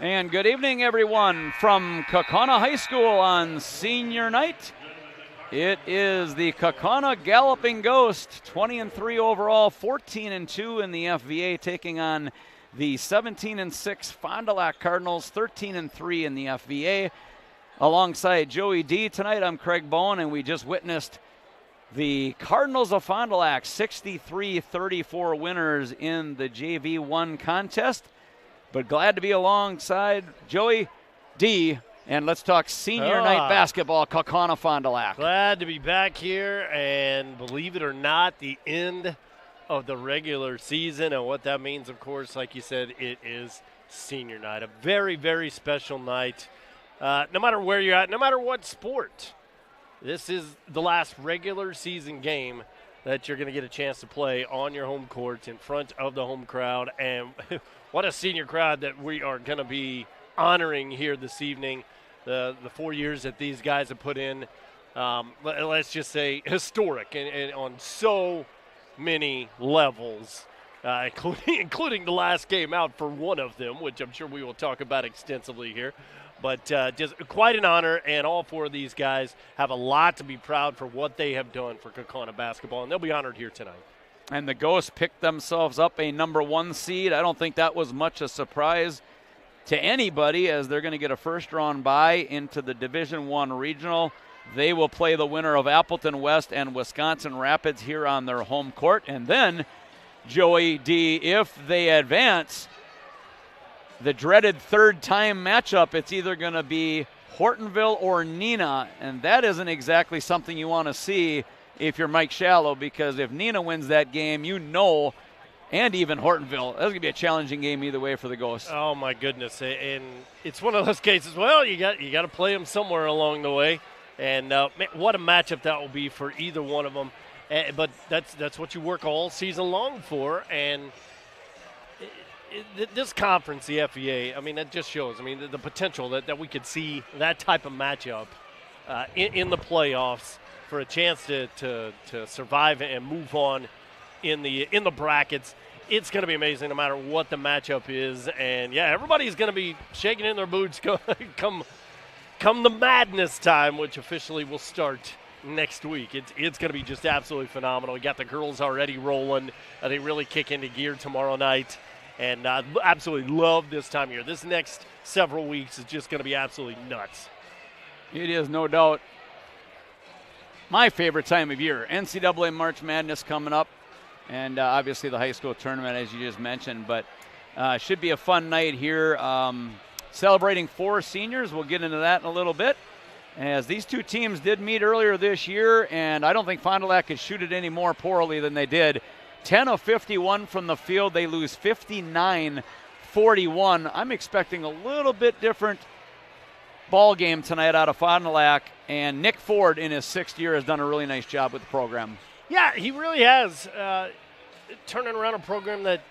And good evening, everyone, from Kaukauna High School on senior night. It is the Kaukauna Galloping Ghost, 20-3 overall, 14-2 in the FVA, taking on the 17-6 Fond Du Lac Cardinals, 13-3 in the FVA. Alongside Joey D tonight, I'm Craig Bowen, and we just witnessed the Cardinals of Fond Du Lac, 63-34 winners in the JV1 contest. But glad to be alongside Joey D, and let's talk senior night basketball, Kaukauna Fond Du Lac. Glad to be back here, and believe it or not, the end of the regular season, and what that means, of course, like you said, it is senior night. A very, very special night. No matter where you're at, no matter what sport, this is the last regular season game that you're going to get a chance to play on your home court in front of the home crowd. And what a senior crowd that we are going to be honoring here this evening. The 4 years that these guys have put in, let's just say historic and on so many levels, including the last game out for one of them, which I'm sure we will talk about extensively here. But just quite an honor, and all four of these guys have a lot to be proud for what they have done for Kaukauna basketball, and they'll be honored here tonight. And the Ghosts picked themselves up a number 1 seed. I don't think that was much a surprise to anybody, as they're going to get a first-round bye into the Division I Regional. They will play the winner of Appleton West and Wisconsin Rapids here on their home court. And then, Joey D, if they advance, the dreaded third-time matchup, it's either going to be Hortonville or Neenah, and that isn't exactly something you want to see if you're Mike Shallow, because if Neenah wins that game, and even Hortonville, that's going to be a challenging game either way for the Ghosts. Oh, my goodness. And it's one of those cases, well, you got to play them somewhere along the way, and what a matchup that will be for either one of them. But that's what you work all season long for, and this conference, the FVA, I mean, that just shows, the potential that we could see that type of matchup in the playoffs for a chance to survive and move on in the brackets. It's going to be amazing no matter what the matchup is. And, yeah, everybody's going to be shaking in their boots come the madness time, which officially will start next week. It's going to be just absolutely phenomenal. We got the girls already rolling. They really kick into gear tomorrow night. And I absolutely love this time of year. This next several weeks is just going to be absolutely nuts. It is, no doubt, my favorite time of year. NCAA March Madness coming up, and obviously the high school tournament, as you just mentioned. But should be a fun night here. Celebrating 4 seniors. We'll get into that in a little bit, as these two teams did meet earlier this year, and I don't think Fond Du Lac could shoot it any more poorly than they did. 10 of 51 from the field. They lose 59-41. I'm expecting a little bit different ball game tonight out of Fond Du Lac, and Nick Ford in his 6th year has done a really nice job with the program. Yeah, he really has. Turning around a program that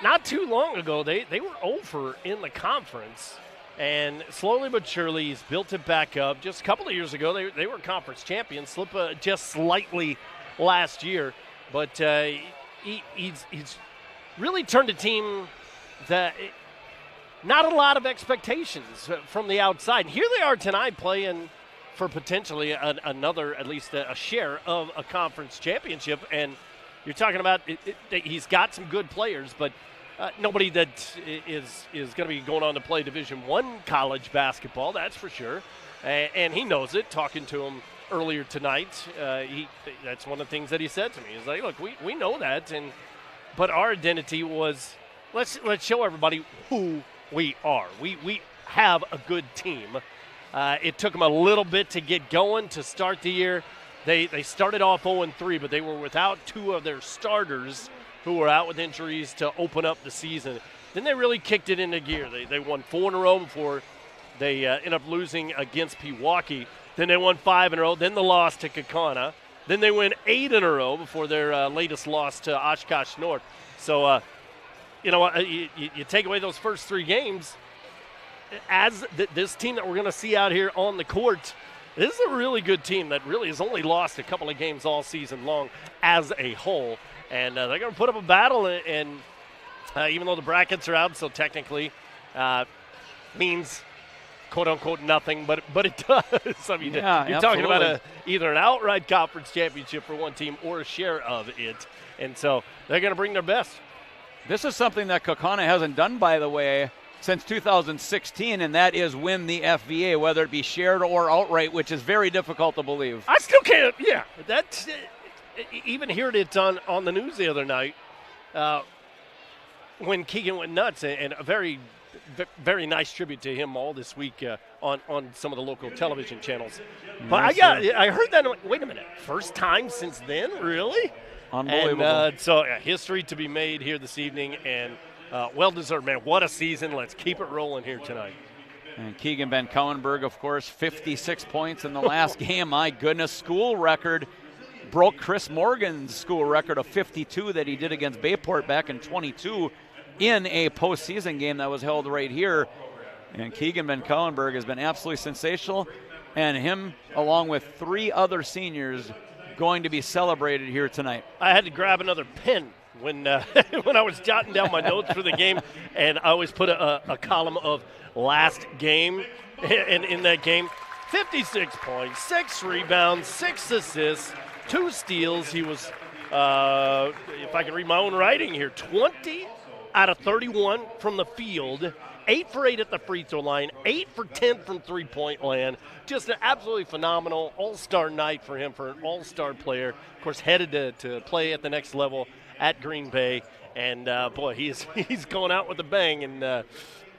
not too long ago, they were over in the conference, and slowly but surely he's built it back up. Just a couple of years ago, they were conference champions, just slightly last year. But he's really turned a team that not a lot of expectations from the outside. And here they are tonight playing for potentially another, at least a share of a conference championship. And you're talking about he's got some good players, but nobody that is going to be going on to play Division I college basketball, that's for sure. And he knows it, talking to him earlier tonight. That's one of the things that he said to me. He's like, look, we know that, but our identity was let's show everybody who we are. We have a good team. It took them a little bit to get going to start the year. They started off 0-3, but they were without 2 of their starters who were out with injuries to open up the season. Then they really kicked it into gear. They won 4 in a row before they ended up losing against Pewaukee. Then they won 5 in a row. Then the loss to Kaukauna. Then they win 8 in a row before their latest loss to Oshkosh North. So, you take away those first 3 games, as this team that we're going to see out here on the court, this is a really good team that really has only lost a couple of games all season long as a whole. And they're going to put up a battle, and even though the brackets are out, so technically means quote-unquote nothing, but it does. I mean, yeah, you're talking about either an outright conference championship for one team or a share of it. And so they're going to bring their best. This is something that Kaukauna hasn't done, by the way, since 2016, and that is win the FVA, whether it be shared or outright, which is very difficult to believe. I still can't. Yeah, that's even heard it on the news the other night when Keegan went nuts, and a very, very nice tribute to him all this week on some of the local television channels. But I heard that. Wait a minute, first time since then, really? Unbelievable. And so history to be made here this evening, and well-deserved, man. What a season. Let's keep it rolling here tonight. And Keegan Van Couwenberg, of course, 56 points in the last game. My goodness, school record. Broke Chris Morgan's school record of 52 that he did against Bayport back in 22 in a postseason game that was held right here. And Keegan Van Couwenberg has been absolutely sensational. And him, along with 3 other seniors, going to be celebrated here tonight. I had to grab another pen when when I was jotting down my notes for the game, and I always put a column of last game. And in that game, 56 points, 6 rebounds, 6 assists, 2 steals. He was, if I can read my own writing here, 20 out of 31 from the field, 8 for 8 at the free throw line, 8 for 10 from three-point land. Just an absolutely phenomenal all-star night for him, for an all-star player. Of course, headed to play at the next level at Green Bay. And, boy, he's going out with a bang, and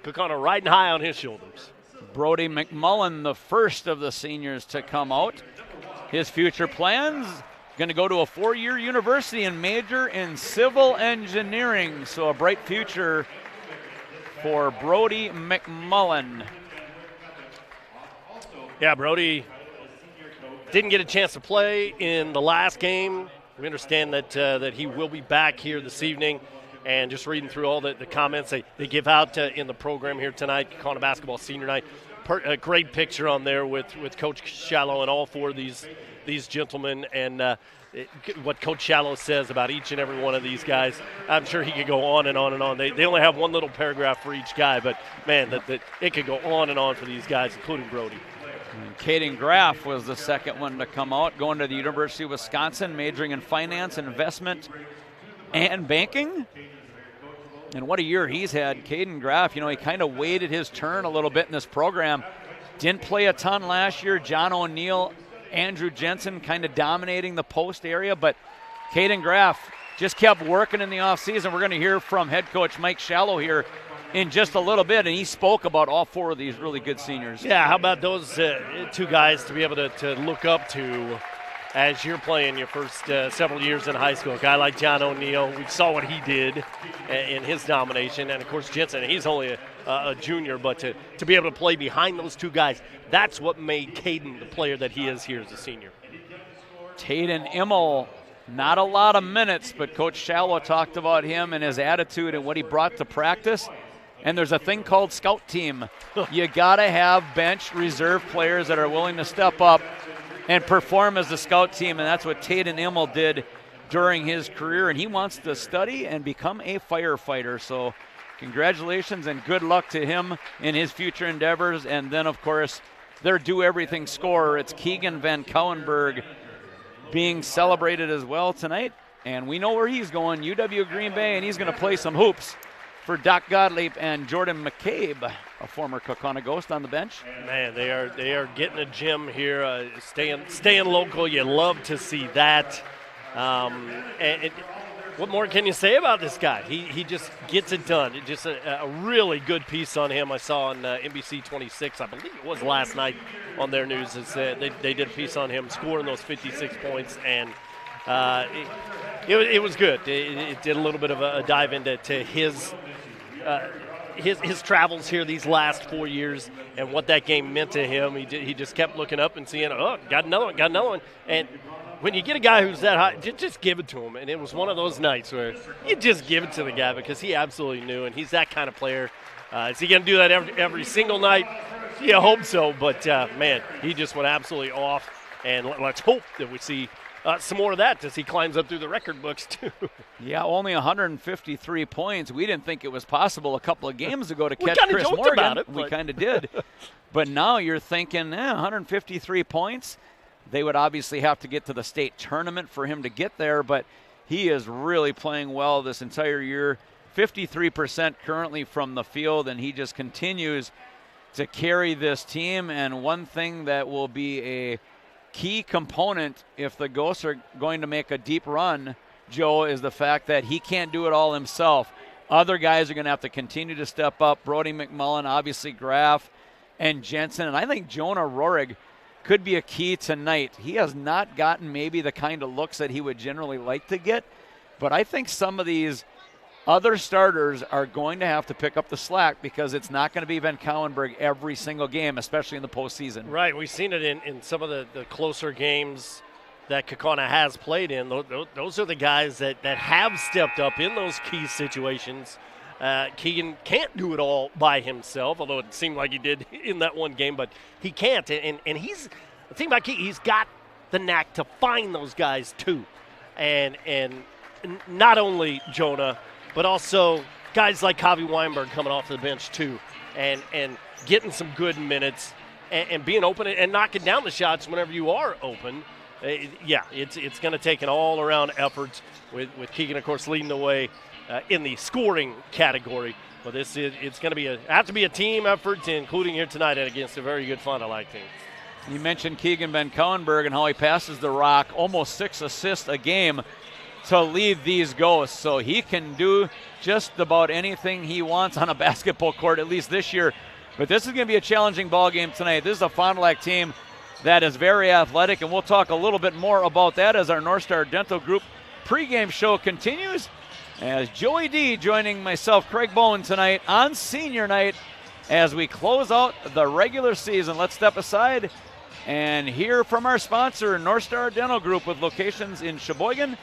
Kaukauna riding high on his shoulders. Brody McMullen, the first of the seniors to come out. His future plans, going to go to a 4-year university and major in civil engineering. So a bright future for Brody McMullen. Yeah, Brody didn't get a chance to play in the last game. We understand that he will be back here this evening. And just reading through all the comments they give out in the program here tonight, Kaukauna basketball senior night. A great picture on there with Coach Shallow and all 4 of these gentlemen, and what Coach Shallow says about each and every one of these guys. I'm sure he could go on and on and on. They only have one little paragraph for each guy, but, man, that it could go on and on for these guys, including Brody. And Caden Graff was the second one to come out, going to the University of Wisconsin, majoring in finance, investment, and banking. And what a year he's had. Caden Graff, he kind of waited his turn a little bit in this program. Didn't play a ton last year. John O'Neill, Andrew Jensen kind of dominating the post area, but Caden Graff just kept working in the offseason. We're going to hear from head coach Mike Shallow here in just a little bit, and he spoke about all 4 of these really good seniors. Yeah, how about those 2 guys to be able to look up to as you're playing your first several years in high school? A guy like John O'Neill, we saw what he did in his domination, and of course Jensen, he's only a junior, but to be able to play behind those 2 guys, that's what made Caden the player that he is here as a senior. Taden Immel, not a lot of minutes, but Coach Shallow talked about him and his attitude and what he brought to practice. And there's a thing called scout team. You got to have bench reserve players that are willing to step up and perform as the scout team, and that's what Taden Immel did during his career, and he wants to study and become a firefighter. So congratulations and good luck to him in his future endeavors. And then, of course, their Do Everything scorer, it's Keegan Van Couwenberg, being celebrated as well tonight. And we know where he's going, UW Green Bay, and he's going to play some hoops for Doc Gottlieb and Jordan McCabe, a former Kaukauna Ghost on the bench. Man, they are getting a gym here, staying local. You love to see that. And what more can you say about this guy? He just gets it done. It just a really good piece on him. I saw on NBC 26, I believe it was last night on their news. They did a piece on him scoring those 56 points, and it was good. It did a little bit of a dive into his travels here these last 4 years and what that game meant to him. He just kept looking up and seeing, got another one. And when you get a guy who's that high, just give it to him. And it was one of those nights where you just give it to the guy because he absolutely knew, and he's that kind of player. Is he going to do that every single night? You hope so, but, man, he just went absolutely off. And let's hope that we see some more of that as he climbs up through the record books, too. Yeah, only 153 points. We didn't think it was possible a couple of games ago to catch kinda Chris joked Morgan. about it, We but- kind of did. But now you're thinking, 153 points. They would obviously have to get to the state tournament for him to get there, but he is really playing well this entire year. 53% currently from the field, and he just continues to carry this team. And one thing that will be a key component if the Ghosts are going to make a deep run, Joe, is the fact that he can't do it all himself. Other guys are going to have to continue to step up. Brody McMullen, obviously Graff, and Jensen. And I think Jonah Rohrig could be a key tonight. He has not gotten maybe the kind of looks that he would generally like to get, but I think some of these other starters are going to have to pick up the slack because it's not going to be Van Cowenberg every single game, especially in the postseason. Right, we've seen it in some of the closer games that Kaukauna has played in. Those are the guys that have stepped up in those key situations. Keegan can't do it all by himself, although it seemed like he did in that one game, but he can't. And he's the thing about Keegan, he's got the knack to find those guys too. And not only Jonah, but also guys like Kavi Weinberg coming off the bench too, and getting some good minutes and being open and knocking down the shots whenever you are open. It's going to take an all-around effort with Keegan, of course, leading the way in the scoring category. But it's going to have to be a team effort, including here tonight and against a very good Fond Du Lac team. You mentioned Keegan Van Cowenberg and how he passes the rock, almost 6 assists a game to lead these Ghosts. So he can do just about anything he wants on a basketball court, at least this year. But this is going to be a challenging ball game tonight. This is a Fond Du Lac team that is very athletic, and we'll talk a little bit more about that as our North Star Dental Group pregame show continues. As Joey D joining myself, Craig Bowen, tonight on senior night as we close out the regular season. Let's step aside and hear from our sponsor, North Star Dental Group, with locations in Sheboygan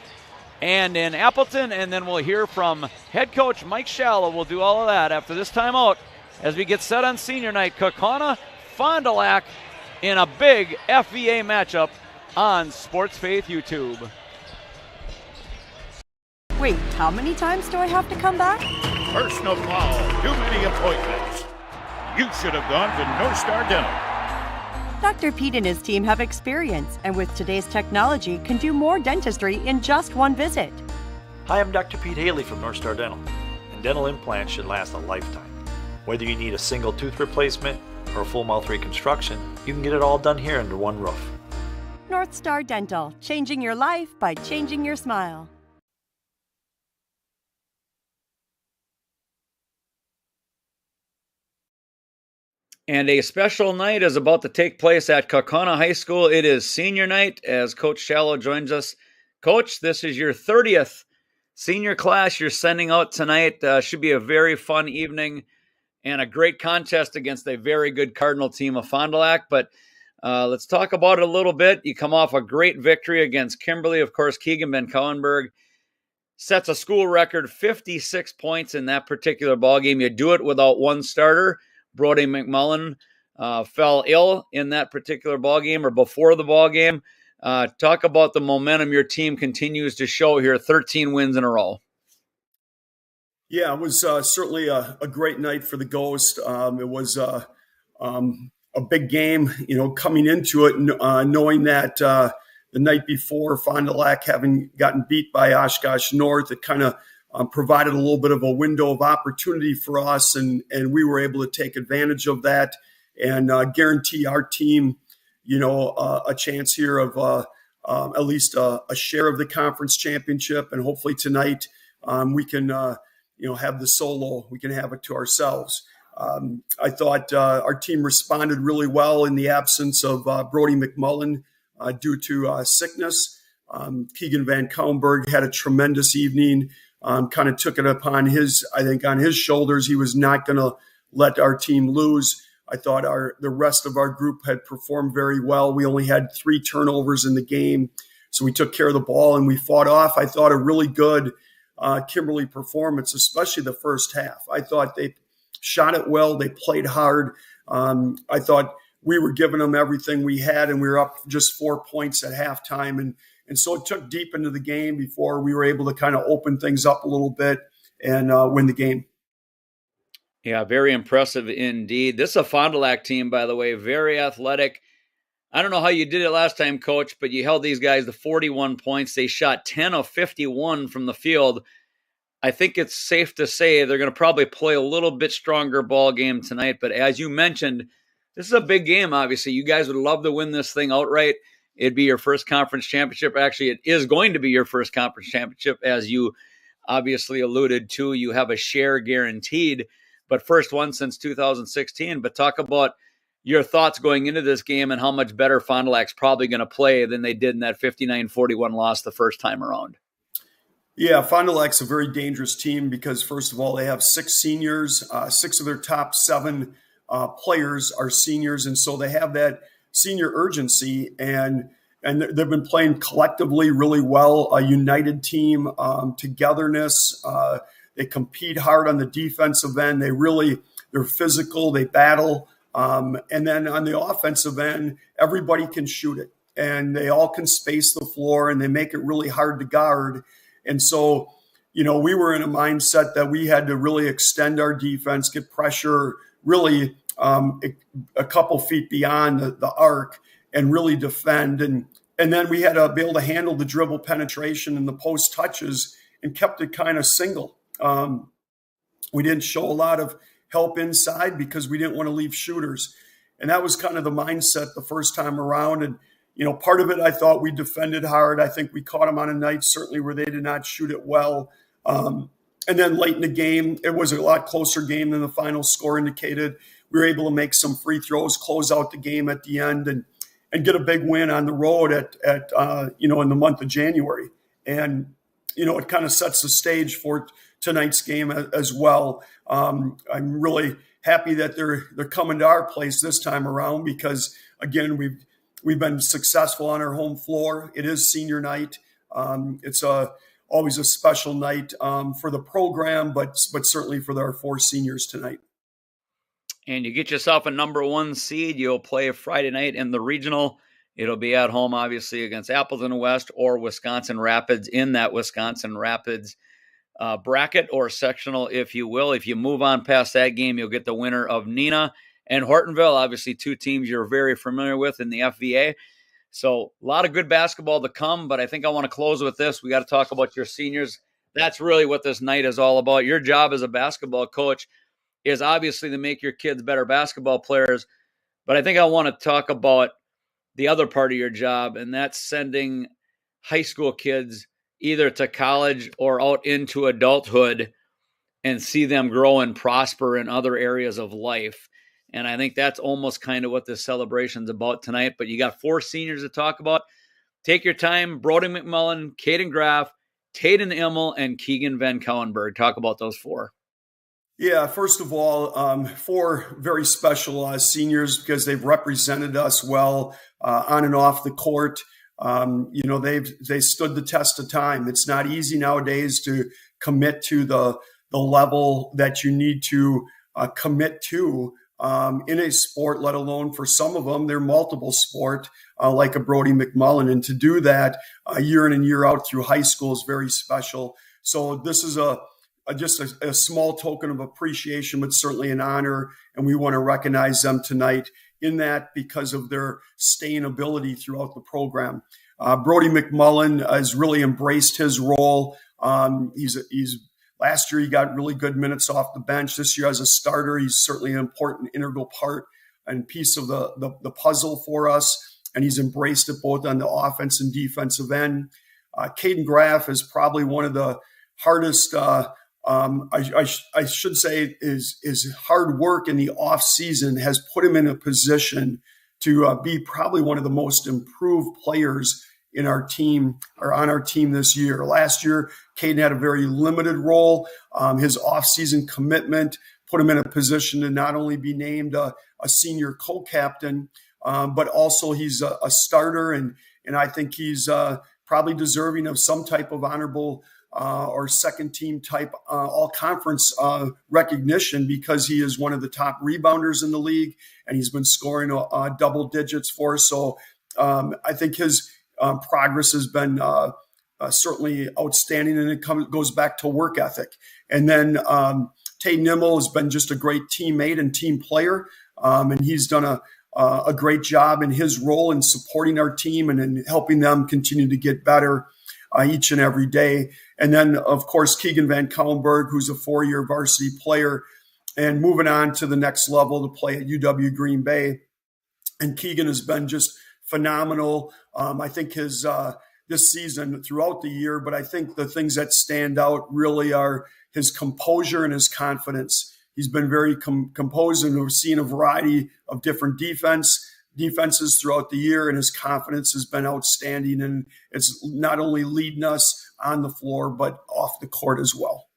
and in Appleton, and then we'll hear from head coach Mike Shallow. We'll do all of that after this timeout as we get set on senior night. Kaukauna, Fond Du Lac in a big FVA matchup on Sports Faith YouTube. Wait, how many times do I have to come back? Personal foul. Too many appointments. You should have gone to North Star Dental. Dr. Pete and his team have experience, and with today's technology, can do more dentistry in just one visit. Hi, I'm Dr. Pete Haley from North Star Dental, and dental implants should last a lifetime. Whether you need a single tooth replacement or a full mouth reconstruction, you can get it all done here under one roof. North Star Dental, changing your life by changing your smile. And a special night is about to take place at Kaukauna High School. It is senior night as Coach Shallow joins us. Coach, this is your 30th senior class you're sending out tonight. Should be a very fun evening and a great contest against a very good Cardinal team of Fond Du Lac. But let's talk about it a little bit. You come off a great victory against Kimberly. Of course, Keegan Van Cowenberg sets a school record, 56 points in that particular ballgame. You do it without one starter. Brody McMullen fell ill in that particular ballgame or before the ballgame. Talk about the momentum your team continues to show here, 13 wins in a row. Yeah, it was certainly a great night for the Ghost. It was a big game, coming into it, knowing that the night before, Fond Du Lac having gotten beat by Oshkosh North, it kind of provided a little bit of a window of opportunity for us, and we were able to take advantage of that and guarantee our team, a chance here of at least a share of the conference championship, and hopefully tonight we can, have the solo. We can have it to ourselves. I thought our team responded really well in the absence of Brody McMullen due to sickness. Keegan Van Cowenberg had a tremendous evening. Kind of took it upon on his shoulders. He was not going to let our team lose. I thought the rest of our group had performed very well. We only had 3 turnovers in the game, so we took care of the ball and we fought off, I thought, a really good Kimberly performance, especially the first half. I thought they shot it well. They played hard. I thought we were giving them everything we had, and we were up just 4 points at halftime. And so it took deep into the game before we were able to kind of open things up a little bit and win the game. Yeah, very impressive indeed. This is a Fond Du Lac team, by the way, very athletic. I don't know how you did it last time, Coach, but you held these guys to 41 points. They shot 10 of 51 from the field. I think it's safe to say they're going to probably play a little bit stronger ball game tonight. But as you mentioned, this is a big game, obviously. You guys would love to win this thing outright. It'd be your first conference championship. Actually, it is going to be your first conference championship, as you obviously alluded to. You have a share guaranteed, but first one since 2016. But talk about your thoughts going into this game and how much better Fond Du Lac's probably going to play than they did in that 59-41 loss the first time around. Yeah, Fond Du Lac's a very dangerous team because, first of all, they have 6 seniors. 6 of their top 7 players are seniors, and so they have that senior urgency, and they've been playing collectively really well, a united team, togetherness. They compete hard on the defensive end. They're physical, they battle. And then on the offensive end, everybody can shoot it, and they all can space the floor, and they make it really hard to guard. And so, we were in a mindset that we had to really extend our defense, get pressure really a couple feet beyond the arc and really defend. And then we had to be able to handle the dribble penetration and the post touches and kept it kind of single. We didn't show a lot of help inside because we didn't want to leave shooters. And that was kind of the mindset the first time around. And, part of it, I thought we defended hard. I think we caught them on a night, certainly, where they did not shoot it well. And then late in the game, it was a lot closer game than the final score indicated. We were able to make some free throws, close out the game at the end, and get a big win on the road at in the month of January. And, it kind of sets the stage for tonight's game as well. I'm really happy that they're coming to our place this time around because, again, we've been successful on our home floor. It is senior night. It's always a special night for the program, but certainly for our 4 seniors tonight. And you get yourself a number 1 seed. You'll play Friday night in the regional. It'll be at home, obviously, against Appleton West or Wisconsin Rapids in that Wisconsin Rapids bracket or sectional, if you will. If you move on past that game, you'll get the winner of Neenah and Hortonville, obviously 2 teams you're very familiar with in the FVA. So a lot of good basketball to come, but I think I want to close with this. We got to talk about your seniors. That's really what this night is all about. Your job as a basketball coach is obviously to make your kids better basketball players, but I think I want to talk about the other part of your job, and that's sending high school kids either to college or out into adulthood and see them grow and prosper in other areas of life. And I think that's almost kind of what this celebration's about tonight. But you got 4 seniors to talk about. Take your time. Brody McMullen, Caden Graff, Taden Immel, and Keegan Van Cowenberg. Talk about those 4. Yeah, first of all, 4 very special seniors because they've represented us well on and off the court. They stood the test of time. It's not easy nowadays to commit to the level that you need to commit to in a sport, let alone for some of them, they're multiple sport like a Brody McMullen. And to do that year in and year out through high school is very special. So this is just a small token of appreciation, but certainly an honor. And we want to recognize them tonight in that because of their staying ability throughout the program. Brody McMullen has really embraced his role. Last year, he got really good minutes off the bench. This year, as a starter, he's certainly an important, integral part and piece of the puzzle for us. And he's embraced it both on the offense and defensive end. Caden Graff is probably one of the hardest I should say is hard work in the off season has put him in a position to be probably one of the most improved players in our team or on our team this year. Last year, Caden had a very limited role. His off-season commitment put him in a position to not only be named a senior co-captain, but also he's a starter, and I think he's probably deserving of some type of honorable or second team type all-conference recognition because he is one of the top rebounders in the league, and he's been scoring double digits for us. So I think his progress has been certainly outstanding, and it goes back to work ethic. And then Tate Nimmo has been just a great teammate and team player, and he's done a great job in his role in supporting our team and in helping them continue to get better each and every day. And then, of course, Keegan Van Kallenberg, who's a 4-year varsity player and moving on to the next level to play at UW Green Bay. And Keegan has been just phenomenal. I think his this season throughout the year, but I think the things that stand out really are his composure and his confidence. He's been very composed, and we've seen a variety of different defenses throughout the year, and his confidence has been outstanding. And it's not only leading us on the floor, but off the court as well.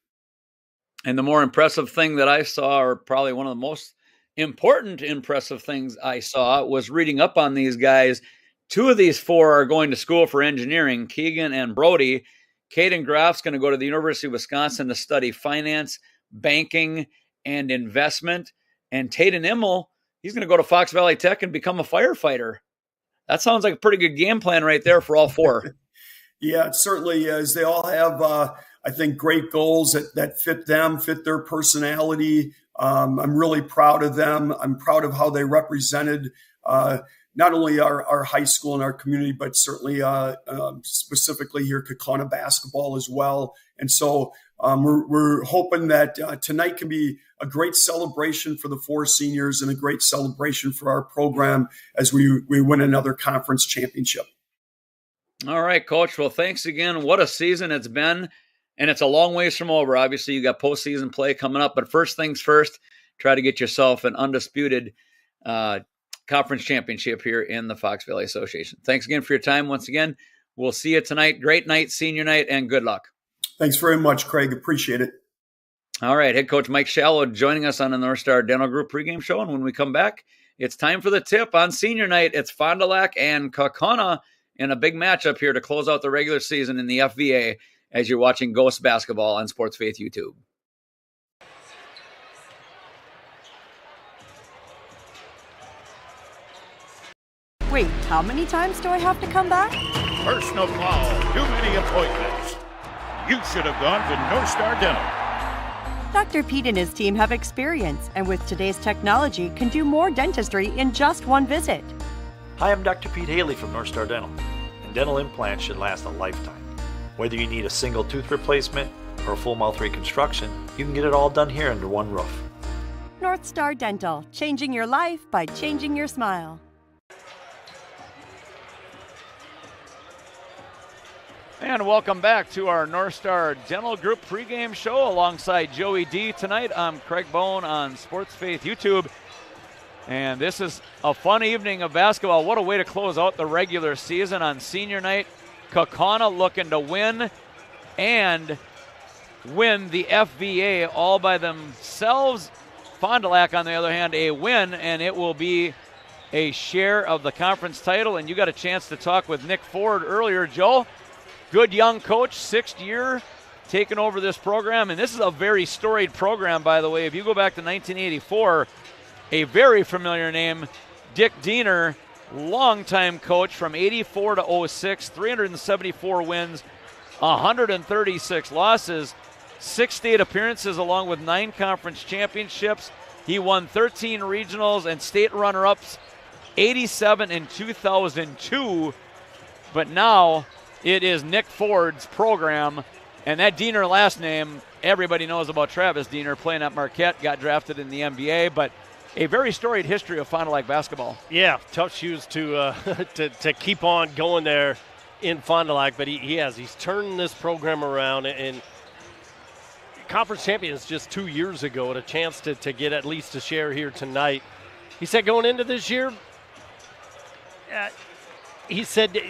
And the more impressive thing that I saw, or probably one of the most important impressive things I saw, was reading up on these guys. 2 of these 4 are going to school for engineering, Keegan and Brody. Caden Graff's going to go to the University of Wisconsin to study finance, banking, and investment. And Tate Nimmo, he's going to go to Fox Valley Tech and become a firefighter. That sounds like a pretty good game plan right there for all 4. Yeah, it certainly is. They all have, I think, great goals that fit them, fit their personality. I'm really proud of them. I'm proud of how they represented not only our high school and our community, but certainly specifically here, Kaukauna basketball as well. And so we're hoping that tonight can be a great celebration for the 4 seniors and a great celebration for our program as we win another conference championship. All right, Coach. Well, thanks again. What a season it's been. And it's a long ways from over. Obviously, you got postseason play coming up. But first things first, try to get yourself an undisputed conference championship here in the Fox Valley Association. Thanks again for your time. Once again, we'll see you tonight. Great night, senior night, and good luck. Thanks very much, Craig. Appreciate it. All right, head coach Mike Shallow joining us on the North Star Dental Group pregame show. And when we come back, it's time for the tip on senior night. It's Fond Du Lac and Kaukauna in a big matchup here to close out the regular season in the FVA as you're watching Ghost Basketball on Sports Faith YouTube. Wait, how many times do I have to come back? Personal foul. Too many appointments. You should have gone to North Star Dental. Dr. Pete and his team have experience, and with today's technology, can do more dentistry in just one visit. Hi, I'm Dr. Pete Haley from North Star Dental, and dental implants should last a lifetime. Whether you need a single tooth replacement or a full mouth reconstruction, you can get it all done here under one roof. North Star Dental, changing your life by changing your smile. And welcome back to our North Star Dental Group pregame show alongside Joey D. Tonight, I'm Craig Bone on Sports Faith YouTube. And this is a fun evening of basketball. What a way to close out the regular season on senior night. Kaukauna looking to win and win the FVA all by themselves. Fond Du Lac, on the other hand, a win, and it will be a share of the conference title. And you got a chance to talk with Nick Ford earlier, Joe. Good young coach, 6th year, taking over this program. And this is a very storied program, by the way. If you go back to 1984, a very familiar name, Dick Diener, longtime coach from 84 to 06, 374 wins, 136 losses, 6 state appearances along with 9 conference championships. He won 13 regionals and state runner-ups, 87 in 2002. But now it is Nick Ford's program, and that Diener last name, everybody knows about Travis Diener, playing at Marquette, got drafted in the NBA, but a very storied history of Fond Du Lac basketball. Yeah, tough shoes to keep on going there in Fond Du Lac, but he's turned this program around, and conference champions just 2 years ago, and a chance to get at least a share here tonight. He said going into this year, he said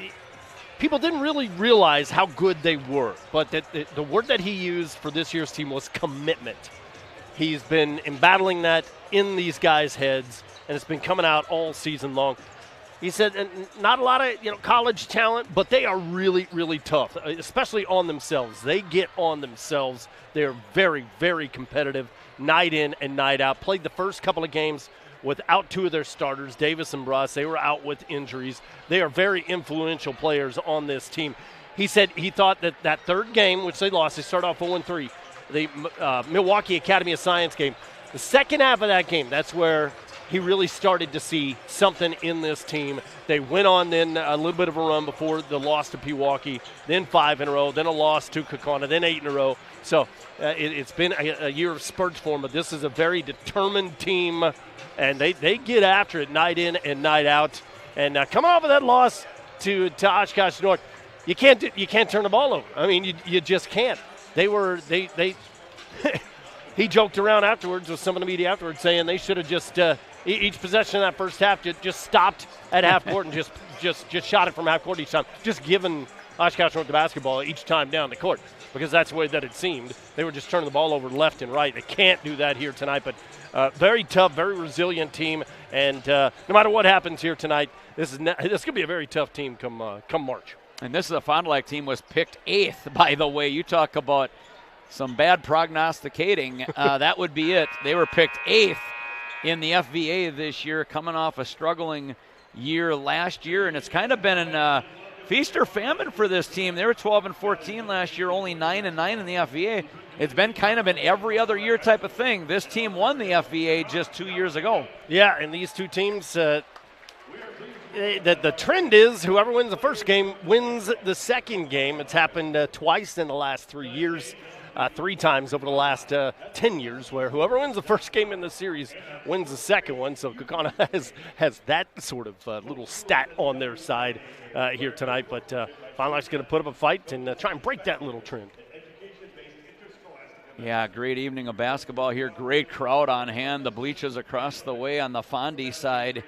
people didn't really realize how good they were, but that the word that he used for this year's team was commitment. He's been embattling that in these guys' heads, and it's been coming out all season long. He said, and not a lot of college talent, but they are really, really tough, especially on themselves. They get on themselves. They're very, very competitive, night in and night out. Played the first couple of games without two of their starters, Davis and Bruss. They were out with injuries. They are very influential players on this team. He said he thought that third game, which they lost, they started off 0-3, the Milwaukee Academy of Science game. The second half of that game, that's where he really started to see something in this team. They went on then a little bit of a run before the loss to Pewaukee, then 5 in a row, then a loss to Kaukauna, then 8 in a row. So it's been a year of spurts for them, but this is a very determined team, and they get after it night in and night out. And coming off of that loss to Oshkosh North, you can't turn the ball over. I mean, you just can't. They he joked around afterwards with some of the media afterwards, saying they should have just each possession in that first half just stopped at half court and just shot it from half court each time, just giving Oshkosh North the basketball each time down the court, because that's the way that it seemed. They were just turning the ball over left and right. They can't do that here tonight, but very tough, very resilient team, and no matter what happens here tonight, this is going to be a very tough team come March. And this is a Fond du Lac team was picked 8th, by the way. You talk about some bad prognosticating. That would be it. They were picked 8th in the FVA this year, coming off a struggling year last year, and it's kind of been an feast or famine for this team. They were 12-14 last year, only 9-9 in the FVA. It's been kind of an every other year type of thing. This team won the FVA just 2 years ago. Yeah, and these two teams, the trend is whoever wins the first game wins the second game. It's happened twice in the last 3 years. 3 times over the last 10 years, where whoever wins the first game in the series wins the second one. So Kaukauna has that sort of little stat on their side here tonight. But Fond du Lac's going to put up a fight and try and break that little trend. Yeah, great evening of basketball here. Great crowd on hand. The bleachers across the way on the Fondy side,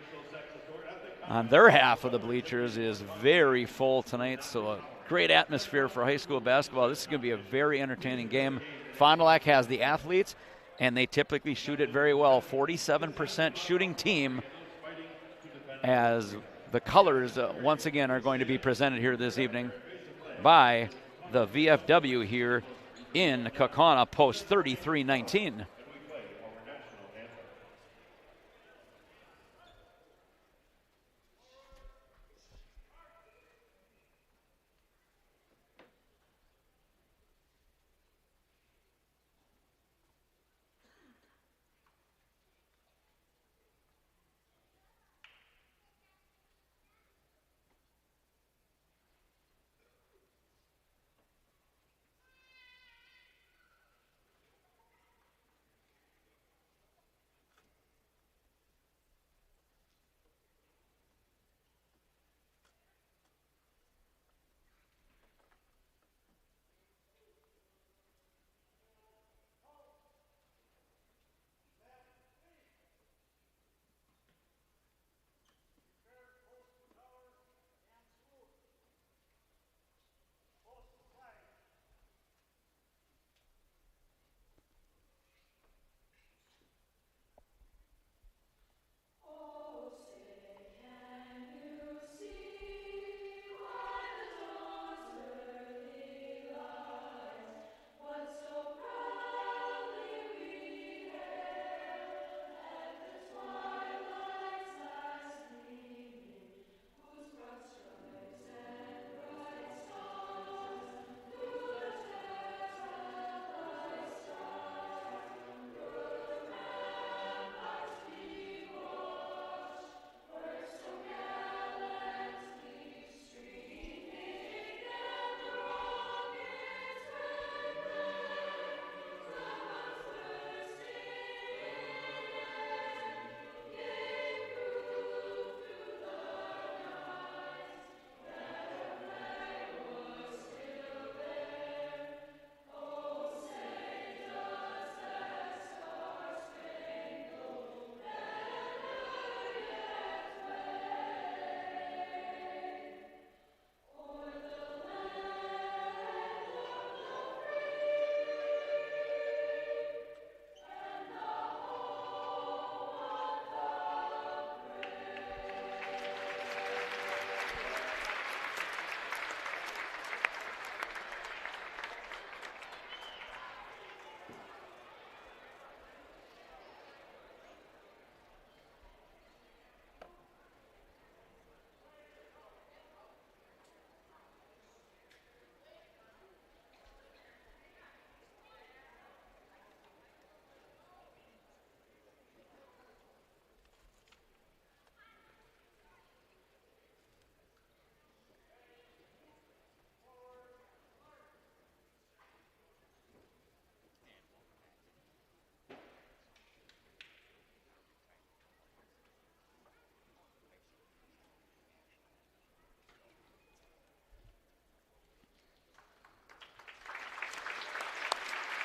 on their half of the bleachers, is very full tonight. So great atmosphere for high school basketball. This is going to be a very entertaining game. Fond du Lac has the athletes, and they typically shoot it very well. 47% shooting team, as the colors once again are going to be presented here this evening by the VFW here in Kaukauna, post 33-19.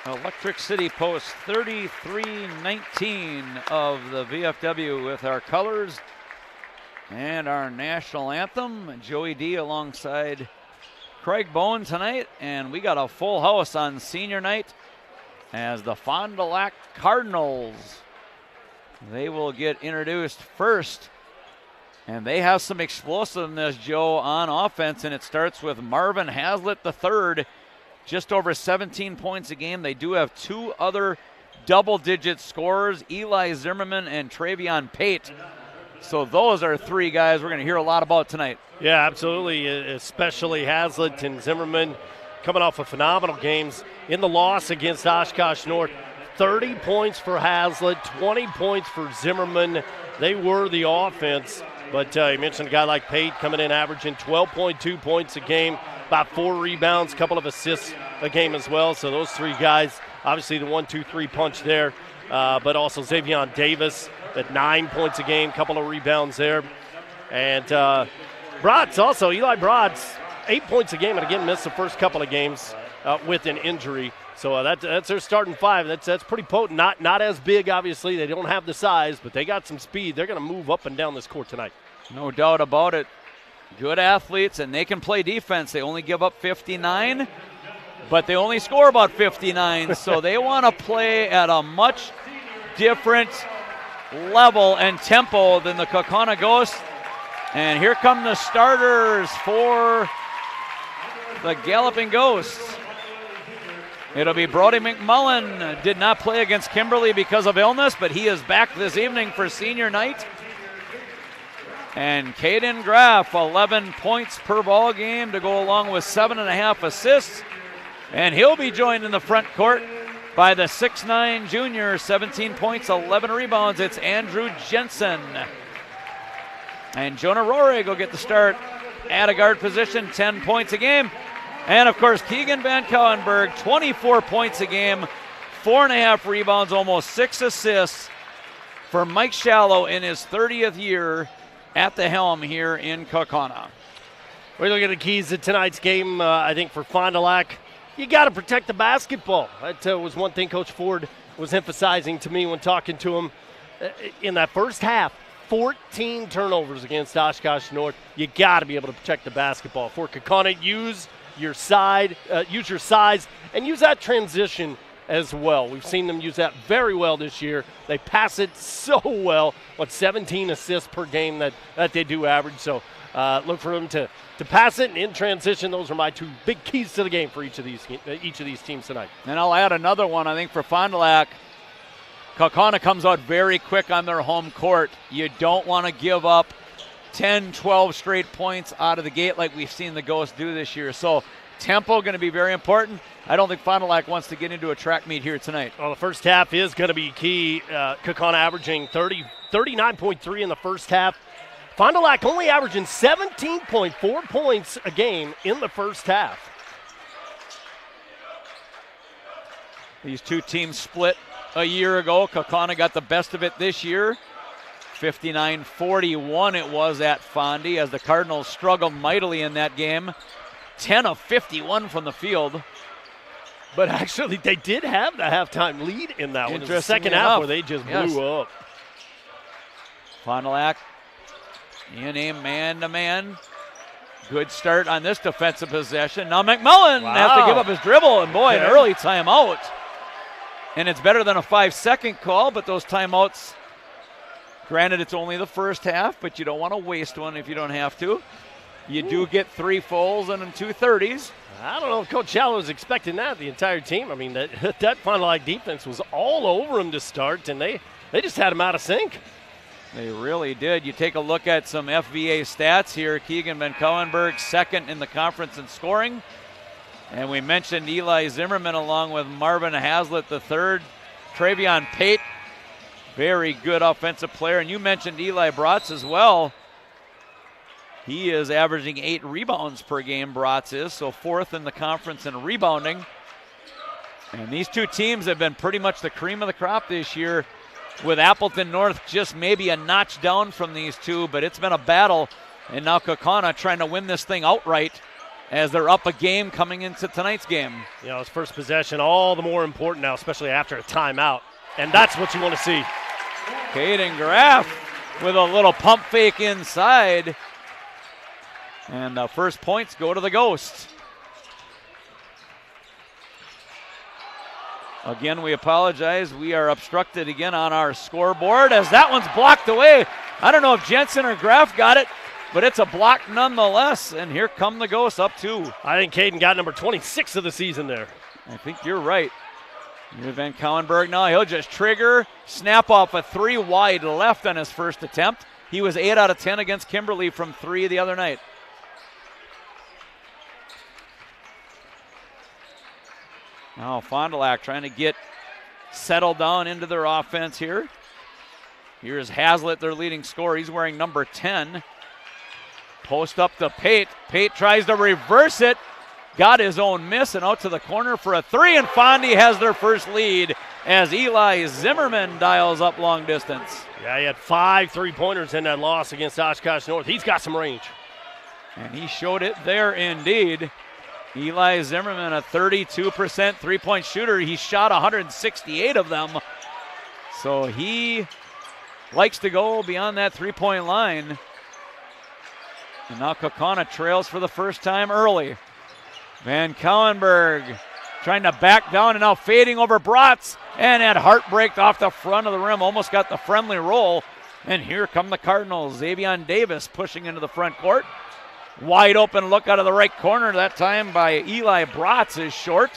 Electric City Post 33-19 of the VFW with our colors and our national anthem. Joey D alongside Craig Bowen tonight, and we got a full house on senior night as the Fond Du Lac Cardinals. They will get introduced first, and they have some explosiveness, Joe, on offense, and it starts with Marvin Hazlitt III, just over 17 points a game. They do have two other double-digit scorers, Eli Zimmerman and Travion Pate. So those are three guys we're going to hear a lot about tonight. Yeah, absolutely, especially Hazlitt and Zimmerman coming off of phenomenal games in the loss against Oshkosh North. 30 points for Hazlitt, 20 points for Zimmerman. They were the offense, but you mentioned a guy like Pate coming in averaging 12.2 points a game, about 4 rebounds, a couple of assists a game as well. So those three guys, obviously the 1-2-3 punch there, but also Xavier Davis at 9 points a game, couple of rebounds there. And Bratz also, Eli Bratz, 8 points a game, and again missed the first couple of games with an injury. So that's their starting five. That's pretty potent. Not as big, obviously. They don't have the size, but they got some speed. They're going to move up and down this court tonight. No doubt about it. Good athletes, and they can play defense. They only give up 59, but they only score about 59. So they want to play at a much different level and tempo than the Kaukauna Ghosts. And here come the starters for the Galloping Ghosts. It'll be Brody McMullen. Did not play against Kimberly because of illness, but he is back this evening for senior night. And Caden Graff, 11 points per ball game to go along with 7.5 assists. And he'll be joined in the front court by the 6'9 junior, 17 points, 11 rebounds. It's Andrew Jensen. And Jonah Rohrig will get the start at a guard position, 10 points a game. And, of course, Keegan Van Cowenberg, 24 points a game, 4.5 rebounds, almost 6 assists for Mike Shallow in his 30th year at the helm here in Kaukauna. We're looking at the keys to tonight's game, I think, for Fond du Lac. You got to protect the basketball. That was one thing Coach Ford was emphasizing to me when talking to him. In that first half, 14 turnovers against Oshkosh North. You got to be able to protect the basketball. For Kaukauna, use your size, and use that transition as well. We've seen them use that very well this year. They pass it so well. 17 assists per game that they do average. So look for them to pass it and in transition. Those are my two big keys to the game for each of these teams tonight. And I'll add another one. I think for Fond du Lac, Kaukauna comes out very quick on their home court. You don't want to give up 10, 12 straight points out of the gate like we've seen the Ghosts do this year. So tempo going to be very important. I don't think Fond du Lac wants to get into a track meet here tonight. Well, the first half is going to be key. Kaukauna averaging 39.3 in the first half. Fond du Lac only averaging 17.4 points a game in the first half. These two teams split a year ago. Kaukauna got the best of it this year. 59-41 it was at Fondy as the Cardinals struggled mightily in that game. 10 of 51 from the field. But actually, they did have the halftime lead in that one. It was the second half where they just blew up. Fond du Lac in a man-to-man. Good start on this defensive possession. Now McMullen has to give up his dribble, and boy, an early timeout. And it's better than a 5-second call, but those timeouts, granted it's only the first half, but you don't want to waste one if you don't have to. You do get 3 fulls and 2 30s. I don't know if Coach Shallow was expecting that, the entire team. I mean, that Fond du Lac defense was all over him to start, and they just had him out of sync. They really did. You take a look at some FVA stats here. Keegan Van Cowenberg, second in the conference in scoring. And we mentioned Eli Zimmerman along with Marvin Hazlitt III. Travion Pate, very good offensive player. And you mentioned Eli Bratz as well. He is averaging 8 rebounds per game, Bratz is, so 4th in the conference in rebounding. And these two teams have been pretty much the cream of the crop this year, with Appleton North just maybe a notch down from these two, but it's been a battle. And now Kaukauna trying to win this thing outright as they're up a game coming into tonight's game. You know, his first possession, all the more important now, especially after a timeout. And that's what you want to see. Caden Graff with a little pump fake inside. And the first points go to the Ghosts. Again, we apologize. We are obstructed again on our scoreboard as that one's blocked away. I don't know if Jensen or Graff got it, but it's a block nonetheless. And here come the Ghosts up 2. I think Caden got number 26 of the season there. I think you're right. Here's Van Kauenberg now. He'll just trigger, snap off a 3 wide left on his first attempt. He was 8 out of 10 against Kimberly from 3 the other night. Now Fond Du Lac trying to get settled down into their offense here. Here's Hazlitt, their leading scorer. He's wearing number 10. Post up to Pate. Pate tries to reverse it. Got his own miss and out to the corner for a 3, and Fondy has their first lead as Eli Zimmerman dials up long distance. Yeah, he had 5 3-pointers in that loss against Oshkosh North. He's got some range. And he showed it there indeed. Eli Zimmerman, a 32% three-point shooter. He shot 168 of them. So he likes to go beyond that three-point line. And now Kaukauna trails for the first time early. Van Kauenberg trying to back down and now fading over Bratz. And had heartbreak off the front of the rim. Almost got the friendly roll. And here come the Cardinals. Xavier Davis pushing into the front court. Wide open look out of the right corner that time by Eli Bratz is short.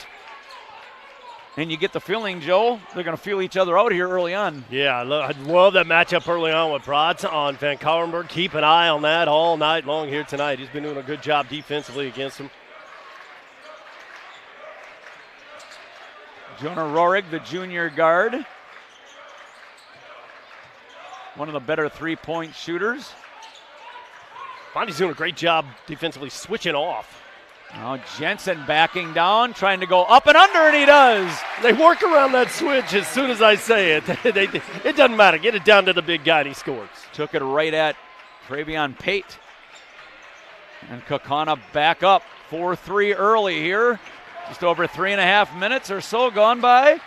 And you get the feeling, Joe, they're going to feel each other out here early on. Yeah, I love that matchup early on with Bratz on Van Kauenberg. Keep an eye on that all night long here tonight. He's been doing a good job defensively against him. Jonah Rohrig, the junior guard. One of the better three-point shooters. Fondy's doing a great job defensively switching off. Now Jensen backing down, trying to go up and under, and he does. They work around that switch as soon as I say it. It doesn't matter. Get it down to the big guy, and he scores. Took it right at Travion Pate. And Kaukauna back up 4-3 early here. Just over 3.5 minutes or so gone by.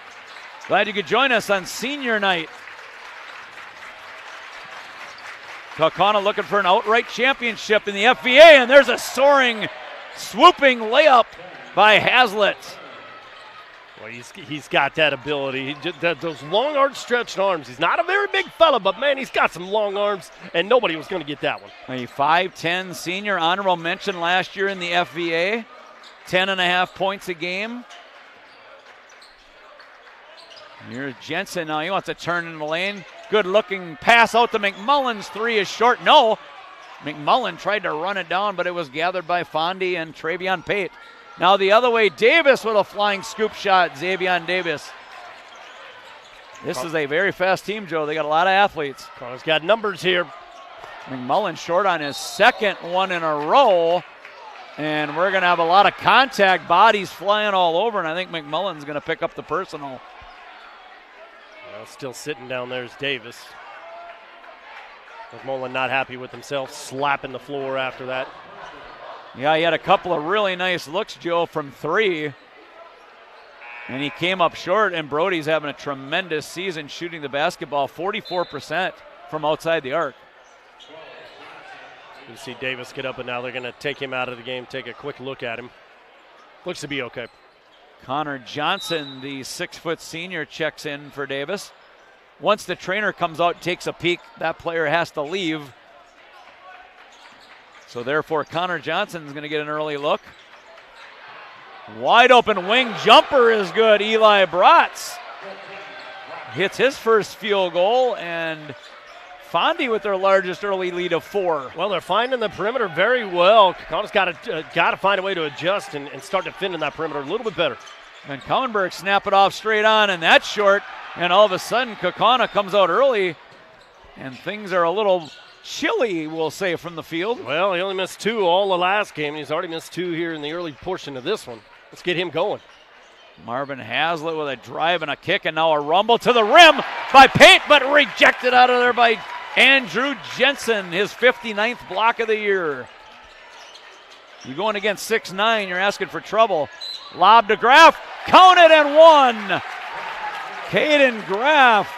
Glad you could join us on senior night. Kaukauna looking for an outright championship in the FVA, and there's a soaring, swooping layup by Hazlitt. Well, he's got that ability. Those long, outstretched arms. He's not a very big fella, but, man, he's got some long arms, and nobody was going to get that one. A 5'10 senior, honorable mention last year in the FVA. 10.5 points a game. Here's Jensen now. He wants to turn in the lane. Good looking pass out to McMullen's 3 is short. No. McMullen tried to run it down, but it was gathered by Fondy and Travion Pate. Now the other way, Davis with a flying scoop shot. Xavier Davis. This is a very fast team, Joe. They got a lot of athletes. Connors got numbers here. McMullen short on his second one in a row. And we're going to have a lot of contact, bodies flying all over, and I think McMullen's going to pick up the personal. Well, still sitting down there is Davis. McMullen not happy with himself, slapping the floor after that. Yeah, he had a couple of really nice looks, Joe, from 3. And he came up short, and Brody's having a tremendous season shooting the basketball, 44% from outside the arc. You see Davis get up, and now they're going to take him out of the game, take a quick look at him. Looks to be okay. Connor Johnson, the 6-foot senior, checks in for Davis. Once the trainer comes out and takes a peek, that player has to leave. So therefore, Connor Johnson's going to get an early look. Wide open wing jumper is good. Eli Bratz hits his first field goal, and Fondy with their largest early lead of 4. Well, they're finding the perimeter very well. Kaukauna''s got to find a way to adjust and start defending that perimeter a little bit better. And Kauenberg snap it off straight on, and that's short. And all of a sudden, Kaukauna comes out early, and things are a little chilly, we'll say, from the field. Well, he only missed 2 all the last game, and he's already missed 2 here in the early portion of this one. Let's get him going. Marvin Hazlitt with a drive and a kick, and now a rumble to the rim by Pate, but rejected out of there by Andrew Jensen, his 59th block of the year. You're going against 6'9", you're asking for trouble. Lob to Graff, count it and one. Caden Graff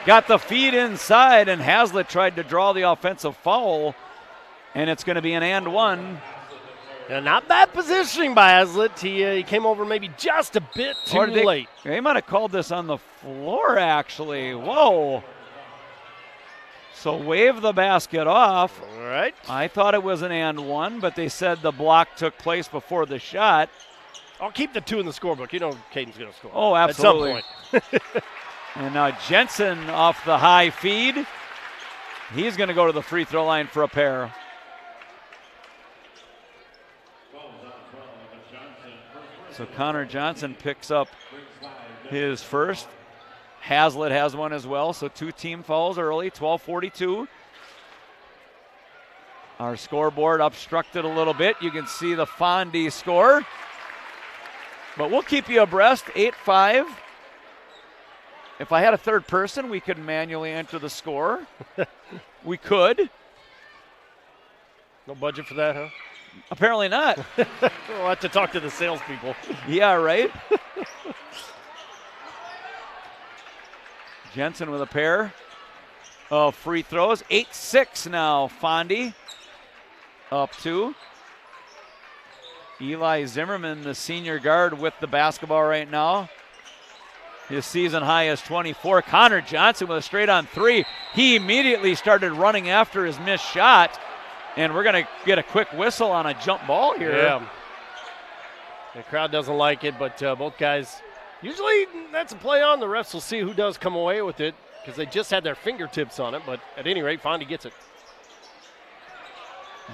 got the feed inside, and Hazlitt tried to draw the offensive foul, and it's going to be an and one. Yeah, not bad positioning by Hazlitt. He came over maybe just a bit too late. They might have called this on the floor, actually. Whoa. So wave the basket off. All right. I thought it was an and one, but they said the block took place before the shot. I'll keep the 2 in the scorebook. You know Caden's going to score. Oh, absolutely. At some point. And now Jensen off the high feed. He's going to go to the free throw line for a pair. So Connor Johnson picks up his first. Hazlitt has one as well, so 2 team fouls early, 12:42. Our scoreboard obstructed a little bit. You can see the Fondy score. But we'll keep you abreast, 8-5. If I had a third person, we could manually enter the score. We could. No budget for that, huh? Apparently not. We'll have to talk to the salespeople. Yeah, right? Jensen with a pair of free throws. 8-6 now, Fondy up 2. Eli Zimmerman, the senior guard, with the basketball right now. His season high is 24. Connor Johnson with a straight on 3. He immediately started running after his missed shot. And we're going to get a quick whistle on a jump ball here. Yeah. The crowd doesn't like it, but both guys, usually that's a play on. The refs will see who does come away with it because they just had their fingertips on it. But at any rate, Fondy gets it.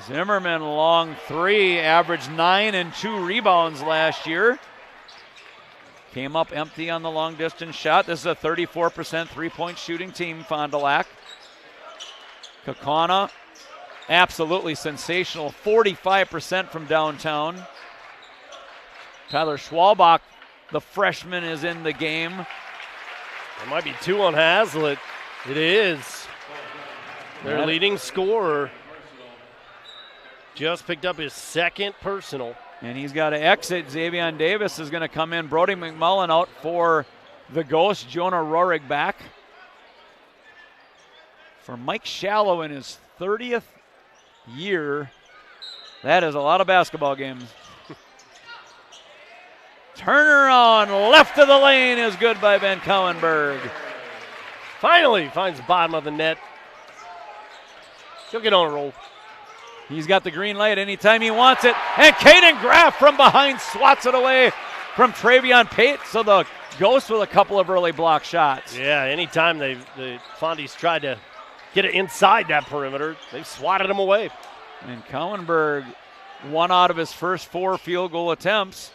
Zimmerman, long 3, averaged 9 and 2 rebounds last year. Came up empty on the long distance shot. This is a 34% three-point shooting team, Fond du Lac. Kaukauna, absolutely sensational, 45% from downtown. Tyler Schwalbach, the freshman, is in the game. There might be 2 on Hazlitt. It is. Their leading scorer just picked up his 2nd personal. And he's got to exit. Xavier Davis is going to come in. Brody McMullen out for the Ghost. Jonah Rohrig back. For Mike Shallow in his 30th year, that is a lot of basketball games. Turnaround left of the lane is good by Ben Cowenberg. Finally finds the bottom of the net. He'll get on a roll. He's got the green light anytime he wants it. And Caden Graff from behind swats it away from Travion Pate. So the Ghost with a couple of early block shots. Yeah, anytime the Fondies tried to get it inside that perimeter, they've swatted them away. And Cowenberg, 1 out of his first 4 field goal attempts.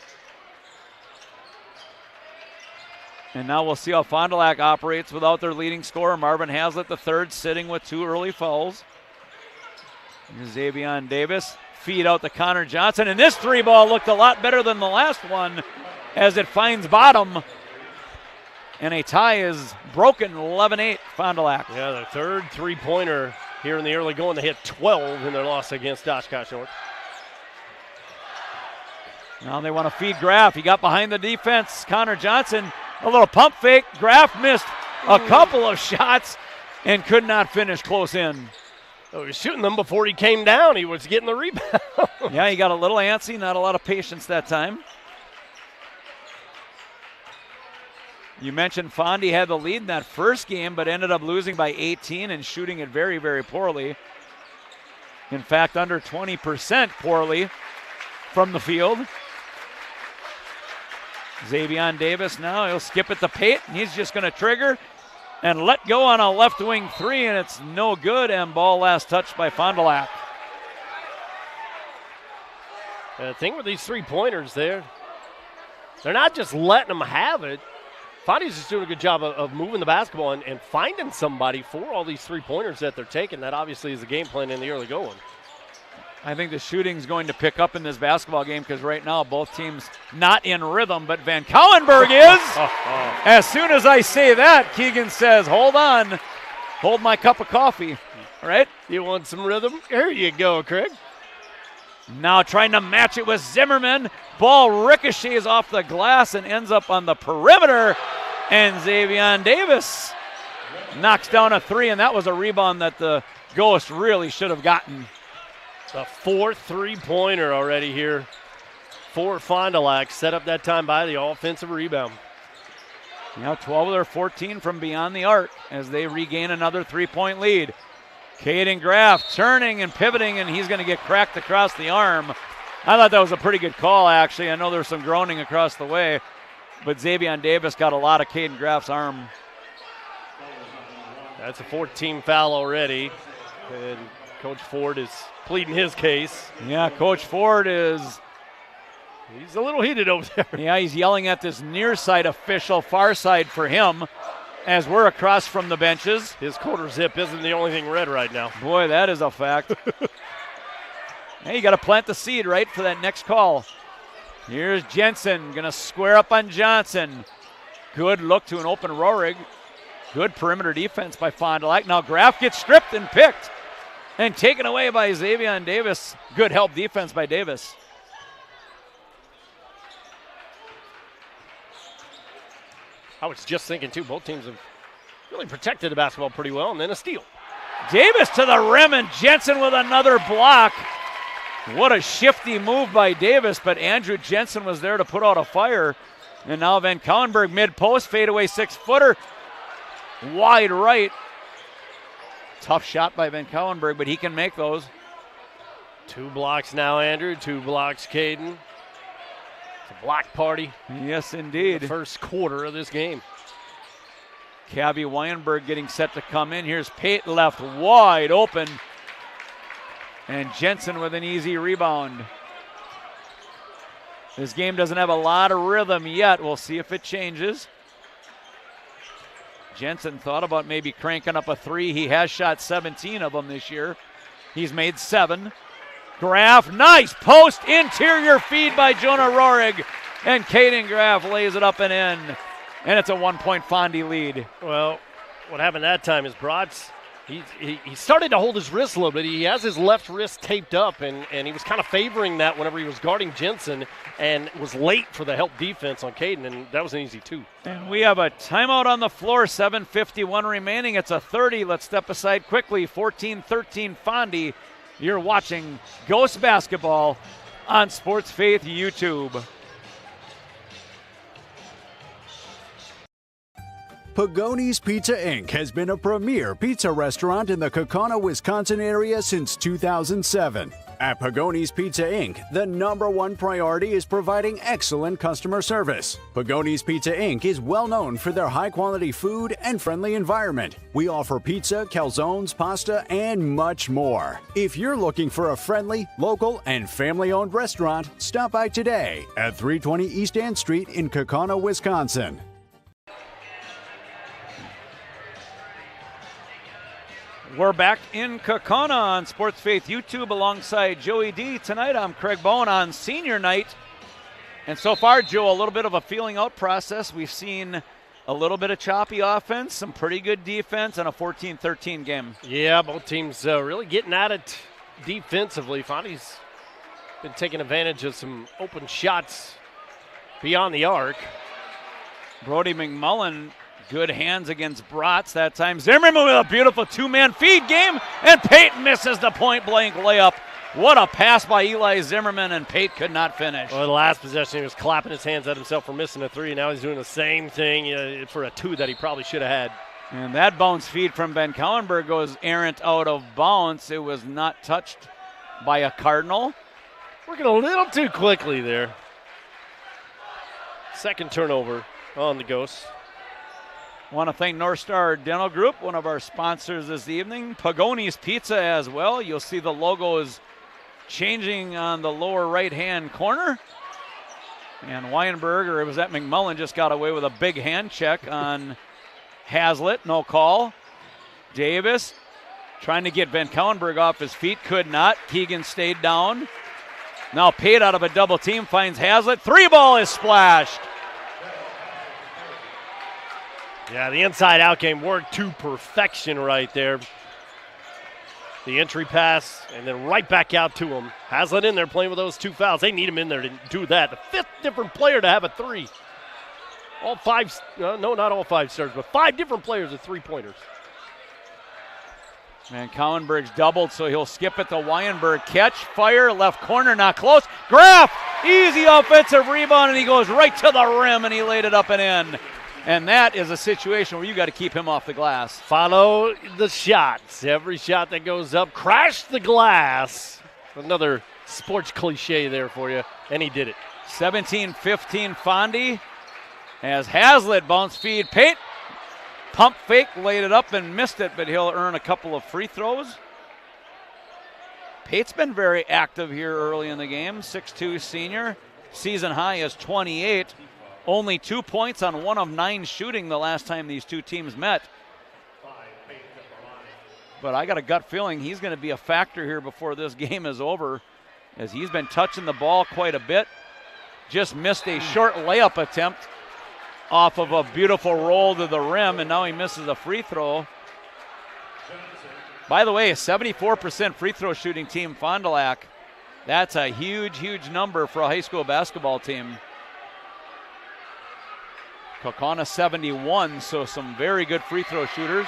And now we'll see how Fond du Lac operates without their leading scorer, Marvin Hazlitt III, sitting with 2 early fouls. Here's Xavier Davis, feed out to Connor Johnson, and this 3-ball looked a lot better than the last one as it finds bottom. And a tie is broken, 11-8, Fond du Lac. Yeah, their 3rd three-pointer here in the early going. They hit 12 in their loss against Oshkosh North. Now they want to feed Graff. He got behind the defense. Connor Johnson, a little pump fake. Graff missed a couple of shots and could not finish close in. Oh, he was shooting them before he came down. He was getting the rebound. Yeah, he got a little antsy, not a lot of patience that time. You mentioned Fondy had the lead in that first game, but ended up losing by 18 and shooting it very, very poorly. In fact, under 20% poorly from the field. Xavier Davis now, he'll skip it to Pate, and he's just going to trigger and let go on a left wing 3, and it's no good, and ball last touched by Fond du Lac. The thing with these 3-pointers there, they're not just letting them have it. Fondy's just doing a good job of moving the basketball and finding somebody for all these 3-pointers that they're taking. That obviously is the game plan in the early going. I think the shooting's going to pick up in this basketball game because right now both teams not in rhythm, but Van Cowenberg is. As soon as I say that, Keegan says, hold on, hold my cup of coffee, all right? You want some rhythm? Here you go, Craig. Now trying to match it with Zimmerman. Ball ricochets off the glass and ends up on the perimeter. And Xavier Davis knocks down a three, and that was a rebound that the Ghost really should have gotten. The fourth three-pointer already here for Fond Du Lac, set up that time by the offensive rebound. Now 12 of their 14 from beyond the arc as they regain another three-point lead. Caden Graff turning and pivoting, and he's going to get cracked across the arm. I thought that was a pretty good call, actually. I know there was some groaning across the way, but Xavier Davis got a lot of Caden Graff's arm. That's a 14 foul already, and Coach Ford is pleading his case. Yeah, Coach Ford is... He's a little heated over there. Yeah, he's yelling at this near side official, far side for him, as we're across from the benches. His quarter zip isn't the only thing red right now. Boy, that is a fact. Hey, you got to plant the seed, right, for that next call. Here's Jensen, going to square up on Johnson. Good look to an open Rohrig. Good perimeter defense by Fond Du Lac. Now Graff gets stripped and picked and taken away by Xavier Davis. Good help defense by Davis. I was just thinking, too, both teams have really protected the basketball pretty well, and then a steal. Davis to the rim, and Jensen with another block. What a shifty move by Davis, but Andrew Jensen was there to put out a fire. And now Van Kauenberg mid-post, fadeaway six-footer. Wide right. Tough shot by Van Kauenberg, but he can make those. 2 blocks now, Andrew. 2 blocks, Caden. It's a block party. Yes, indeed. The first quarter of this game. Cabby Weinberg getting set to come in. Here's Pate left wide open. And Jensen with an easy rebound. This game doesn't have a lot of rhythm yet. We'll see if it changes. Jensen thought about maybe cranking up a three. He has shot 17 of them this year. He's made 7. Graff, nice post interior feed by Jonah Rohrig. And Caden Graff lays it up and in. And it's a 1-point Fondy lead. Well, what happened that time is Bratz, he started to hold his wrist a little bit. He has his left wrist taped up, and he was kind of favoring that whenever he was guarding Jensen and was late for the help defense on Caden, and that was an easy 2. And we have a timeout on the floor, 7:51 remaining. It's a 30. Let's step aside quickly. 14-13 Fondy. You're watching Ghost Basketball on Sports Faith YouTube. Pagoni's Pizza Inc. has been a premier pizza restaurant in the Kaukauna, Wisconsin area since 2007. At Pagoni's Pizza Inc., the #1 priority is providing excellent customer service. Pagoni's Pizza Inc. is well known for their high-quality food and friendly environment. We offer pizza, calzones, pasta, and much more. If you're looking for a friendly, local, and family-owned restaurant, stop by today at 320 East Ann Street in Kaukauna, Wisconsin. We're back in Kaukauna on Sports Faith YouTube alongside Joey D. Tonight I'm Craig Bowen on senior night. And so far, Joe, a little bit of a feeling out process. We've seen a little bit of choppy offense, some pretty good defense, and a 14-13 game. Yeah, both teams really getting at it defensively. Fondy's been taking advantage of some open shots beyond the arc. Brody McMullen, good hands against Bratz that time. Zimmerman with a beautiful 2-man feed game, and Pate misses the point-blank layup. What a pass by Eli Zimmerman, and Pate could not finish. Well, the last possession, he was clapping his hands at himself for missing a 3. Now he's doing the same thing for a 2 that he probably should have had. And that bounce feed from Ben Kauenberg goes errant out of bounds. It was not touched by a Cardinal. Working a little too quickly there. Second turnover on the Ghosts. Want to thank North Star Dental Group, one of our sponsors this evening. Pagoni's Pizza as well. You'll see the logo is changing on the lower right-hand corner. And Weinberg, or was that McMullen, just got away with a big hand check on Hazlitt. No call. Davis trying to get Van Kauenberg off his feet. Could not. Keegan stayed down. Now Pate out of a double team finds Hazlitt. 3-ball is splashed. Yeah, the inside-out game worked to perfection right there. The entry pass, and then right back out to him. Haslett in there playing with those 2 fouls. They need him in there to do that. The 5th different player to have a 3. All 5, no, not all 5 stars, but 5 different players with 3-pointers. And Cowenberg's doubled, so he'll skip it to Weinberg. Catch, fire, left corner, not close. Graff, easy offensive rebound, and he goes right to the rim, and he laid it up and in. And that is a situation where you got to keep him off the glass. Follow the shots. Every shot that goes up, crash the glass. Another sports cliche there for you, and he did it. 17-15 Fondy as Haslett bounce feed. Pate, pump fake, laid it up and missed it, but he'll earn a couple of free throws. Pate's been very active here early in the game. 6'2 senior. Season high is 28. Only 2 points on 1 of 9 shooting the last time these two teams met. But I got a gut feeling he's going to be a factor here before this game is over, as he's been touching the ball quite a bit. Just missed a short layup attempt off of a beautiful roll to the rim, and now he misses a free throw. By the way, a 74% free throw shooting team, Fond Du Lac. That's a huge, huge number for a high school basketball team. Kaukauna 71, so some very good free throw shooters.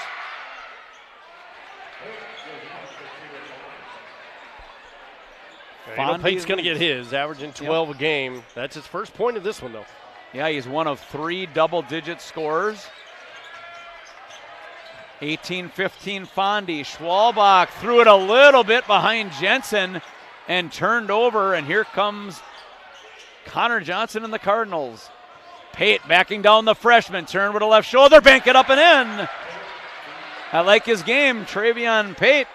Pate's going to get his, averaging 12 a game. That's his first point of this one, though. Yeah, he's one of 3 double-digit scorers. 18-15 Fondy. Schwalbach threw it a little bit behind Jensen and turned over, and here comes Connor Johnson and the Cardinals. Pate backing down the freshman, turn with a left shoulder, bank it up and in. I like his game, Travion Pate.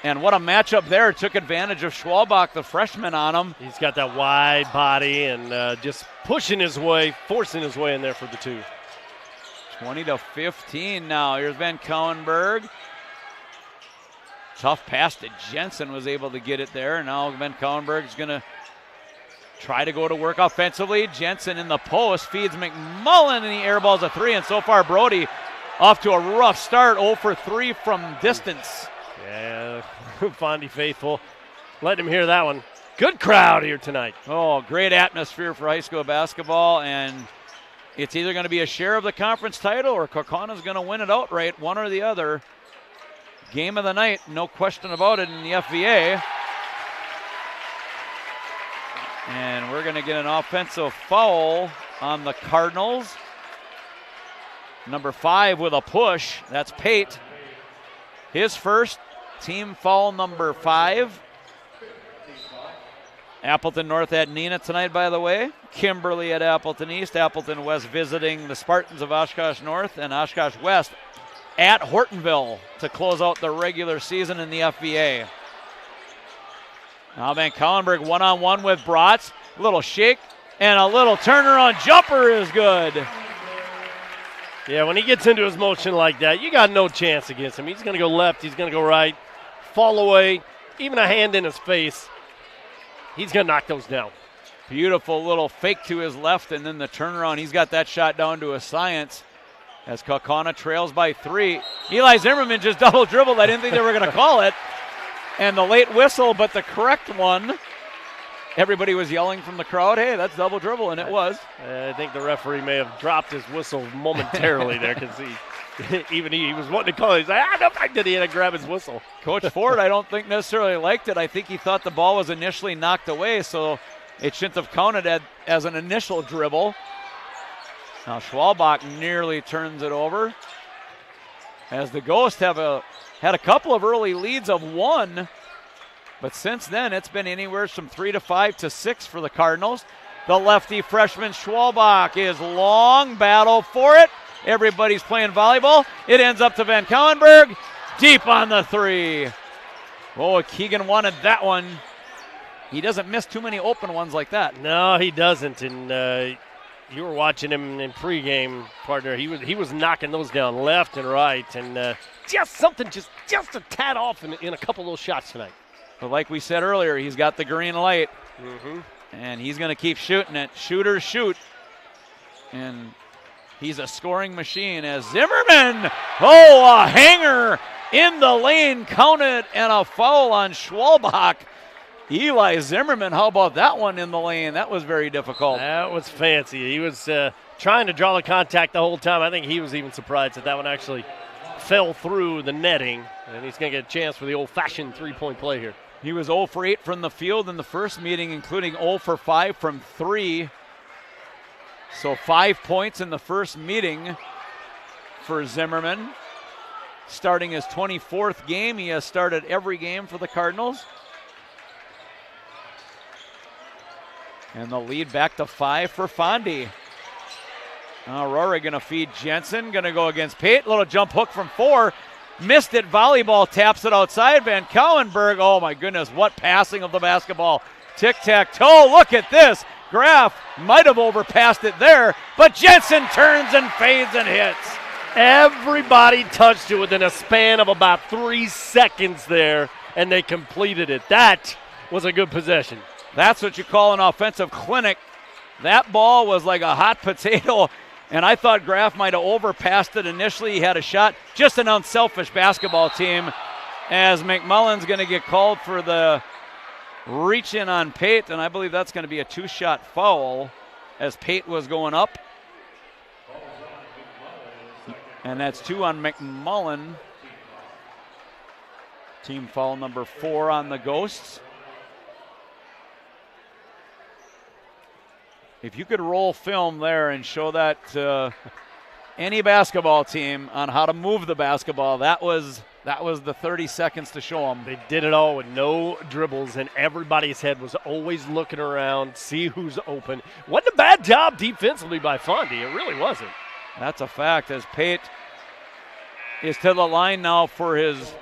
And what a matchup there. Took advantage of Schwalbach, the freshman, on him. He's got that wide body and just pushing his way, forcing his way in there for the 2. 20-15 now. Here's Van Cowenberg. Tough pass to Jensen, was able to get it there. Now Van Cowenberg's going to try to go to work offensively. Jensen in the post, feeds McMullen, and he airballs a 3. And so far, Brody off to a rough start, 0 for 3 from distance. Yeah, Fondy faithful. Let him hear that one. Good crowd here tonight. Oh, great atmosphere for high school basketball, and it's either going to be a share of the conference title or Kaukauna's going to win it outright, one or the other. Game of the night, no question about it, in the FVA. And we're going to get an offensive foul on the Cardinals. Number 5 with a push. That's Pate. His first, team foul number 5. Appleton North at Neenah tonight, by the way. Kimberly at Appleton East. Appleton West visiting the Spartans of Oshkosh North, and Oshkosh West at Hortonville to close out the regular season in the FVA. Now Van Cowenberg one-on-one with Bratz. A little shake and a little turnaround jumper is good. Yeah, when he gets into his motion like that, you got no chance against him. He's going to go left, he's going to go right, fall away, even a hand in his face. He's going to knock those down. Beautiful little fake to his left, and then the turnaround. He's got that shot down to a science as Kaukauna trails by 3. Eli Zimmerman just double dribbled. I didn't think they were going to call it. And the late whistle, but the correct one. Everybody was yelling from the crowd, hey, that's double dribble, and it was. I think the referee may have dropped his whistle momentarily there because he was wanting to call it. He's like, no, I did. He had to grab his whistle. Coach Ford, I don't think necessarily liked it. I think he thought the ball was initially knocked away, so it shouldn't have counted as an initial dribble. Now Schwalbach nearly turns it over as the Ghosts had a couple of early leads of 1. But since then, it's been anywhere from 3 to 5 to 6 for the Cardinals. The lefty freshman Schwalbach is long, battle for it. Everybody's playing volleyball. It ends up to Van Cowenberg, deep on the 3. Oh, Keegan wanted that one. He doesn't miss too many open ones like that. No, he doesn't. And you were watching him in pregame, partner. He was knocking those down left and right, and just a tad off in a couple of those shots tonight. But like we said earlier, he's got the green light, and he's going to keep shooting it. Shooters shoot, and he's a scoring machine as Zimmerman, a hanger in the lane, counted, and a foul on Schwalbach. Eli Zimmerman, how about that one in the lane? That was very difficult. That was fancy. He was trying to draw the contact the whole time. I think he was even surprised that one actually fell through the netting, and he's going to get a chance for the old-fashioned three-point play here. He was 0 for 8 from the field in the first meeting, including 0 for 5 from 3. So 5 points in the first meeting for Zimmerman. Starting his 24th game. He has started every game for the Cardinals. And the lead back to 5 for Fondy. Rory going to feed Jensen. Going to go against Pate. Little jump hook from 4. Missed it. Volleyball taps it outside. Van Kauenberg. Oh, my goodness. What passing of the basketball. Tic-tac-toe. Look at this. Graf might have overpassed it there, but Jensen turns and fades and hits. Everybody touched it within a span of about 3 seconds there, and they completed it. That was a good possession. That's what you call an offensive clinic. That ball was like a hot potato, and I thought Graf might have overpassed it initially. He had a shot. Just an unselfish basketball team, as McMullen's going to get called for the reach in on Pate, and I believe that's going to be a 2-shot foul as Pate was going up. And that's 2 on McMullen. Team foul number 4 on the Ghosts. If you could roll film there and show that to any basketball team on how to move the basketball, that was the 30 seconds to show them. They did it all with no dribbles, and everybody's head was always looking around, see who's open. Wasn't a bad job defensively by Fondy. It really wasn't. That's a fact, as Pate is to the line now for his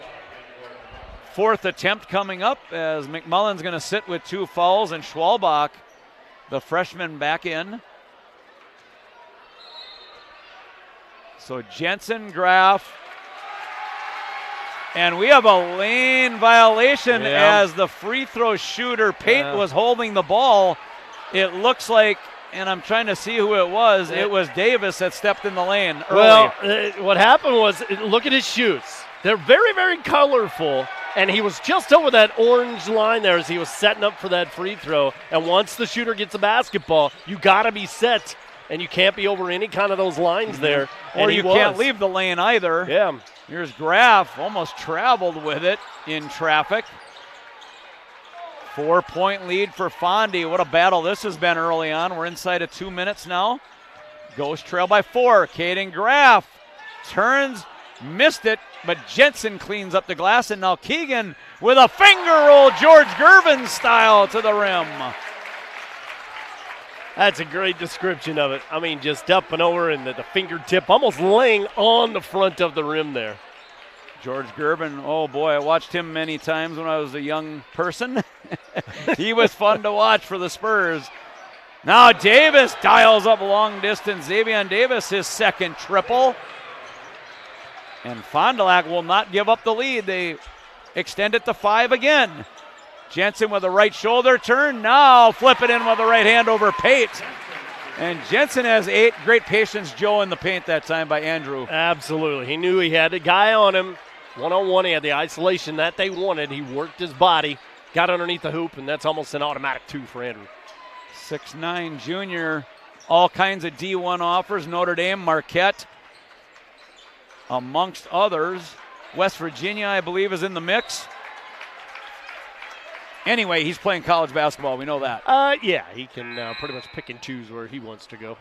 4th attempt coming up, as McMullen's going to sit with 2 fouls, and Schwalbach, the freshman, back in. So Jensen, Graf, and we have a lane violation as the free throw shooter, Pate, was holding the ball. It looks like, and I'm trying to see who it was. It was Davis that stepped in the lane early. Well, what happened was, look at his shoes. They're very, very colorful, and he was just over that orange line there as he was setting up for that free throw. And once the shooter gets the basketball, you got to be set, and you can't be over any kind of those lines there. Or you can't leave the lane either. Yeah. Here's Graf, almost traveled with it in traffic. 4-point lead for Fondy. What a battle this has been early on. We're inside of 2 minutes now. Ghost trail by 4. Caden Graf turns, missed it, but Jensen cleans up the glass, and now Keegan with a finger roll, George Gervin style to the rim. That's a great description of it. I mean, just up and over and the fingertip almost laying on the front of the rim there. George Gervin, oh boy, I watched him many times when I was a young person. He was fun to watch for the Spurs. Now Davis dials up long distance. Xavier Davis, his 2nd triple. And Fond du Lac will not give up the lead. They extend it to 5 again. Jensen with a right shoulder turn. Now flip it in with the right hand over Pate. And Jensen has 8. Great patience, Joe, in the paint that time by Andrew. Absolutely. He knew he had a guy on him. One-on-one, he had the isolation that they wanted. He worked his body, got underneath the hoop, and that's almost an automatic 2 for Andrew. 6'9" junior, all kinds of D1 offers. Notre Dame, Marquette, amongst others. West Virginia, I believe, is in the mix. Anyway, he's playing college basketball. We know that. Yeah, he can pretty much pick and choose where he wants to go.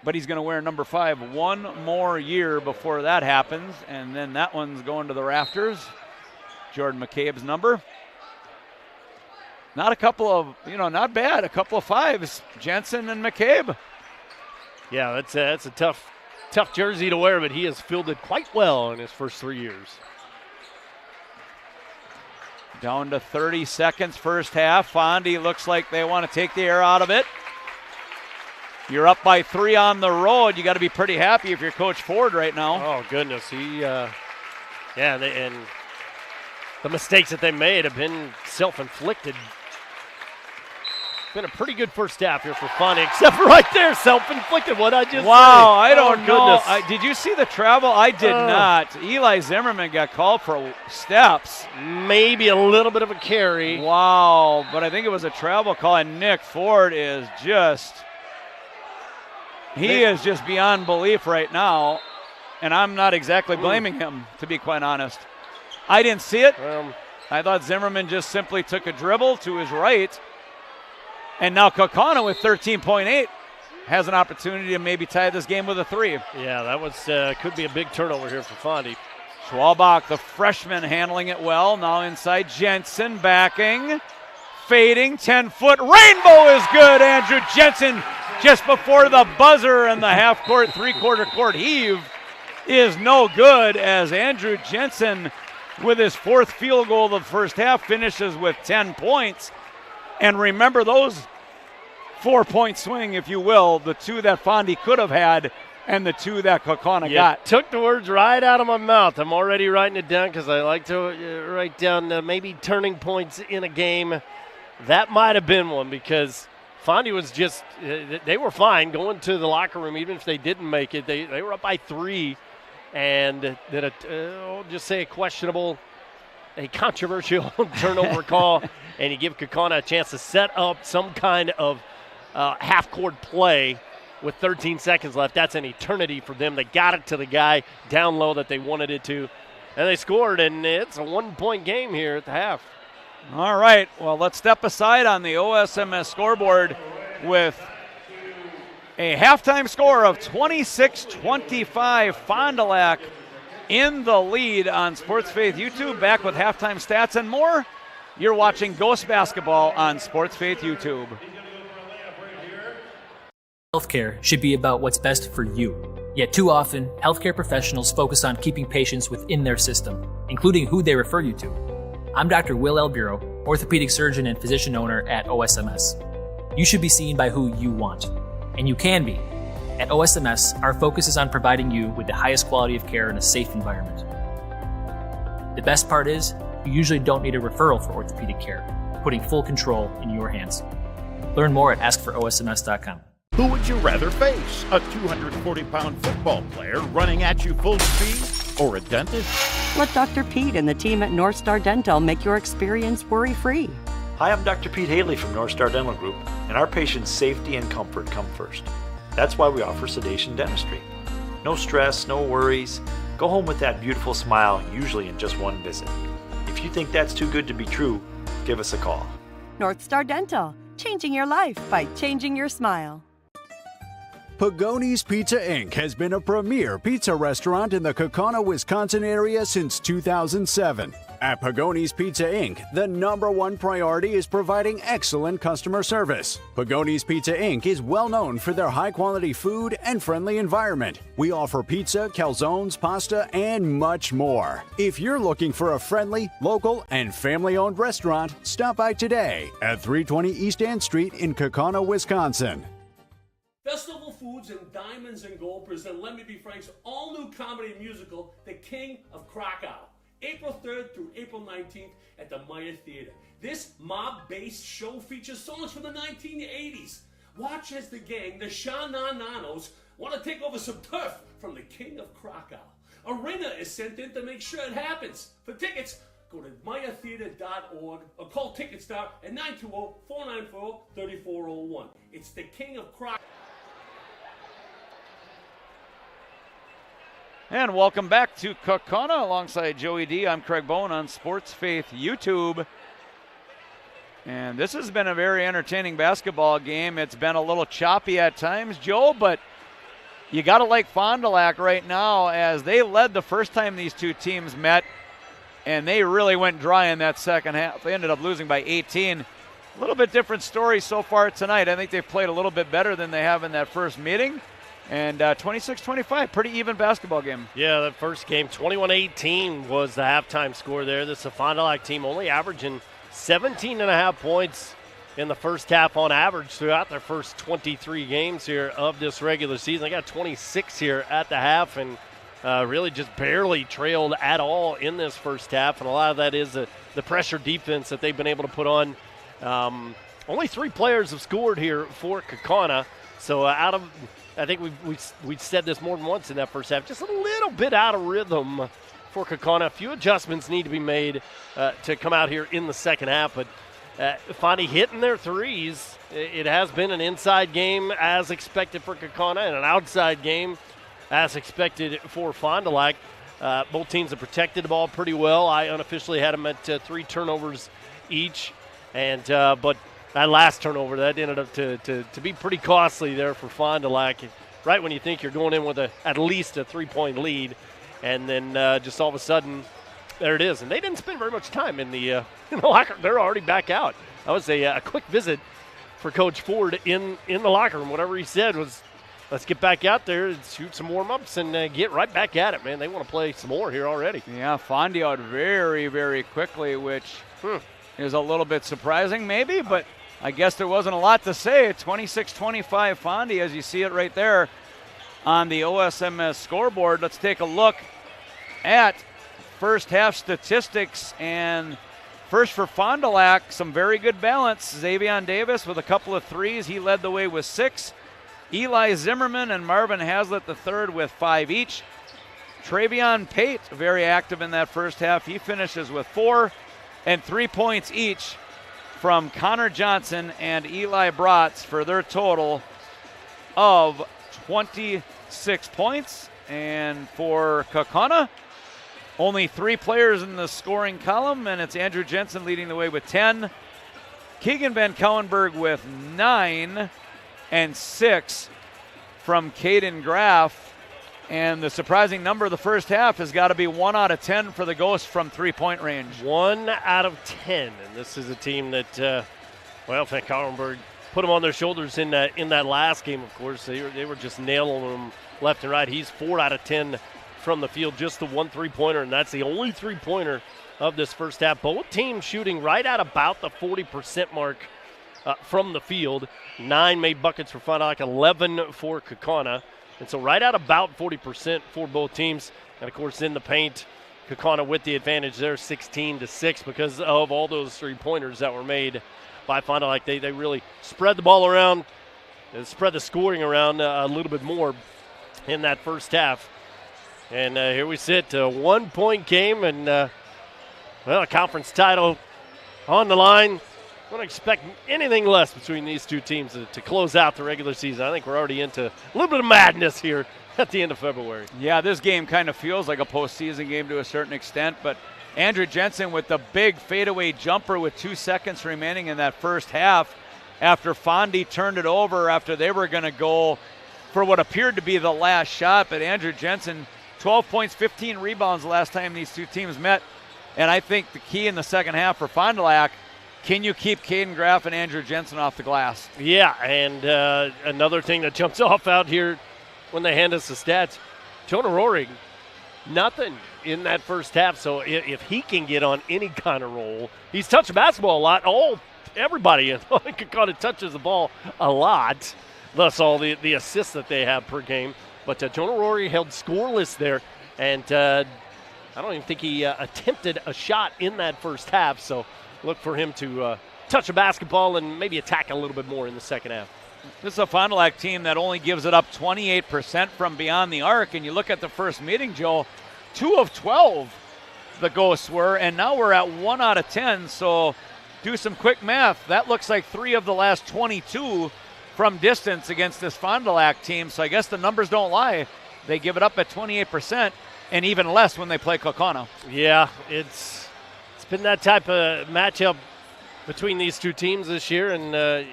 But he's going to wear number 5 one more year before that happens, and then that one's going to the rafters. Jordan McCabe's number. Not a couple of, not bad. A couple of 5s, Jensen and McCabe. Yeah, that's a tough jersey to wear, but he has filled it quite well in his first 3 years. Down to 30 seconds first half. Fondy looks like they want to take the air out of it. You're up by 3 on the road. You got to be pretty happy if you're Coach Ford right now. Oh, goodness. And the mistakes that they made have been self-inflicted. Been a pretty good first half here for Fond, except for right there, self-inflicted what I just Wow, said. I don't know. Goodness. Did you see the travel? I did not. Eli Zimmerman got called for steps. Maybe a little bit of a carry. Wow, but I think it was a travel call, and Nick Ford is just beyond belief right now, and I'm not exactly blaming him, to be quite honest. I didn't see it. I thought Zimmerman just simply took a dribble to his right. And now Kaukauna with 13.8 has an opportunity to maybe tie this game with a 3. Yeah, that was could be a big turnover here for Fondy. Schwalbach, the freshman, handling it well. Now inside Jensen, backing, fading, 10-foot rainbow is good. Andrew Jensen just before the buzzer, and the half-court, three-quarter court heave is no good as Andrew Jensen, with his 4th field goal of the first half, finishes with 10 points. And remember those 4-point swing, if you will, the 2 that Fondy could have had and the 2 that Kaukauna got. Took the words right out of my mouth. I'm already writing it down because I like to write down maybe turning points in a game. That might have been one because Fondy was just they were fine going to the locker room even if they didn't make it. They were up by 3 and then just say a controversial turnover call, and you give Kaukauna a chance to set up some kind of half-court play with 13 seconds left. That's an eternity for them. They got it to the guy down low that they wanted it to, and they scored, and it's a 1-point game here at the half. All right, well, let's step aside on the OSMS scoreboard with a halftime score of 26-25. Fond du Lac in the lead on Sports Faith YouTube. Back with halftime stats and more. You're watching Ghost Basketball on Sports Faith YouTube. Healthcare should be about what's best for you. Yet too often, healthcare professionals focus on keeping patients within their system, including who they refer you to. I'm Dr. Will L. Bureau, orthopedic surgeon and physician owner at OSMS. You should be seen by who you want, and you can be. At OSMS, our focus is on providing you with the highest quality of care in a safe environment. The best part is, you usually don't need a referral for orthopedic care, putting full control in your hands. Learn more at askforosms.com. Who would you rather face? A 240-pound football player running at you full speed or a dentist? Let Dr. Pete and the team at North Star Dental make your experience worry-free. Hi, I'm Dr. Pete Haley from North Star Dental Group, and our patients' safety and comfort come first. That's why we offer sedation dentistry. No stress, no worries. Go home with that beautiful smile, usually in just one visit. If you think that's too good to be true, give us a call. North Star Dental, changing your life by changing your smile. Pagoni's Pizza Inc. has been a premier pizza restaurant in the Kaukauna, Wisconsin area since 2007. At Pagoni's Pizza Inc., the #1 priority is providing excellent customer service. Pagoni's Pizza Inc. is well known for their high-quality food and friendly environment. We offer pizza, calzones, pasta, and much more. If you're looking for a friendly, local, and family-owned restaurant, stop by today at 320 East Ann Street in Kaukauna, Wisconsin. Festival Foods and Diamonds and Gold present Let Me Be Frank's all-new comedy musical, The King of Krakow, April 3rd through April 19th at the Maya Theater. This mob-based show features songs from the 1980s. Watch as the gang, the Sha-Na-Nanos, want to take over some turf from the King of Krakow. A ringer is sent in to make sure it happens. For tickets, go to mayatheater.org or call Ticketstar at 920-494-3401. It's the King of Krakow. And welcome back to Kaukauna alongside Joey D. I'm Craig Bone on Sports Faith YouTube. And this has been a very entertaining basketball game. It's been a little choppy at times, Joe, but you got to like Fond du Lac right now as they led the first time these two teams met, and they really went dry in that second half. They ended up losing by 18. A little bit different story so far tonight. I think they've played a little bit better than they have in that first meeting. And 26-25, pretty even basketball game. Yeah, that first game, 21-18 was the halftime score there. This is a Fond du Lac team only averaging 17.5 points in the first half on average throughout their first 23 games here of this regular season. They got 26 here at the half and really just barely trailed at all in this first half. And a lot of that is the pressure defense that they've been able to put on only 3 players have scored here for Kaukauna. So I think we said this more than once in that first half, just a little bit out of rhythm for Kaukauna. A few adjustments need to be made to come out here in the second half, but Fondi hitting their threes. It has been an inside game as expected for Kaukauna and an outside game as expected for Fond Du Lac. Both teams have protected the ball pretty well. I unofficially had them at 3 turnovers each, and but that last turnover, that ended up to be pretty costly there for Fond Du Lac. Right when you think you're going in with at least a 3-point lead, and then just all of a sudden, there it is. And they didn't spend very much time in the locker room. They're already back out. That was a quick visit for Coach Ford in the locker room. Whatever he said was, let's get back out there and shoot some warm-ups and get right back at it, man. They want to play some more here already. Yeah, Fondi out very, very quickly, which is a little bit surprising maybe, but I guess there wasn't a lot to say. 26-25 Fondi, as you see it right there on the OSMS scoreboard. Let's take a look at first half statistics. And first for Fond Du Lac, some very good balance. Xavier Davis with a couple of threes. He led the way with 6. Eli Zimmerman and Marvin Hazlitt III with 5 each. Travion Pate, very active in that first half. He finishes with 4. And 3 points each from Connor Johnson and Eli Bratz for their total of 26 points. And for Kaukauna, only 3 players in the scoring column, and it's Andrew Jensen leading the way with 10. Keegan Van Kauenberg with 9 and 6 from Caden Graff. And the surprising number of the first half has got to be 1 out of 10 for the Ghosts from 3-point range. 1 out of 10. And this is a team that, Van Kauenberg put them on their shoulders in that last game, of course. They were just nailing them left and right. He's 4 out of 10 from the field, just the 1 3-pointer, and that's the only 3-pointer of this first half. Both teams shooting right at about the 40% mark from the field. 9 made buckets for Fond Du Lac, 11 for Kaukauna. And so right at about 40% for both teams. And, of course, in the paint, Kaukauna with the advantage there, 16-6, because of all those 3-pointers that were made by Fond Du Lac. They really spread the ball around, spread the scoring around a little bit more in that first half. And here we sit, a 1-point game, and, a conference title on the line. I don't expect anything less between these two teams to close out the regular season. I think we're already into a little bit of madness here at the end of February. Yeah, this game kind of feels like a postseason game to a certain extent, but Andrew Jensen with the big fadeaway jumper with 2 seconds remaining in that first half after Fondi turned it over after they were going to go for what appeared to be the last shot. But Andrew Jensen, 12 points, 15 rebounds the last time these two teams met. And I think the key in the second half for Fond Du Lac, can you keep Caden Graff and Andrew Jensen off the glass? Yeah, and another thing that jumps off out here when they hand us the stats, Jonah Rohrig, nothing in that first half. So if he can get on any kind of roll, he's touched the basketball a lot. Everybody in Kaukauna touches the ball a lot, thus all the assists that they have per game. But Jonah Rohrig held scoreless there, and I don't even think he attempted a shot in that first half. So look for him to touch a basketball and maybe attack a little bit more in the second half. This is a Fond Du Lac team that only gives it up 28% from beyond the arc. And you look at the first meeting, Joe, 2 of 12 the Ghosts were, and now we're at 1 out of 10. So do some quick math. That looks like 3 of the last 22 from distance against this Fond Du Lac team. So I guess the numbers don't lie. They give it up at 28% and even less when they play Kaukauna. Yeah, it's been that type of matchup between these two teams this year, and as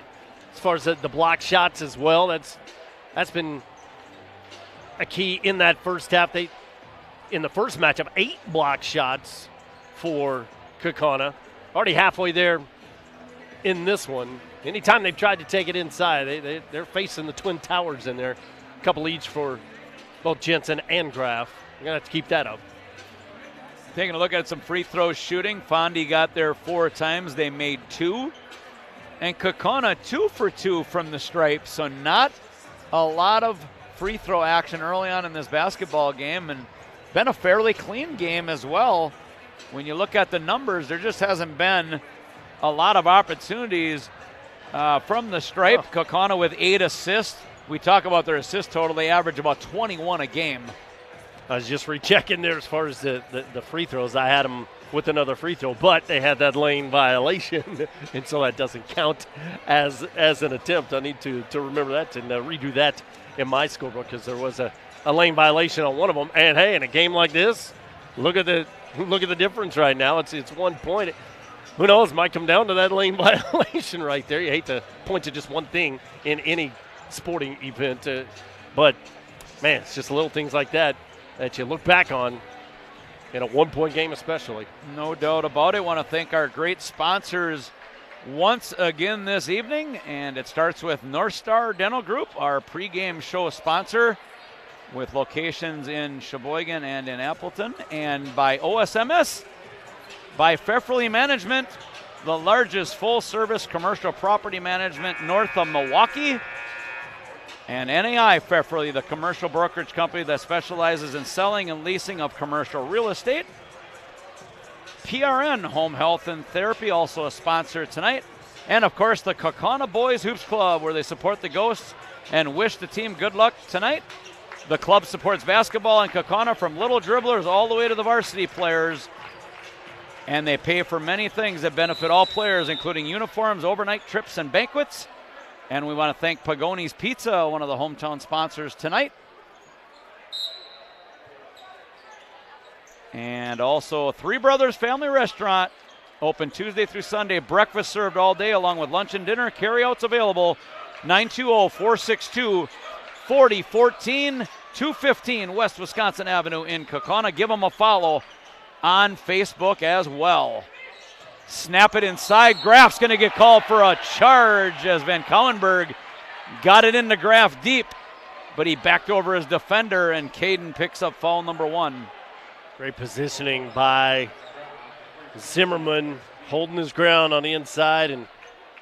far as the block shots as well, that's been a key in that first half. They, in the first matchup, 8 block shots for Kaukauna. Already halfway there in this one. Anytime they've tried to take it inside, they're facing the Twin Towers in there. A couple each for both Jensen and Graff. We're going to have to keep that up. Taking a look at some free throw shooting. Fondi got there 4 times. They made 2. And Kaukauna 2 for 2 from the stripe. So not a lot of free throw action early on in this basketball game. And been a fairly clean game as well. When you look at the numbers, there just hasn't been a lot of opportunities from the stripe. Kaukauna with 8 assists. We talk about their assist total. They average about 21 a game. I was just rechecking there as far as the free throws. I had them with another free throw, but they had that lane violation, and so that doesn't count as an attempt. I need to remember that and redo that in my scorebook because there was a lane violation on one of them. And hey, in a game like this, look at the difference right now. It's 1 point. Who knows? Might come down to that lane violation right there. You hate to point to just one thing in any sporting event, but man, it's just little things like that you look back on in a 1 point game, especially. No doubt about it. Want to thank our great sponsors once again this evening, and it starts with North Star Dental Group, our pregame show sponsor, with locations in Sheboygan and in Appleton, and by OSMS, by Pfefferly Management, the largest full-service commercial property management north of Milwaukee, and NAI Pfefferly, the commercial brokerage company that specializes in selling and leasing of commercial real estate. PRN Home Health and Therapy, also a sponsor tonight. And, of course, the Kaukauna Boys Hoops Club, where they support the Ghosts and wish the team good luck tonight. The club supports basketball in Kaukauna from little dribblers all the way to the varsity players. And they pay for many things that benefit all players, including uniforms, overnight trips, and banquets. And we want to thank Pagonis Pizza, one of the hometown sponsors tonight. And also Three Brothers Family Restaurant, open Tuesday through Sunday. Breakfast served all day along with lunch and dinner. Carryouts available. 920-462-4014, 215 West Wisconsin Avenue in Kaukauna. Give them a follow on Facebook as well. Snap it inside. Graf's going to get called for a charge as Van Kauenberg got it into Graf deep, but he backed over his defender, and Caden picks up foul number 1. Great positioning by Zimmerman, holding his ground on the inside, and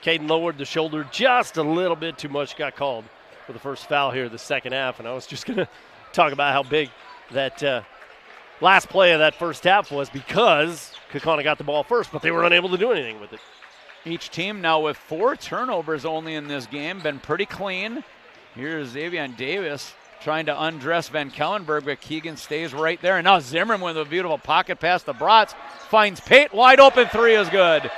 Caden lowered the shoulder just a little bit too much, got called for the first foul here the second half. And I was just going to talk about how big that last play of that first half was, because Kaukauna got the ball first, but they were unable to do anything with it. Each team now with 4 turnovers only in this game, been pretty clean. Here's Xavier Davis trying to undress Van Kauenberg, but Keegan stays right there. And now Zimmerman with a beautiful pocket pass to Bratz, finds Pate, wide open 3 is good.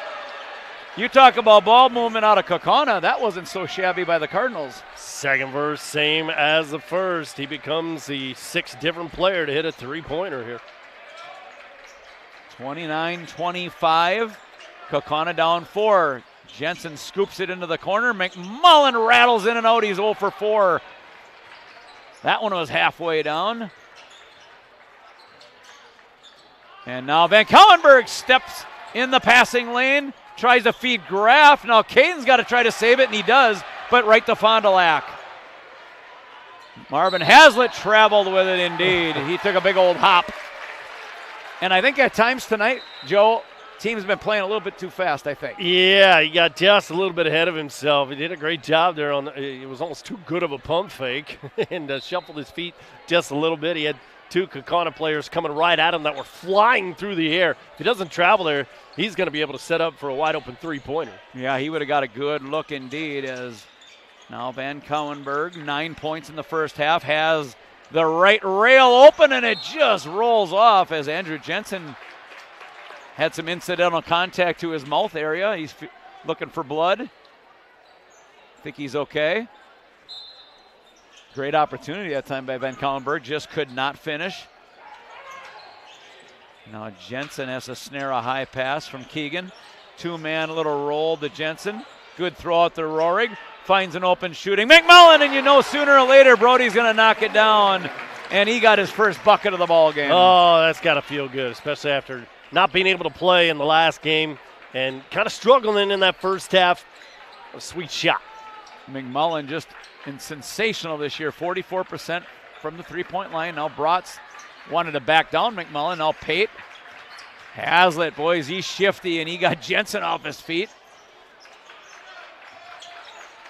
You talk about ball movement out of Kaukauna, that wasn't so shabby by the Cardinals. Second verse, same as the first. He becomes the 6th different player to hit a 3-pointer here. 29-25, Kaukauna down 4. Jensen scoops it into the corner. McMullen rattles in and out. He's 0 for 4. That one was halfway down. And now Van Kauenberg steps in the passing lane, tries to feed Graf. Now Caden's got to try to save it, and he does, but right to Fond Du Lac. Marvin Hazlitt traveled with it indeed. He took a big old hop. And I think at times tonight, Joe, team's been playing a little bit too fast, I think. Yeah, he got just a little bit ahead of himself. He did a great job there. It was almost too good of a pump fake and shuffled his feet just a little bit. He had 2 Kaukauna players coming right at him that were flying through the air. If he doesn't travel there, he's going to be able to set up for a wide-open 3-pointer. Yeah, he would have got a good look indeed, as now Van Kauenberg, 9 points in the first half, has the right rail open, and it just rolls off as Andrew Jensen had some incidental contact to his mouth area. He's looking for blood. I think he's okay. Great opportunity that time by Van Kauenberg, just could not finish. Now Jensen has to snare a high pass from Keegan. 2-man little roll to Jensen. Good throw out to Rohrig. Finds an open shooting. McMullen, and you know sooner or later Brody's going to knock it down. And he got his first bucket of the ball game. Oh, that's got to feel good, especially after not being able to play in the last game and kind of struggling in that first half. A sweet shot. McMullen just sensational this year, 44% from the 3-point line. Now Bratz wanted to back down McMullen. Now Pate. Hazlitt, boys, he's shifty, and he got Jensen off his feet.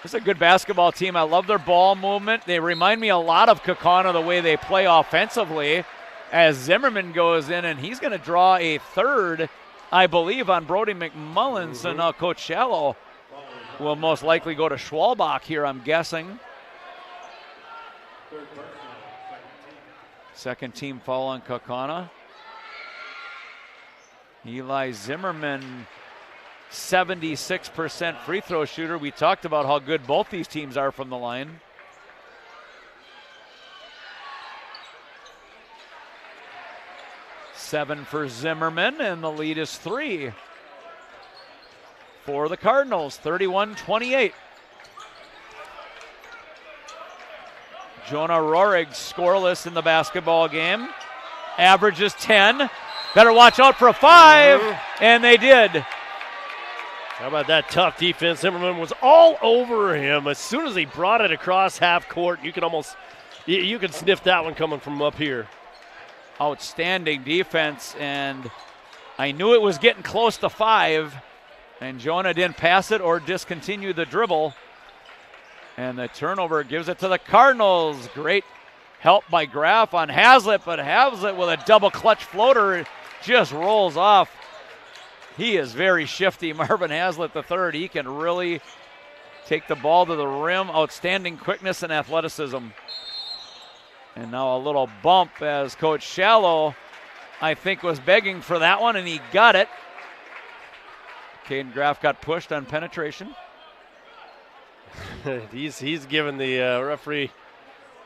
This is a good basketball team. I love their ball movement. They remind me a lot of Kaukauna, the way they play offensively, as Zimmerman goes in, and he's going to draw a third, I believe, on Brody McMullen. So now Coach Shallow will most likely go to Schwalbach here, I'm guessing. Second team foul on Kaukauna. Eli Zimmerman, 76% free throw shooter. We talked about how good both these teams are from the line. Seven for Zimmerman, and the lead is 3 for the Cardinals, 31-28. Jonah Rohrig scoreless in the basketball game. Averages 10. Better watch out for a 5, and they did. How about that tough defense? Zimmerman was all over him. As soon as he brought it across half court, you could sniff that one coming from up here. Outstanding defense, and I knew it was getting close to 5, and Jonah didn't pass it or discontinue the dribble. And the turnover gives it to the Cardinals. Great help by Graff on Hazlitt, but Hazlitt with a double clutch floater just rolls off. He is very shifty, Marvin Hazlitt III. He can really take the ball to the rim. Outstanding quickness and athleticism. And now a little bump as Coach Shallow, I think, was begging for that one, and he got it. Caden Graff got pushed on penetration. He's given the referee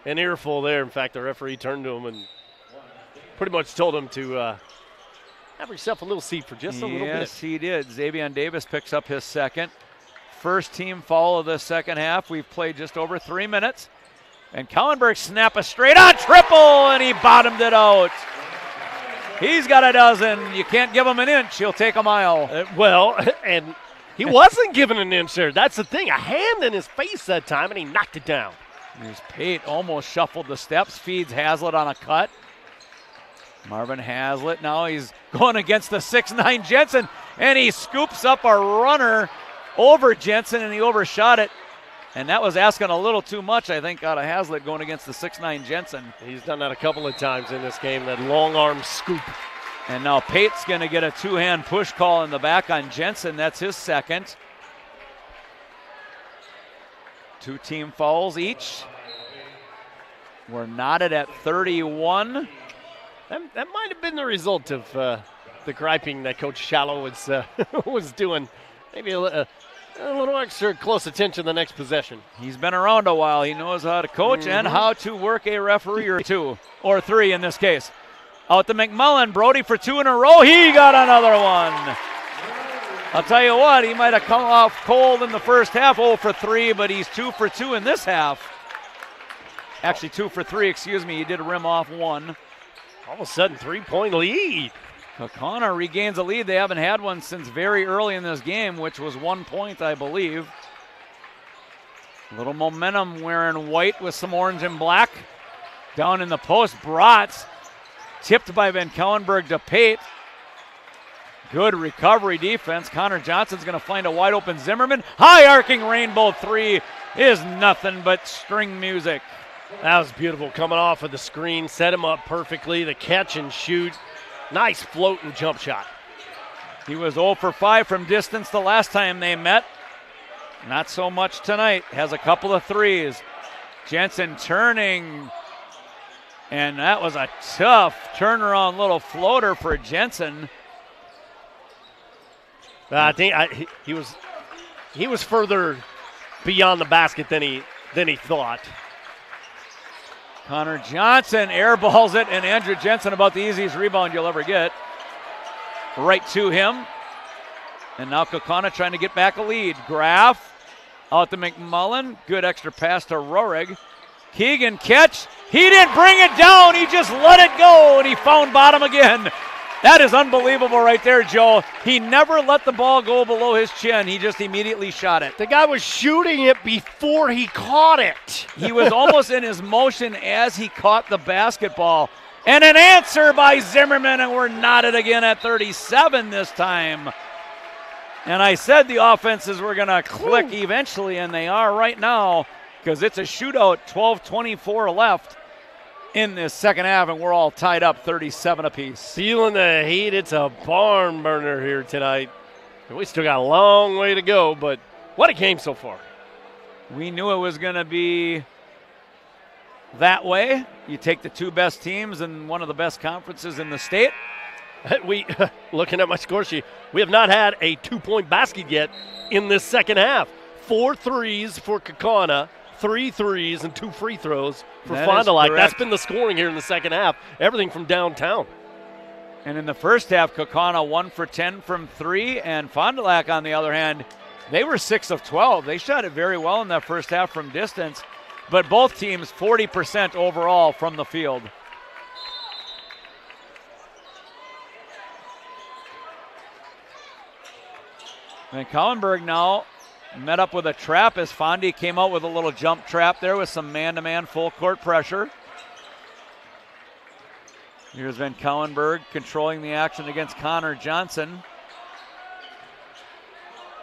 an earful there. In fact, the referee turned to him and pretty much told him to have yourself a little seat for just a little bit. Yes, he did. Xavier Davis picks up his second. First team foul of the second half. We've played just over 3 minutes. And Kellenberg snap a straight on triple, and he bottomed it out. He's got a dozen. You can't give him an inch. He'll take a mile. And he wasn't given an inch there. That's the thing. A hand in his face that time, and he knocked it down. Here's Pate, almost shuffled the steps, feeds Hazlitt on a cut. Marvin Hazlitt, now he's going against the 6'9 Jensen, and he scoops up a runner over Jensen, and he overshot it. And that was asking a little too much, I think, out of Hazlitt going against the 6'9 Jensen. He's done that a couple of times in this game, that long arm scoop. And now Pate's going to get a two-hand push call in the back on Jensen. That's his second. 2 team fouls each. We're knotted at 31. That might have been the result of the griping that Coach Shallow was doing. Maybe a little extra close attention the next possession. He's been around a while. He knows how to coach and how to work a referee or 2, or 3 in this case. Out to McMullen. Brody for 2 in a row. He got another one. I'll tell you what, he might have come off cold in the first half, 0 for 3, but he's 2 for 2 in this half. Actually, 2 for 3, excuse me. He did rim off 1. All of a sudden, 3-point lead. Kaukauna regains a lead. They haven't had one since very early in this game, which was 1 point, I believe. A little momentum wearing white with some orange and black. Down in the post, Bratz tipped by Van Kellenberg to Pate. Good recovery defense. Connor Johnson's going to find a wide open Zimmerman. High arcing rainbow 3 is nothing but string music. That was beautiful. Coming off of the screen, set him up perfectly. The catch and shoot. Nice floating jump shot. He was 0 for 5 from distance the last time they met. Not so much tonight. Has a couple of threes. Jensen turning. And that was a tough turnaround little floater for Jensen. I think he was further beyond the basket than he thought. Connor Johnson airballs it, and Andrew Jensen about the easiest rebound you'll ever get. Right to him. And now Kaukauna trying to get back a lead. Graff out to McMullen. Good extra pass to Rohrig. Keegan catch. He didn't bring it down. He just let it go, and he found bottom again. That is unbelievable right there, Joe. He never let the ball go below his chin. He just immediately shot it. The guy was shooting it before he caught it. He was almost in his motion as he caught the basketball. And an answer by Zimmerman, and we're knotted again at 37 this time. And I said the offenses were going to click eventually, and they are right now, because it's a shootout, 12:24 left in this second half, and we're all tied up 37 apiece. Feeling the heat. It's a barn burner here tonight. We still got a long way to go, but What a game so far. We knew it was going to be that way. You take the two best teams in one of the best conferences in the state. We, looking at my score sheet, we have not had a 2-point basket yet in this second half. 4 threes for Kaukauna, 3 threes and 2 free throws for Fond Du Lac. That's been the scoring here in the second half. Everything from downtown. And in the first half, Kaukauna 1 for 10 from 3, and Fond Du Lac, on the other hand, they were 6 of 12. They shot it very well in that first half from distance, but both teams 40% overall from the field. And Kauenberg now met up with a trap as Fondy came out with a little jump trap there with some man-to-man full court pressure. Here's Van Kauenberg controlling the action against Connor Johnson.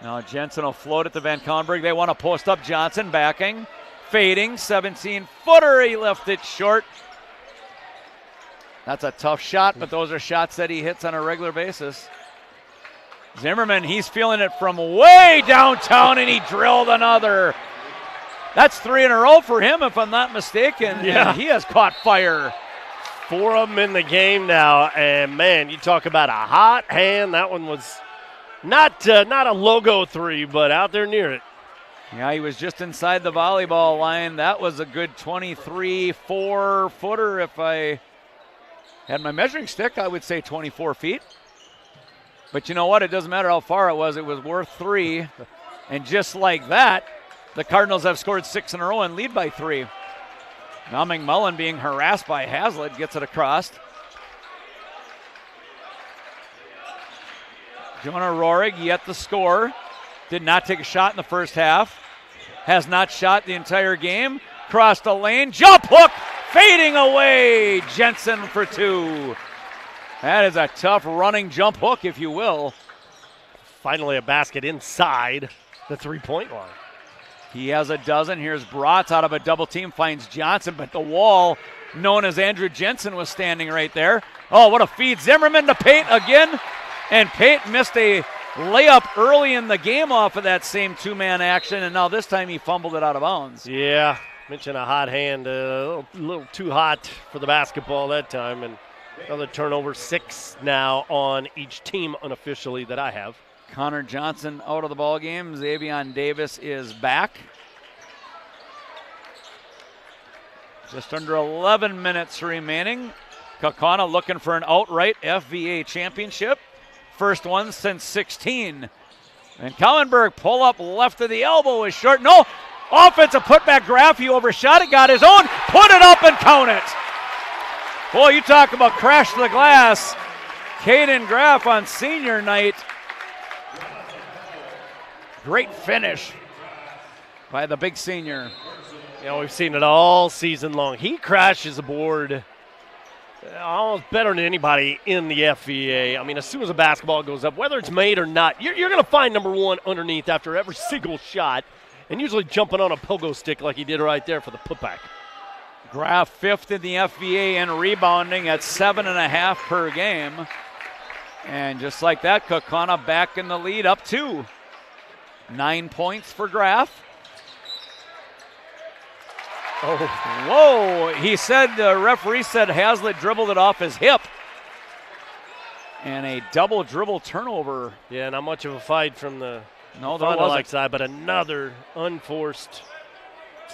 Now Jensen will float it to Van Kauenberg. They want to post up. Johnson backing, fading, 17-footer. He left it short. That's a tough shot, but those are shots that he hits on a regular basis. Zimmerman, he's feeling it from way downtown, and he drilled another. That's 3 in a row for him, if I'm not mistaken. Yeah. And he has caught fire. 4 of them in the game now, and man, you talk about a hot hand. That one was not a logo 3, but out there near it. Yeah, he was just inside the volleyball line. That was a good 23 4-footer. If I had my measuring stick, I would say 24 feet. But you know what? It doesn't matter how far it was worth 3. And just like that, the Cardinals have scored 6 in a row and lead by 3. Now McMullen, being harassed by Hazlitt, gets it across. Jonah Rohrig yet to score. Did not take a shot in the first half. Has not shot the entire game. Crossed the lane. Jump hook! Fading away. Jensen for 2. That is a tough running jump hook, if you will. Finally a basket inside the 3-point line. He has a dozen. Here's Bratz out of a double team, finds Johnson, but the wall known as Andrew Jensen was standing right there. Oh, what a feed. Zimmerman to Pate again. And Pate missed a layup early in the game off of that same two-man action, and now this time he fumbled it out of bounds. Yeah, mentioned a hot hand, a little too hot for the basketball that time, and another turnover, 6 now on each team unofficially that I have. Connor Johnson out of the ball game. Xavion Davis is back. Just under 11 minutes remaining. Kaukauna looking for an outright FVA championship. First one since 16. And Kauenberg pull up left of the elbow is short. No, offensive putback. Graff, he overshot it, got his own, put it up and count it. Boy, you talk about crash the glass. Caden Graff on senior night. Great finish by the big senior. You know, we've seen it all season long. He crashes a board almost better than anybody in the FVA. I mean, as soon as a basketball goes up, whether it's made or not, you're going to find number 1 underneath after every single shot, and usually jumping on a pogo stick like he did right there for the putback. Graff 5th in the FVA in rebounding at 7.5 per game. And just like that, Kaukauna back in the lead, up 2. 9 points for Graff. Oh, whoa. He said, the referee said Hazlitt dribbled it off his hip. And a double dribble turnover. Yeah, not much of a fight from the Fond Du Lac side, but another unforced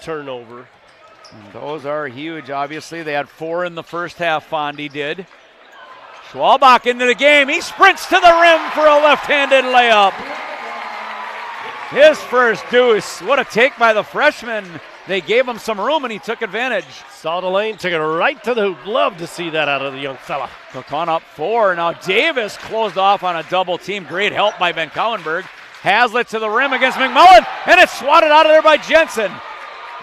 turnover. And those are huge, obviously. They had 4 in the first half, Fondy did. Schwalbach into the game. He sprints to the rim for a left-handed layup. His first deuce. What a take by the freshman. They gave him some room, and he took advantage. Saw the lane, took it right to the hoop. Love to see that out of the young fella. Kaukauna up 4. Now Davis closed off on a double team. Great help by Van Kauenberg. Hazlitt to the rim against McMullen, and it's swatted out of there by Jensen.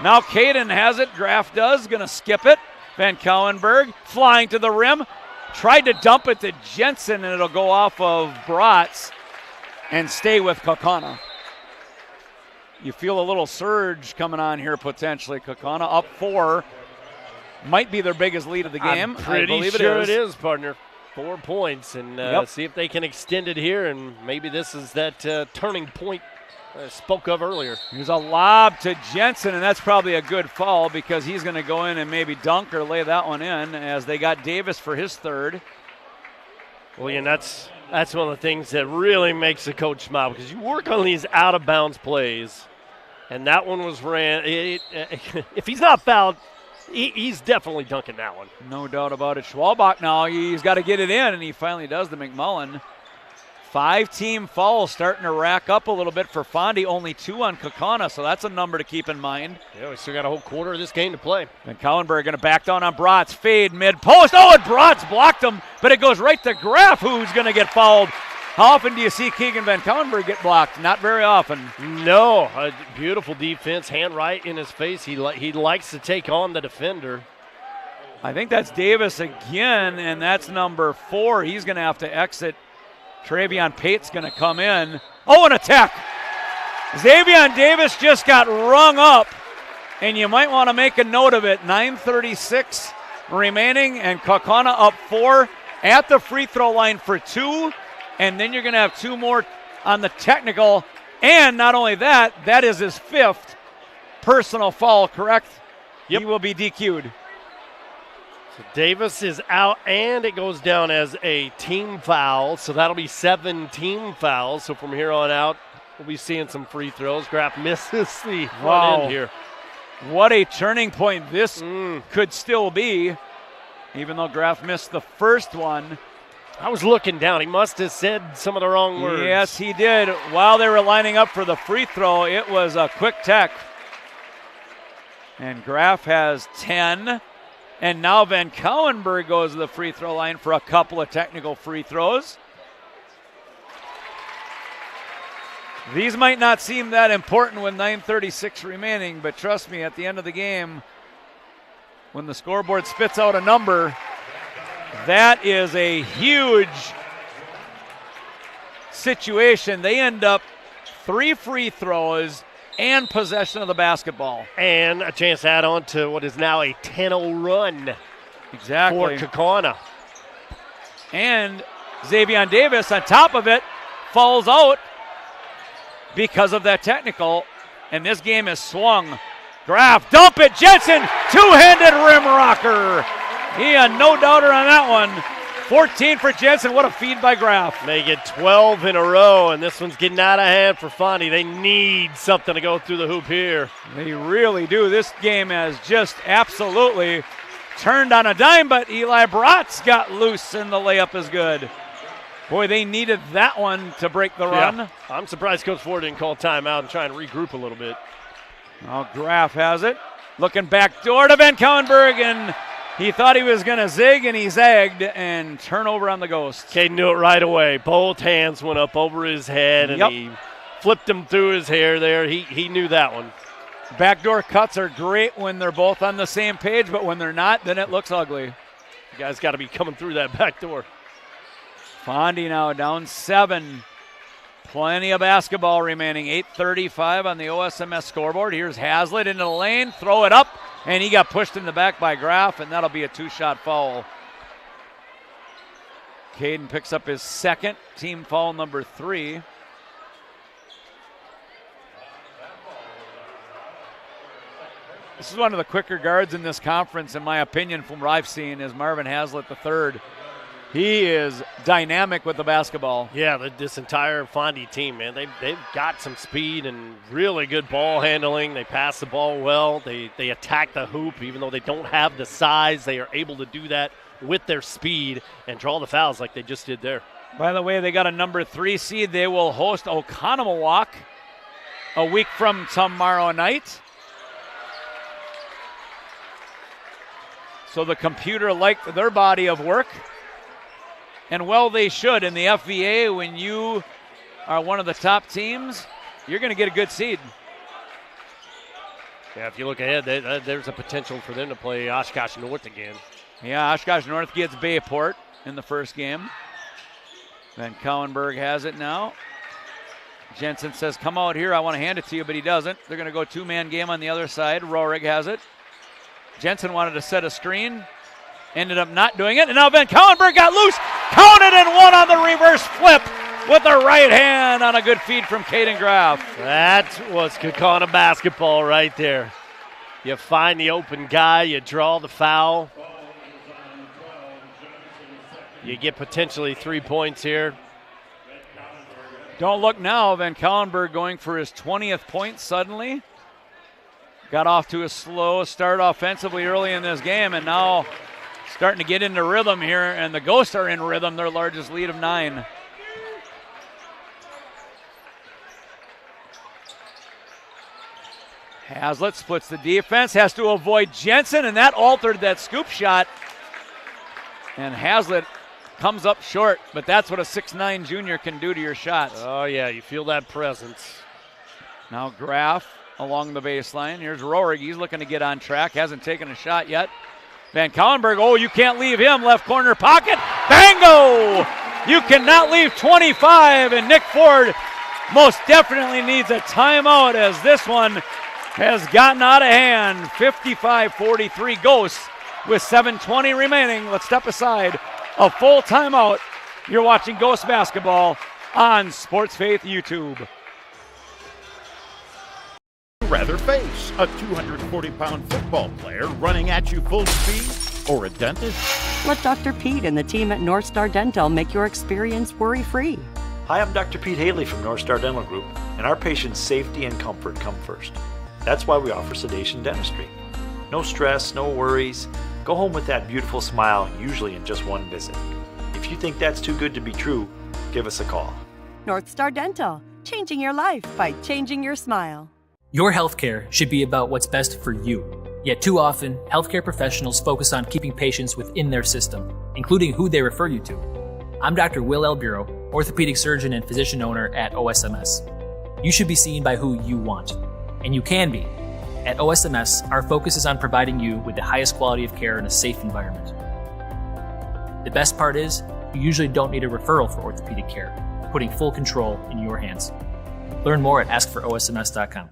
Now Caden has it. Graff does. Going to skip it. Van Kauenberg flying to the rim. Tried to dump it to Jensen, and it'll go off of Bratz and stay with Kaukauna. You feel a little surge coming on here potentially. Kaukauna up 4. Might be their biggest lead of the game. I'm pretty sure it is, partner. 4 points, and see if they can extend it here, and maybe this is that turning point spoke of earlier. Here's a lob to Jensen, and that's probably a good foul because he's going to go in and maybe dunk or lay that one in as they got Davis for his third. Well, and that's one of the things that really makes the coach smile because you work on these out-of-bounds plays, and that one was ran. If he's not fouled, he's definitely dunking that one. No doubt about it. Schwalbach now, he's got to get it in, and he finally does to McMullen. 5-team fouls starting to rack up a little bit for Fondy. Only 2 on Kaukauna, so that's a number to keep in mind. Yeah, we still got a whole quarter of this game to play. And Cowenberg going to back down on Bratz. Fade mid-post. Oh, and Bratz blocked him, but it goes right to Graf, who's going to get fouled. How often do you see Keegan Van Cowenberg get blocked? Not very often. No. Beautiful defense. Hand right in his face. He likes to take on the defender. I think that's Davis again, and that's number 4. He's going to have to exit. Travion Pate's going to come in. Oh, an attack. Xavier Davis just got rung up, and you might want to make a note of it. 9:36 remaining, and Kaukauna up 4 at the free throw line for 2, and then you're going to have 2 more on the technical. And not only that, that is his 5th personal foul, correct? Yep. He will be DQ'd. Davis is out, and it goes down as a team foul, so that'll be 7 team fouls. So from here on out, we'll be seeing some free throws. Graf misses the front end here. What a turning point this could still be, even though Graf missed the first one. I was looking down. He must have said some of the wrong words. Yes, he did. While they were lining up for the free throw, it was a quick tech. And Graf has 10. And now Van Cowenberg goes to the free throw line for a couple of technical free throws. These might not seem that important with 9:36 remaining, but trust me, at the end of the game, when the scoreboard spits out a number, that is a huge situation. They end up 3 free throws and possession of the basketball. And a chance to add on to what is now a 10-0 run. Exactly. For Kaukauna. And Xavier Davis on top of it falls out because of that technical. And this game is swung. Graf, dump it, Jensen, two-handed rim rocker. He had no doubter on that one. 14 for Jensen. What a feed by Graf. They get 12 in a row, and this one's getting out of hand for Fondy. They need something to go through the hoop here. They really do. This game has just absolutely turned on a dime, but Eli Bratz got loose, and the layup is good. Boy, they needed that one to break the run. Yeah. I'm surprised Coach Ford didn't call timeout and try and regroup a little bit. Now Graf has it. Looking back door to Van Cowenberg, and he thought he was going to zig, and he zagged, and turnover on the Ghost. Caden knew it right away. Both hands went up over his head, and he flipped him through his hair there. He knew that one. Backdoor cuts are great when they're both on the same page, but when they're not, then it looks ugly. You guys got to be coming through that back door. Fondy now down 7. Plenty of basketball remaining. 8:35 on the OSMS scoreboard. Here's Hazlitt into the lane. Throw it up, and he got pushed in the back by Graf, and that'll be a 2-shot foul. Caden picks up his second, team foul number 3. This is one of the quicker guards in this conference, in my opinion, from what I've seen, is Marvin Hazlitt III. He is dynamic with the basketball. Yeah, this entire Fondy team, man, they've got some speed and really good ball handling. They pass the ball well. They attack the hoop, even though they don't have the size. They are able to do that with their speed and draw the fouls like they just did there. By the way, they got a number 3 seed. They will host Oconomowoc a week from tomorrow night. So the computer liked their body of work. And well, they should. In the FVA, when you are one of the top teams, you're going to get a good seed. Yeah, if you look ahead, there's a potential for them to play Oshkosh North again. Yeah, Oshkosh North gets Bayport in the first game. Van Cowenberg has it now. Jensen says, come out here, I want to hand it to you, but he doesn't. They're going to go 2-man game on the other side. Rohrig has it. Jensen wanted to set a screen. Ended up not doing it, and now Van Cowenberg got loose. Counted and one on the reverse flip. with the right hand on a good feed from Caden Graff. That was Kaukauna basketball right there. You find the open guy, you draw the foul. You get potentially 3 points here. Don't look now. Van Kallenberg going for his 20th point suddenly. Got off to a slow start offensively early in this game, and now starting to get into rhythm here, and the Ghosts are in rhythm, their largest lead of 9. Hazlitt splits the defense, has to avoid Jensen, and that altered that scoop shot. And Hazlitt comes up short, but that's what a 6'9 junior can do to your shots. Oh, yeah, you feel that presence. Now Graff along the baseline. Here's Rohrig. He's looking to get on track. Hasn't taken a shot yet. Van Kallenberg, oh, you can't leave him. Left corner pocket. Bango! You cannot leave 25, and Nick Ford most definitely needs a timeout as this one has gotten out of hand. 55-43 Ghosts with 7:20 remaining. Let's step aside. A full timeout. You're watching Ghost basketball on Sports Faith YouTube. Rather face a 240-pound football player running at you full speed or a dentist? Let Dr. Pete and the team at North Star Dental make your experience worry-free. Hi, I'm Dr. Pete Haley from North Star Dental Group, and our patients' safety and comfort come first. That's why we offer sedation dentistry. No stress, no worries. Go home with that beautiful smile, usually in just one visit. If you think that's too good to be true, give us a call. North Star Dental, changing your life by changing your smile. Your healthcare should be about what's best for you. Yet too often, healthcare professionals focus on keeping patients within their system, including who they refer you to. I'm Dr. Will Alburo, orthopedic surgeon and physician owner at OSMS. You should be seen by who you want, and you can be. At OSMS, our focus is on providing you with the highest quality of care in a safe environment. The best part is, you usually don't need a referral for orthopedic care, putting full control in your hands. Learn more at askforosms.com.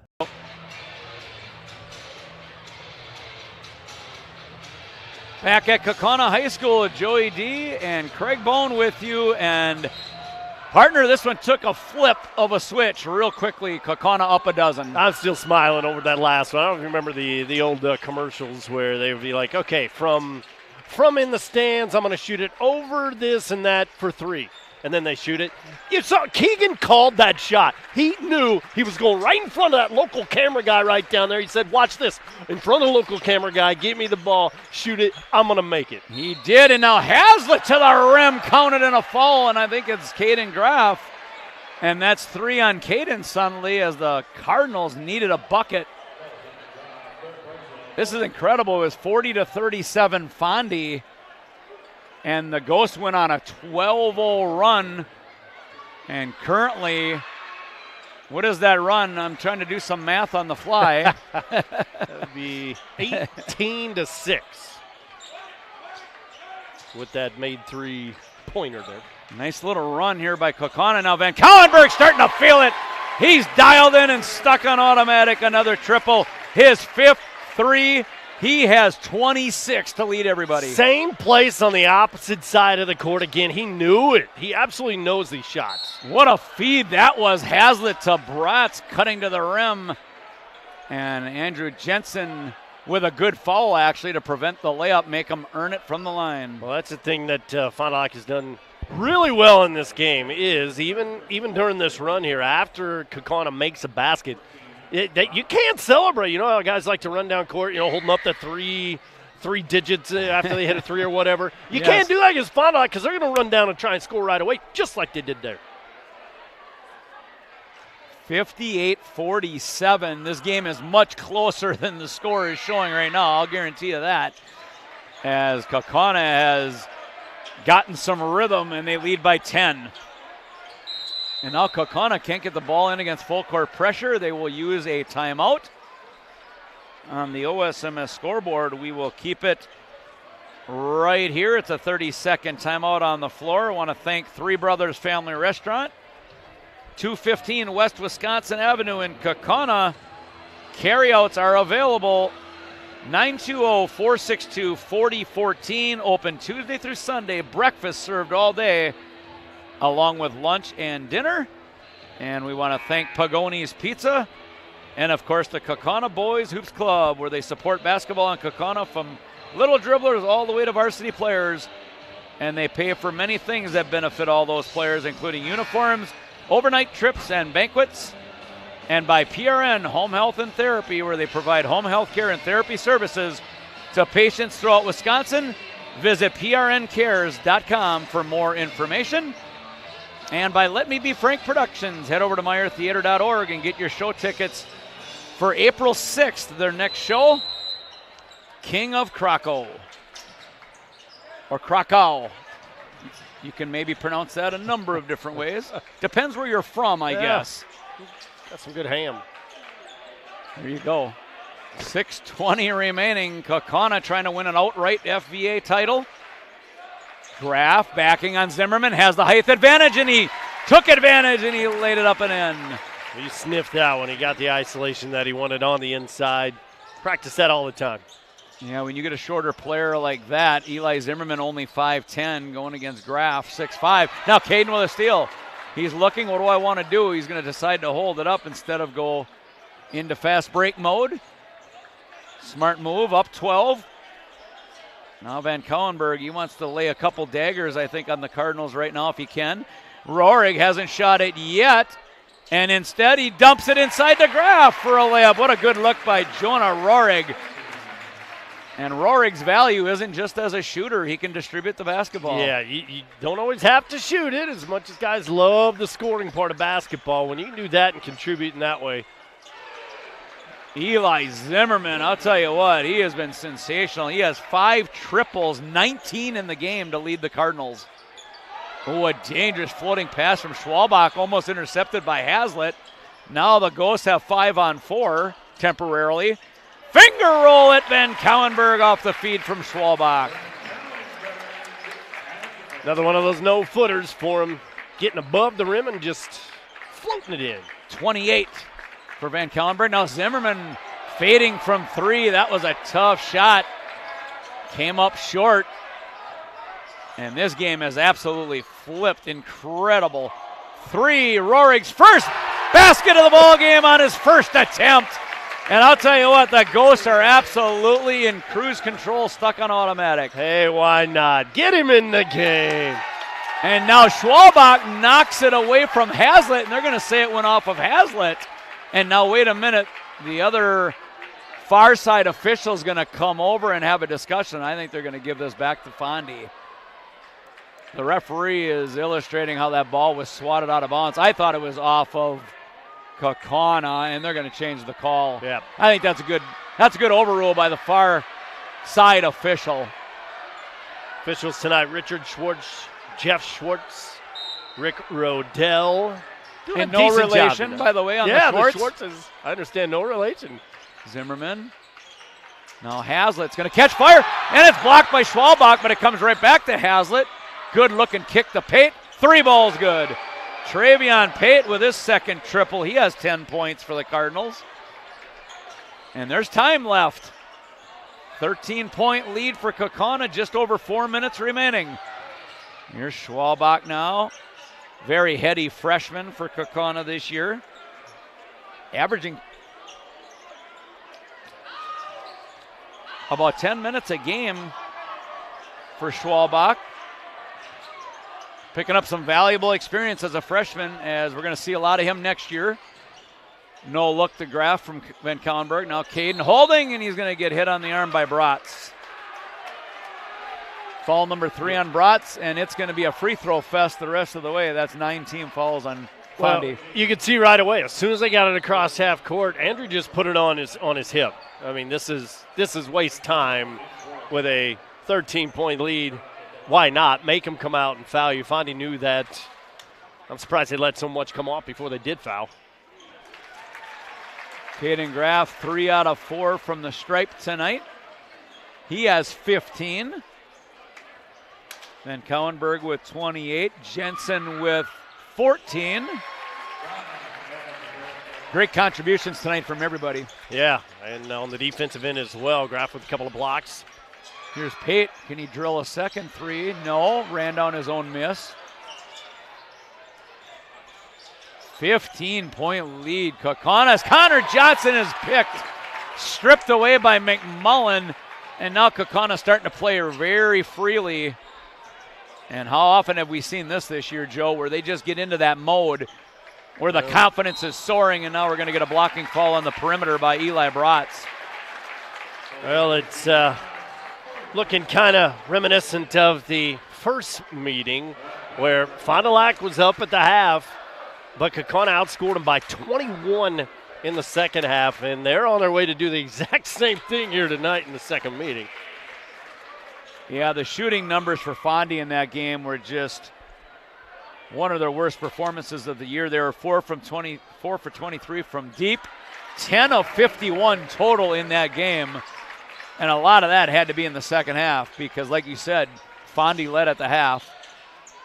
Back at Kaukauna High School, Joey D and Craig Bone with you. And partner, this one took a flip of a switch real quickly. Kaukauna up a dozen. I'm still smiling over that last one. I don't remember the old commercials where they would be like, okay, from in the stands, I'm going to shoot it over this and that for 3. And then they shoot it. You saw Keegan called that shot. He knew he was going right in front of that local camera guy right down there. He said, watch this. In front of the local camera guy, give me the ball, shoot it, I'm going to make it. He did, and now Hazlitt to the rim, counted in a foul, and I think it's Caden Graff. And that's 3 on Caden suddenly as the Cardinals needed a bucket. This is incredible. It was 40-37 Fondy. And the Ghosts went on a 12-0 run. And currently, what is that run? I'm trying to do some math on the fly. That would be 18-6 with that made 3-pointer there. Nice little run here by Kaukauna. Now Van Kallenberg starting to feel it. He's dialed in and stuck on automatic. Another triple. His 5th 3. He has 26 to lead everybody. Same place on the opposite side of the court again. He knew it. He absolutely knows these shots. What a feed that was. Hazlitt to Bratz cutting to the rim. And Andrew Jensen with a good foul actually to prevent the layup, make him earn it from the line. Well, that's the thing that Fond Du Lac has done really well in this game is even during this run here, after Kaukauna makes a basket, you can't celebrate. You know how guys like to run down court, holding up the three digits after they hit a 3 or whatever. You can't do that against Fond Du Lac because they're going to run down and try and score right away, just like they did there. 58-47. This game is much closer than the score is showing right now. I'll guarantee you that. As Kaukauna has gotten some rhythm and they lead by 10. And now Kaukauna can't get the ball in against full court pressure. They will use a timeout. On the OSMS scoreboard, we will keep it right here. It's a 30-second timeout on the floor. I want to thank Three Brothers Family Restaurant, 215 West Wisconsin Avenue in Kaukauna. Carryouts are available. 920-462-4014. Open Tuesday through Sunday. Breakfast served all day. along with lunch and dinner. And we want to thank Pagonis Pizza and, of course, the Kaukauna Boys Hoops Club, where they support basketball in Kaukauna from little dribblers all the way to varsity players. And they pay for many things that benefit all those players, including uniforms, overnight trips, and banquets. And by PRN Home Health and Therapy, where they provide home health care and therapy services to patients throughout Wisconsin. Visit prncares.com for more information. And by Let Me Be Frank Productions, head over to meyertheater.org and get your show tickets for April 6th, their next show, King of Krakow. Or Krakow. You can maybe pronounce that a number of different ways. Depends where you're from, I guess. That's some good ham. There you go. 6:20 remaining. Kaukauna trying to win an outright FVA title. Graf backing on Zimmerman, has the height advantage, and he took advantage, and he laid it up and in. He sniffed out when he got the isolation that he wanted on the inside. Practice that all the time. Yeah, when you get a shorter player like that, Eli Zimmerman only 5'10", going against Graf 6'5". Now Caden with a steal. He's looking, what do I want to do? He's going to decide to hold it up instead of go into fast break mode. Smart move, up 12. Now Van Kauenberg, he wants to lay a couple daggers, I think, on the Cardinals right now if he can. Rohrig hasn't shot it yet, and instead he dumps it inside the Graf for a layup. What a good look by Jonah Rohrig. And Rohrig's value isn't just as a shooter. He can distribute the basketball. Yeah, you don't always have to shoot it as much as guys love the scoring part of basketball. When you can do that and contribute in that way. Eli Zimmerman, I'll tell you what, he has been sensational. He has 5 triples, 19 in the game to lead the Cardinals. Oh, a dangerous floating pass from Schwalbach, almost intercepted by Hazlitt. Now the Ghosts have 5 on 4 temporarily. Finger roll at Van Kauenberg off the feed from Schwalbach. Another one of those no-footers for him, getting above the rim and just floating it in. 28 for Van Kauenberg. Now Zimmerman fading from 3. That was a tough shot. Came up short. And this game has absolutely flipped. Incredible. 3, Rohrig's first basket of the ball game on his first attempt. And I'll tell you what, the Ghosts are absolutely in cruise control, stuck on automatic. Hey, why not? Get him in the game. And now Schwalbach knocks it away from Hazlitt, and they're going to say it went off of Hazlitt. And now, wait a minute, the other far side official is going to come over and have a discussion. I think they're going to give this back to Fondi. The referee is illustrating how that ball was swatted out of bounds. I thought it was off of Kaukauna, and they're going to change the call. Yeah. I think that's a good overrule by the far side official. Officials tonight: Richard Schwartz, Jeff Schwartz, Rick Rodell. And no relation, by the way, on the Schwartz. The Schwartzes, I understand, no relation. Zimmerman. Now Hazlitt's going to catch fire, and it's blocked by Schwalbach, but it comes right back to Hazlitt. Good looking kick to Pate. 3 balls good. Travion Pate with his second triple. He has 10 points for the Cardinals. And there's time left. 13-point lead for Kaukauna, just over 4 minutes remaining. Here's Schwalbach now. Very heady freshman for Kaukauna this year. Averaging about 10 minutes a game for Schwalbach. Picking up some valuable experience as a freshman, as we're going to see a lot of him next year. No look to Graf from Van Kauenberg. Now Caden holding, and he's going to get hit on the arm by Bratz. Foul number 3 on Bratz, and it's going to be a free throw fest the rest of the way. That's 9 team fouls on Fondi. Well, you could see right away, as soon as they got it across half court, Andrew just put it on his hip. I mean, this is waste time with a 13-point lead. Why not? Make him come out and foul you. Fondi knew that. I'm surprised they let so much come off before they did foul. Caden Graf, 3 out of 4 from the stripe tonight. He has 15. Van Kauenberg with 28. Jensen with 14. Great contributions tonight from everybody. Yeah, and on the defensive end as well. Graf with a couple of blocks. Here's Pate. Can he drill a second 3? No. Ran down his own miss. 15-point lead. Kaukauna. Connor Johnson is picked, stripped away by McMullen, and now Kaukauna starting to play very freely. And how often have we seen this year, Joe, where they just get into that mode where the confidence is soaring, and now we're going to get a blocking foul on the perimeter by Eli Bratz. Well, it's looking kind of reminiscent of the first meeting where Fond Du Lac was up at the half, but Kaukauna outscored them by 21 in the second half, and they're on their way to do the exact same thing here tonight in the second meeting. Yeah, the shooting numbers for Fondy in that game were just one of their worst performances of the year. They were 4 for 23 from deep, 10 of 51 total in that game. And a lot of that had to be in the second half because, like you said, Fondy led at the half.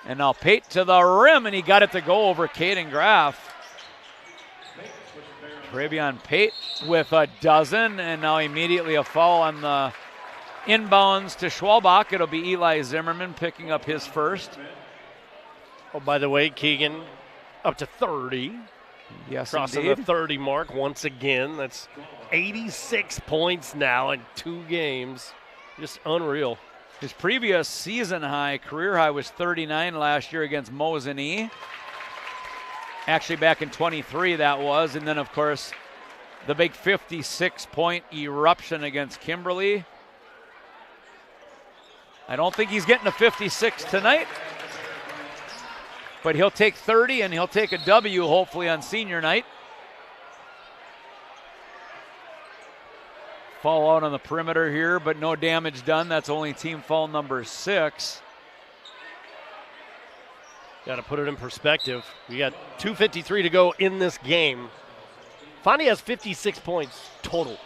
And now Pate to the rim, and he got it to go over Caden Graff. Travion Pate with a dozen, and now immediately a foul on the inbounds to Schwalbach. It'll be Eli Zimmerman picking up his first. Oh, by the way, Keegan up to 30. Yes, crossing indeed. the 30 mark once again. That's 86 points now in 2 games. Just unreal. His previous season high, career high, was 39 last year against Mosinee. Actually, back in 23 that was. And then, of course, the big 56-point eruption against Kimberly. I don't think he's getting to 56 tonight. But he'll take 30, and he'll take a W, hopefully, on senior night. Foul out on the perimeter here, but no damage done. That's only team foul number 6. Got to put it in perspective. We got 2:53 to go in this game. Fondy has 56 points total.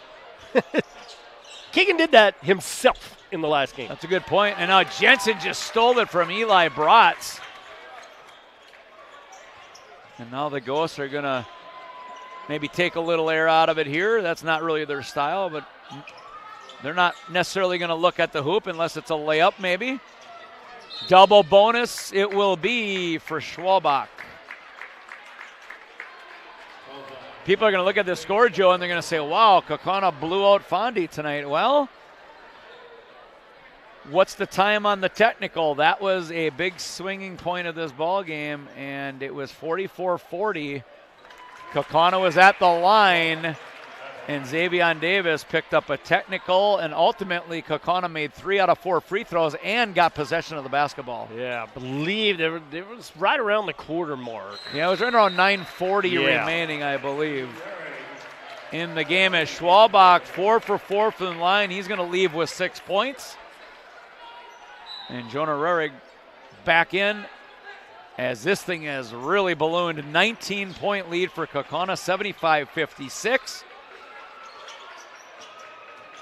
Keegan did that himself in the last game. That's a good point. And now Jensen just stole it from Eli Bratz. And now the Ghosts are going to maybe take a little air out of it here. That's not really their style, but they're not necessarily going to look at the hoop unless it's a layup maybe. Double bonus it will be for Schwalbach. People are going to look at this score, Joe, and they're going to say, wow, Kaukauna blew out Fondy tonight. Well, what's the time on the technical? That was a big swinging point of this ball game, and it was 44-40. Kaukauna was at the line, and Xavion Davis picked up a technical, and ultimately Kaukauna made 3 out of 4 free throws and got possession of the basketball. Yeah, I believe it was right around the quarter mark. Yeah, it was right around 9:40 remaining, I believe, in the game. As Schwalbach 4 for 4 from the line, he's going to leave with 6 points. And Jonah Rurig back in as this thing has really ballooned. 19-point lead for Kaukauna, 75-56.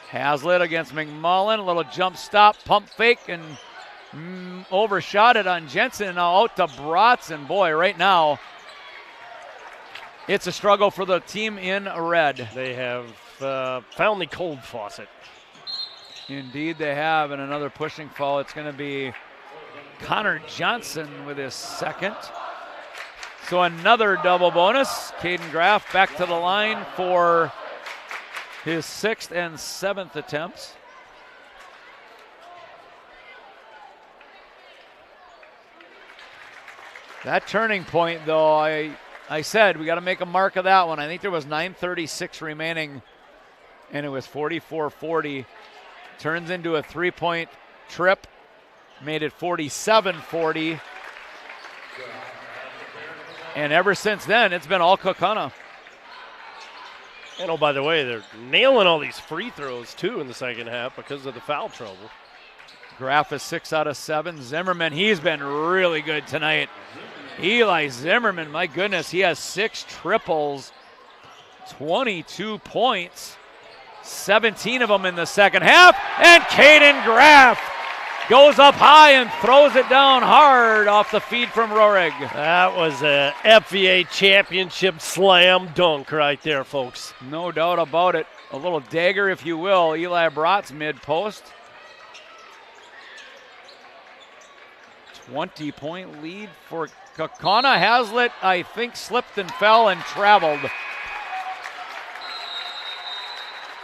Hazlitt against McMullen, a little jump stop, pump fake, and overshot it on Jensen. Now out to Bratz, and boy, right now, it's a struggle for the team in red. They have found the cold faucet. Indeed they have, and another pushing foul. It's going to be Connor Johnson with his second. So another double bonus. Caden Graff back to the line for his 6th and 7th attempts. That turning point, though, I said we got to make a mark of that one. I think there was 9:36 remaining, and it was 44-40. Turns into a 3-point trip, made it 47-40. And ever since then, it's been all Kaukauna. And oh, by the way, they're nailing all these free throws, too, in the second half because of the foul trouble. Graff is 6 out of 7. Zimmerman, he's been really good tonight. Eli Zimmerman, my goodness, he has 6 triples, 22 points, 17 of them in the second half. And Caden Graff goes up high and throws it down hard off the feed from Rohrig. That was a FVA championship slam dunk right there, folks. No doubt about it. A little dagger, if you will. Eli Bratz mid-post. 20-point lead for Kaukauna. Hazlitt, I think, slipped and fell and traveled.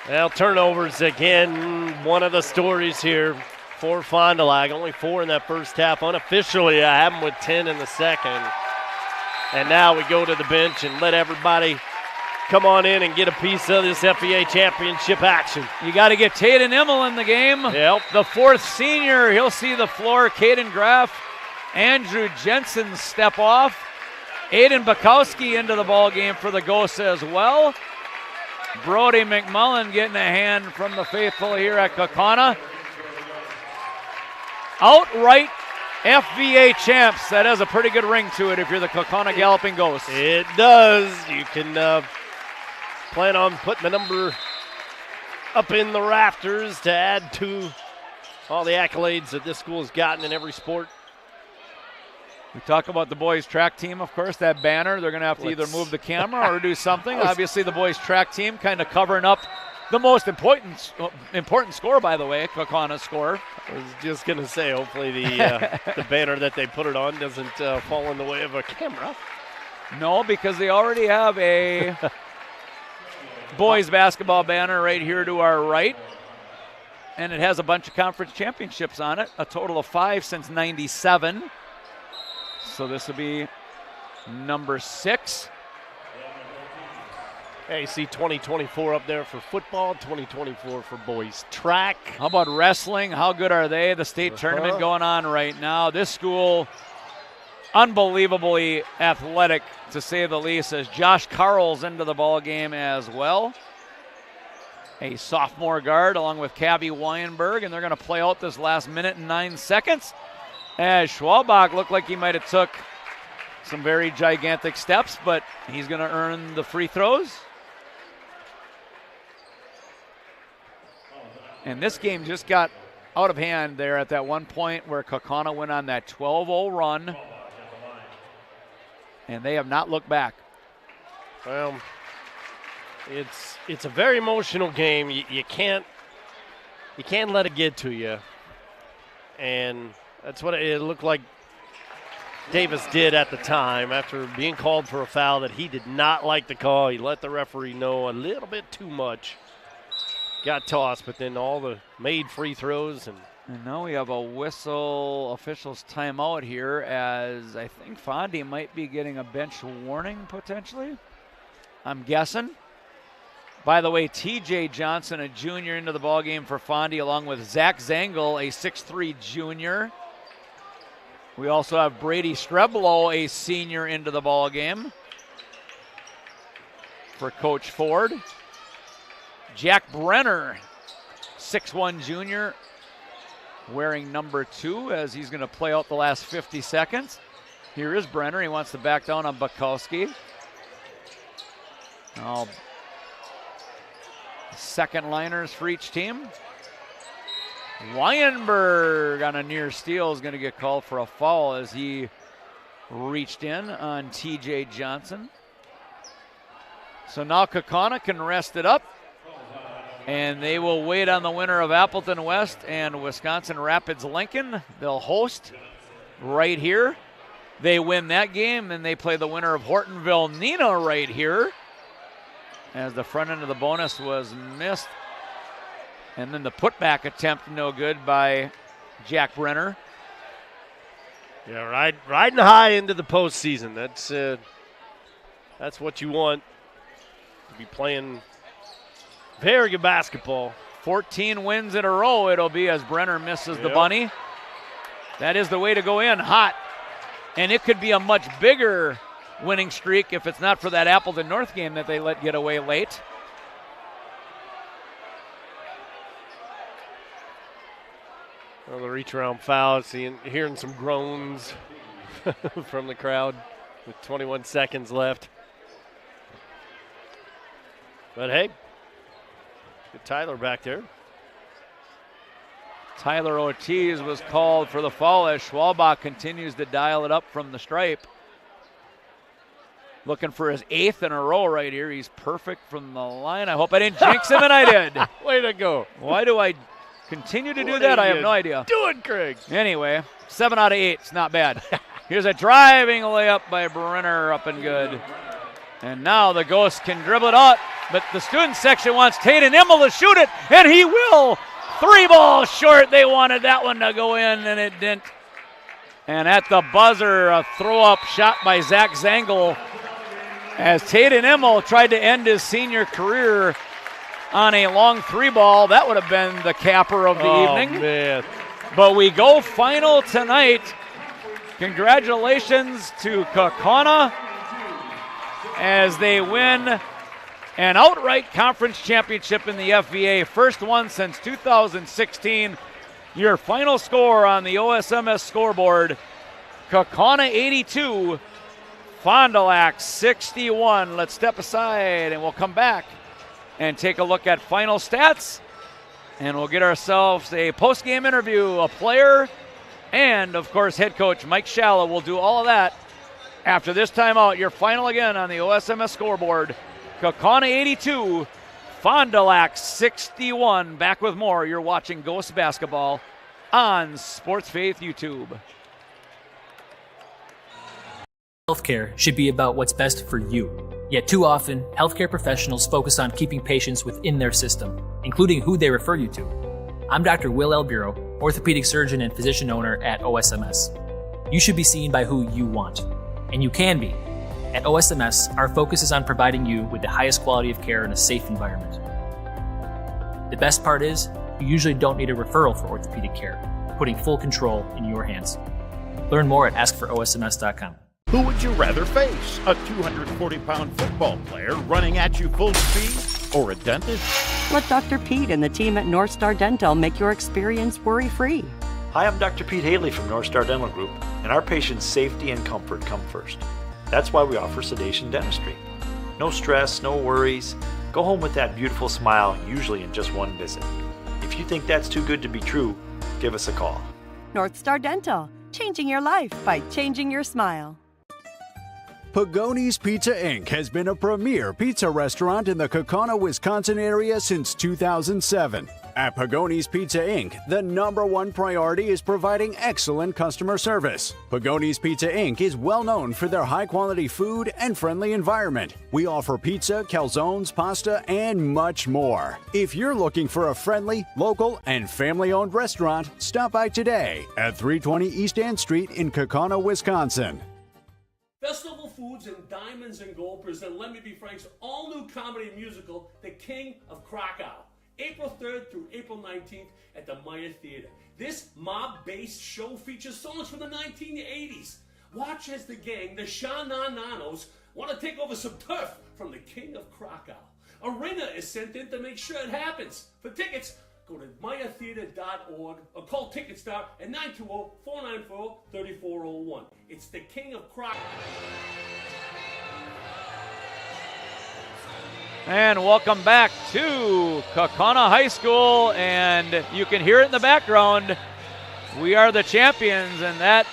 Well, turnovers again. One of the stories here for Fond du Lac. Only 4 in that first half. Unofficially, I have them with 10 in the second. And now we go to the bench and let everybody come on in and get a piece of this FEA championship action. You got to get Taden Immel in the game. Yep. The 4th senior, he'll see the floor. Caden Graff, Andrew Jensen step off. Aiden Bukowski into the ball game for the Ghosts as well. Brody McMullen getting a hand from the faithful here at Kaukauna. Outright FVA champs. That has a pretty good ring to it if you're the Kaukauna Galloping Ghosts. It does. You can plan on putting the number up in the rafters to add to all the accolades that this school has gotten in every sport. We talk about the boys track team, of course, that banner. They're going to have to either move the camera or do something. Obviously, the boys track team kind of covering up the most important score, by the way, Kaukana's score. I was just going to say, hopefully the banner that they put it on doesn't fall in the way of a camera. No, because they already have a boys basketball banner right here to our right. And it has a bunch of conference championships on it, a total of 5 since '97. So this will be number 6. Hey, see 2024 up there for football, 2024 for boys track. How about wrestling? How good are they? The state tournament going on right now. This school, unbelievably athletic, to say the least, as Josh Carl's into the ball game as well. A sophomore guard along with Cabby Weinberg, and they're going to play out this last minute and 9 seconds. As Schwalbach looked like he might have took some very gigantic steps, but he's going to earn the free throws. And this game just got out of hand there at that one point where Kaukauna went on that 12-0 run, and they have not looked back. Well, it's a very emotional game. You can't let it get to you, and that's what it looked like Davis did at the time after being called for a foul that he did not like the call. He let the referee know a little bit too much. Got tossed, but then all the made free throws. And now we have a whistle officials timeout here, as I think Fondy might be getting a bench warning potentially. I'm guessing. By the way, TJ Johnson, a junior, into the ballgame for Fondy, along with Zach Zangel, a 6'3 junior. We also have Brady Streblow, a senior, into the ballgame for Coach Ford. Jack Brenner, 6'1 junior, wearing number 2 as he's going to play out the last 50 seconds. Here is Brenner. He wants to back down on Bukowski. Now, second liners for each team. Weinberg on a near steal is going to get called for a foul as he reached in on TJ Johnson. So now Kaukauna can rest it up, and they will wait on the winner of Appleton West and Wisconsin Rapids Lincoln. They'll host right here. They win that game, and they play the winner of Hortonville Nina right here, as the front end of the bonus was missed. And then the putback attempt no good by Jack Brenner. Yeah, riding high into the postseason. That's what you want, to be playing very good basketball. 14 wins in a row it'll be as Brenner misses the bunny. That is the way to go in, hot. And it could be a much bigger winning streak if it's not for that Appleton North game that they let get away late. Well, the reach around foul, hearing some groans from the crowd with 21 seconds left. But hey, get Tyler back there. Tyler Ortiz was called for the foul as Schwalbach continues to dial it up from the stripe. Looking for his 8th in a row right here. He's perfect from the line. I hope I didn't jinx him, and I did. Way to go. Why do I continue to do that? I have no idea. Do it, Craig. Anyway, 7 out of 8. It's not bad. Here's a driving layup by Brenner, up and good. And now the Ghosts can dribble it out, but the student section wants Taden Immel to shoot it, and he will. 3 balls short. They wanted that one to go in, and it didn't. And at the buzzer, a throw-up shot by Zach Zengel as Taden Immel tried to end his senior career on a long 3-ball. That would have been the capper of the evening. Man. But we go final tonight. Congratulations to Kaukauna as they win an outright conference championship in the FVA. First one since 2016. Your final score on the OSMS scoreboard, Kaukauna 82, Fond Du Lac 61. Let's step aside and we'll come back and take a look at final stats. And we'll get ourselves a post-game interview, a player, and, of course, head coach Mike Shallow will do all of that after this timeout. Your final again on the OSMS scoreboard, Kaukauna 82, Fond Du Lac 61. Back with more. You're watching Ghost Basketball on Sports Faith YouTube. Healthcare should be about what's best for you. Yet too often, healthcare professionals focus on keeping patients within their system, including who they refer you to. I'm Dr. Will Elburo, orthopedic surgeon and physician owner at OSMS. You should be seen by who you want, and you can be. At OSMS, our focus is on providing you with the highest quality of care in a safe environment. The best part is, you usually don't need a referral for orthopedic care, putting full control in your hands. Learn more at askforosms.com. Who would you rather face? A 240-pound football player running at you full speed or a dentist? Let Dr. Pete and the team at North Star Dental make your experience worry-free. Hi, I'm Dr. Pete Haley from North Star Dental Group, and our patients' safety and comfort come first. That's why we offer sedation dentistry. No stress, no worries. Go home with that beautiful smile, usually in just one visit. If you think that's too good to be true, give us a call. North Star Dental, changing your life by changing your smile. Pregame Pizza Inc. has been a premier pizza restaurant in the Kaukauna, Wisconsin area since 2007. At Pagonis Pizza Inc., the #1 priority is providing excellent customer service. Pagonis Pizza Inc. is well known for their high-quality food and friendly environment. We offer pizza, calzones, pasta, and much more. If you're looking for a friendly, local, and family-owned restaurant, stop by today at 320 East Ann Street in Kaukauna, Wisconsin. Festival Foods and Diamonds and Gold present Let Me Be Frank's all-new comedy musical, The King of Krakow, April 3rd through April 19th at the Maya Theater. This mob-based show features songs from the 1980s. Watch as the gang, the Sha-Na-Nanos, want to take over some turf from the King of Krakow. A ringer is sent in to make sure it happens. For tickets, go to mayatheater.org or call Ticketstar at 920-494-3401. It's the King of Krakow. And welcome back to Kaukauna High School, and you can hear it in the background. We are the champions, and that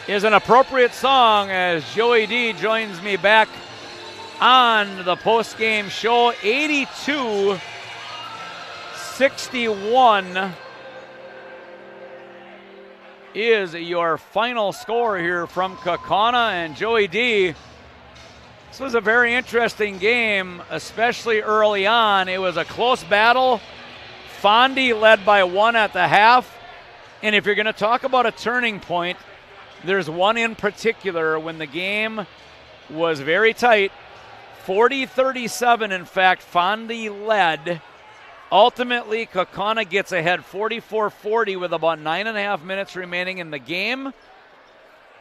is an appropriate song as Joey D joins me back on the post-game show. 82-61 is your final score here from Kaukauna, and Joey D, this was a very interesting game, especially early on. It was a close battle. Fondi led by 1 at the half. And if you're going to talk about a turning point, there's one in particular when the game was very tight. 40-37, in fact, Fondi led. Ultimately, Kaukauna gets ahead 44-40 with about 9.5 minutes remaining in the game.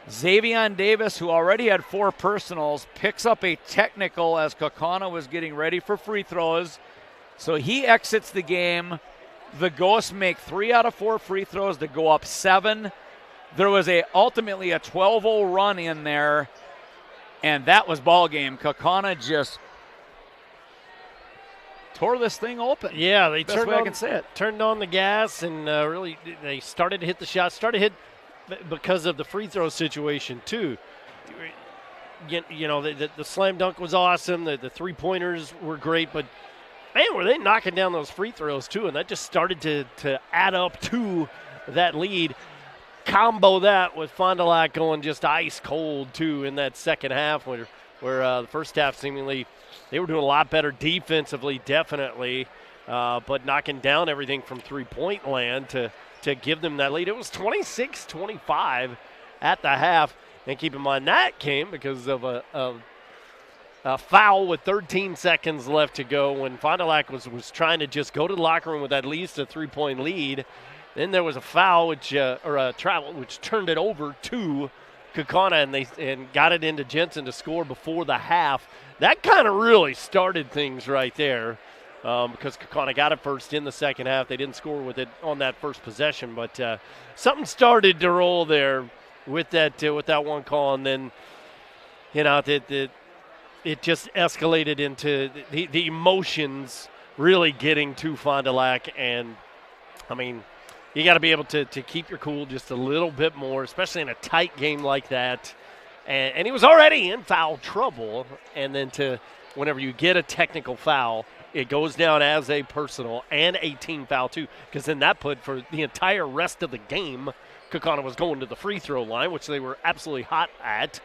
Xavion Davis, who already had 4 personals, picks up a technical as Kaukauna was getting ready for free throws. So he exits the game. The Ghosts make 3 out of 4 free throws to go up 7. There was ultimately a 12-0 run in there, and that was ball game. Kaukauna just tore this thing open. Yeah, they Best way I can say it. turned on the gas and really they started to hit the shots. Started to hit because of the free throw situation too. You know, the slam dunk was awesome. The three-pointers were great, but man, were they knocking down those free throws too, and that just started to add up to that lead. Combo that with Fond du Lac going just ice cold too in that second half, where the first half seemingly they were doing a lot better defensively, definitely, but knocking down everything from three-point land to give them that lead. It was 26-25 at the half, and keep in mind that came because of a foul with 13 seconds left to go when Fond du Lac was trying to just go to the locker room with at least a three-point lead. Then there was a foul, which turned it over to Kaukauna, and got it into Jensen to score before the half. That kind of really started things right there, because Kaukauna got it first in the second half. They didn't score with it on that first possession, but something started to roll there with that one call, and then it just escalated into the emotions really getting to Fond du Lac, and I mean, you got to be able to keep your cool just a little bit more, especially in a tight game like that. And he was already in foul trouble, and then whenever you get a technical foul, it goes down as a personal and a team foul too, because then that put for the entire rest of the game, Kaukauna was going to the free throw line, which they were absolutely hot at.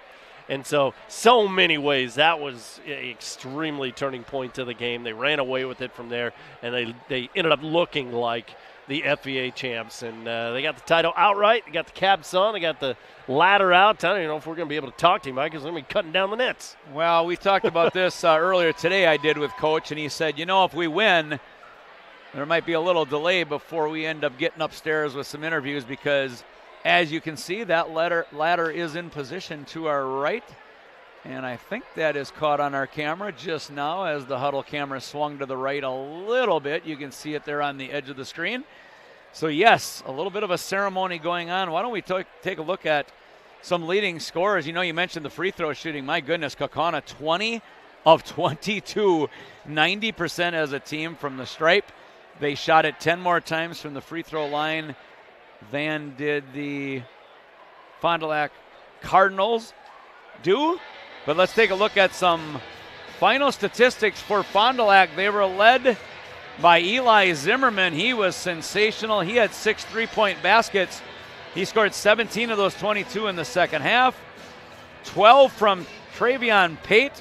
And so many ways, that was an extremely turning point to the game. They ran away with it from there, and they ended up looking like the FVA champs, and they got the title outright. They got the caps on. They got the ladder out. I don't even know if we're going to be able to talk to him, Mike, because we're going to be cutting down the nets. Well, we talked about this earlier today, I did with Coach, and he said, if we win, there might be a little delay before we end up getting upstairs with some interviews, because as you can see, that ladder is in position to our right, and I think that is caught on our camera just now as the huddle camera swung to the right a little bit. You can see it there on the edge of the screen. So, yes, a little bit of a ceremony going on. Why don't we take a look at some leading scorers? You mentioned the free throw shooting. My goodness, Kaukauna, 20 of 22, 90% as a team from the stripe. They shot it 10 more times from the free throw line than did the Fond du Lac Cardinals do. But let's take a look at some final statistics for Fond du Lac. They were led by Eli Zimmerman. He was sensational. He had 6 3-point baskets. He scored 17 of those 22 in the second half. 12 from Travion Pate.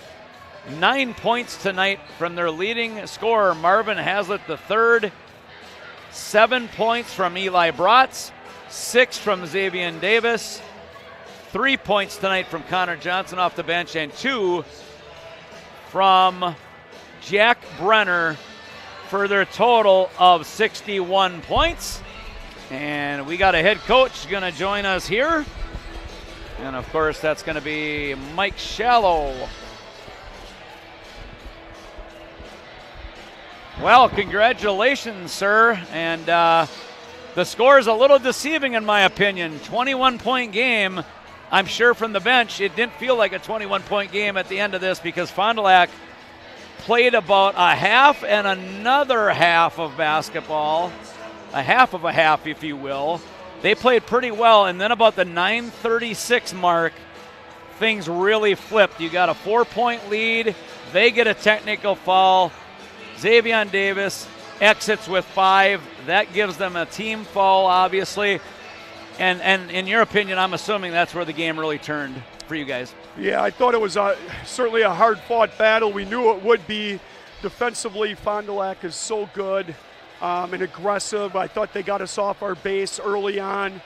9 points tonight from their leading scorer, Marvin Hazlitt III. 7 points from Eli Bratz. 6 from Xavier Davis. 3 points tonight from Connor Johnson off the bench, and 2 from Jack Brenner for their total of 61 points. And we got a head coach going to join us here. And, of course, that's going to be Mike Shallow. Well, congratulations, sir. And the score is a little deceiving in my opinion. 21-point game. I'm sure from the bench it didn't feel like a 21-point game at the end of this, because Fond du Lac played about a half and another half of basketball, a half of a half, if you will. They played pretty well, and then about the 9:36 mark, things really flipped. You got a 4-point lead. They get a technical foul. Xavier Davis exits with 5. That gives them a team foul, obviously. And in your opinion, I'm assuming that's where the game really turned for you guys. Yeah, I thought it was certainly a hard-fought battle. We knew it would be. Defensively, Fond du Lac is so good and aggressive. I thought they got us off our base early on.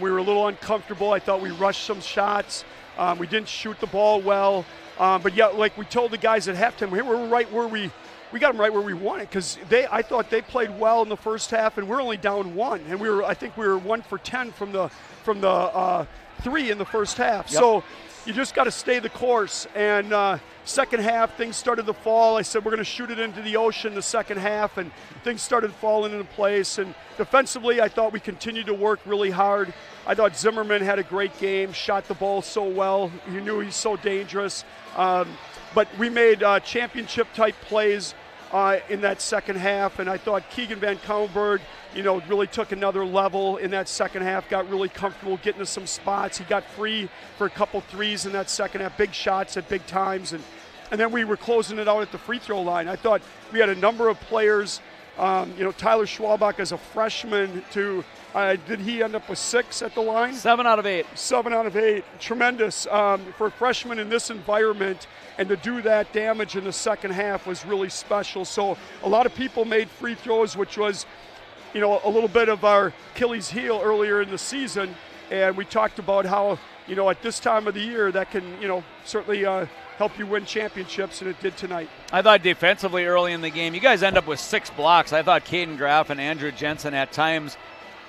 We were a little uncomfortable. I thought we rushed some shots. We didn't shoot the ball well. But, yeah, like we told the guys at halftime, we're right where we got them right where we wanted, because I thought they played well in the first half, and we're only down 1, and I think we were 1 for 10 from the 3 in the first half. Yep. So you just got to stay the course. And second half, things started to fall. I said we're going to shoot it into the ocean the second half, and things started falling into place. And defensively, I thought we continued to work really hard. I thought Zimmerman had a great game, shot the ball so well. You knew he's so dangerous. But we made championship-type plays in that second half, and I thought Keegan Van Kouwenberg, really took another level in that second half, got really comfortable getting to some spots. He got free for a couple threes in that second half, big shots at big times, and and then we were closing it out at the free throw line. I thought we had a number of players. Tyler Schwalbach as a freshman did he end up with 6 at the line? 7 out of 8. 7 out of 8. Tremendous for a freshman in this environment, and to do that damage in the second half was really special. So a lot of people made free throws, which was, a little bit of our Achilles heel earlier in the season. And we talked about how, at this time of the year that can, certainly help you win championships, and it did tonight. I thought defensively early in the game, you guys end up with 6 blocks. I thought Caden Graff and Andrew Jensen at times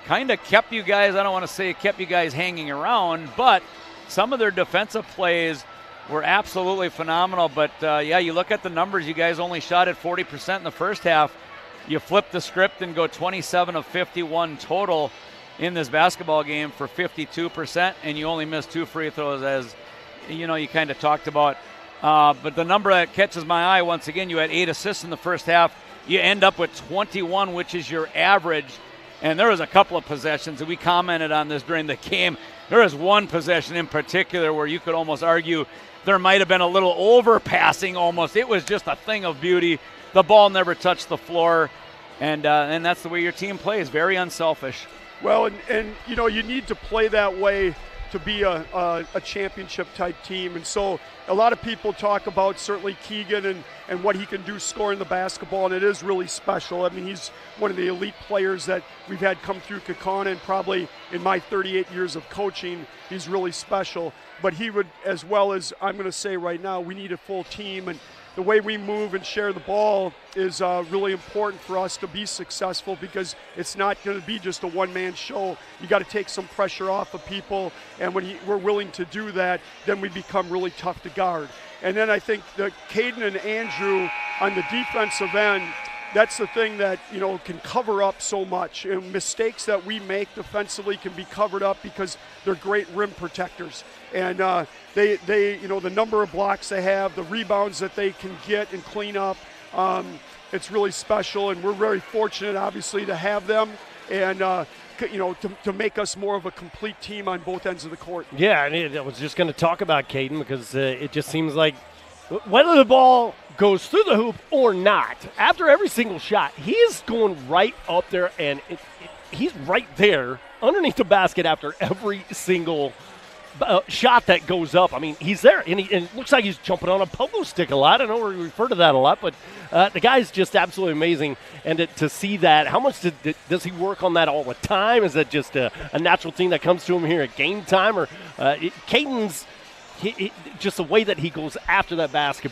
kind of kept you guys, I don't want to say kept you guys hanging around, but some of their defensive plays were absolutely phenomenal. But, you look at the numbers, you guys only shot at 40% in the first half. You flip the script and go 27 of 51 total in this basketball game for 52%, and you only missed 2 free throws, as you kind of talked about. But the number that catches my eye, once again, you had 8 assists in the first half. You end up with 21, which is your average. And there was a couple of possessions, and we commented on this during the game. There was one possession in particular where you could almost argue there might have been a little overpassing almost. It was just a thing of beauty. The ball never touched the floor, and that's the way your team plays, very unselfish. Well, and you need to play that way to be a championship-type team. And so a lot of people talk about certainly Keegan and what he can do scoring the basketball, and it is really special. I mean, he's one of the elite players that we've had come through Kaukauna, and probably in my 38 years of coaching, he's really special. But he would, as well as I'm going to say right now, we need a full team, and the way we move and share the ball is really important for us to be successful, because it's not going to be just a one-man show. You got to take some pressure off of people, and when we're willing to do that, then we become really tough to guard. And then I think that Caden and Andrew on the defensive end, that's the thing that can cover up so much. And mistakes that we make defensively can be covered up because they're great rim protectors. And they the number of blocks they have, the rebounds that they can get and clean up, it's really special. And we're very fortunate, obviously, to have them and to make us more of a complete team on both ends of the court. Yeah, and I was just going to talk about Caden, because it just seems like whether the ball goes through the hoop or not, after every single shot, he is going right up there, and he's right there underneath the basket after every single shot that goes up. I mean, he's there, and it looks like he's jumping on a pogo stick a lot. I know we refer to that a lot, but the guy's just absolutely amazing. And to see that, how much does he work on that all the time? Is that just a natural thing that comes to him here at game time? Or Caden's just the way that he goes after that basket,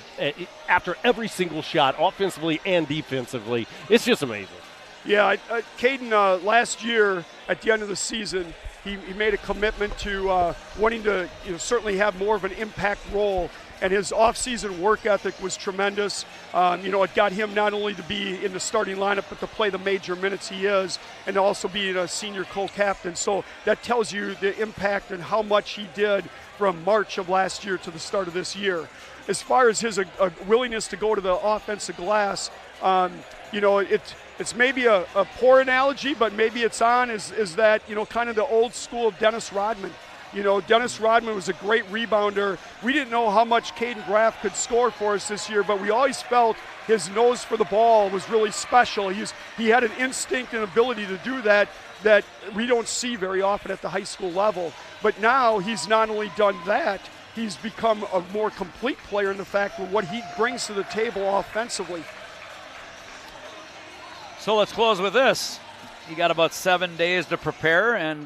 after every single shot, offensively and defensively, it's just amazing. Yeah, Caden, last year at the end of the season, he made a commitment to wanting to certainly have more of an impact role, and his off-season work ethic was tremendous. It got him not only to be in the starting lineup, but to play the major minutes he is, and to also be a senior co-captain. So that tells you the impact and how much he did from March of last year to the start of this year. As far as his willingness to go to the offensive glass, it's maybe a poor analogy, but maybe it's on, is that, kind of the old school of Dennis Rodman. Dennis Rodman was a great rebounder. We didn't know how much Caden Graff could score for us this year, but we always felt his nose for the ball was really special. He had an instinct and ability to do that we don't see very often at the high school level. But now he's not only done that, he's become a more complete player in the fact of what he brings to the table offensively. So let's close with this. You got about 7 days to prepare, and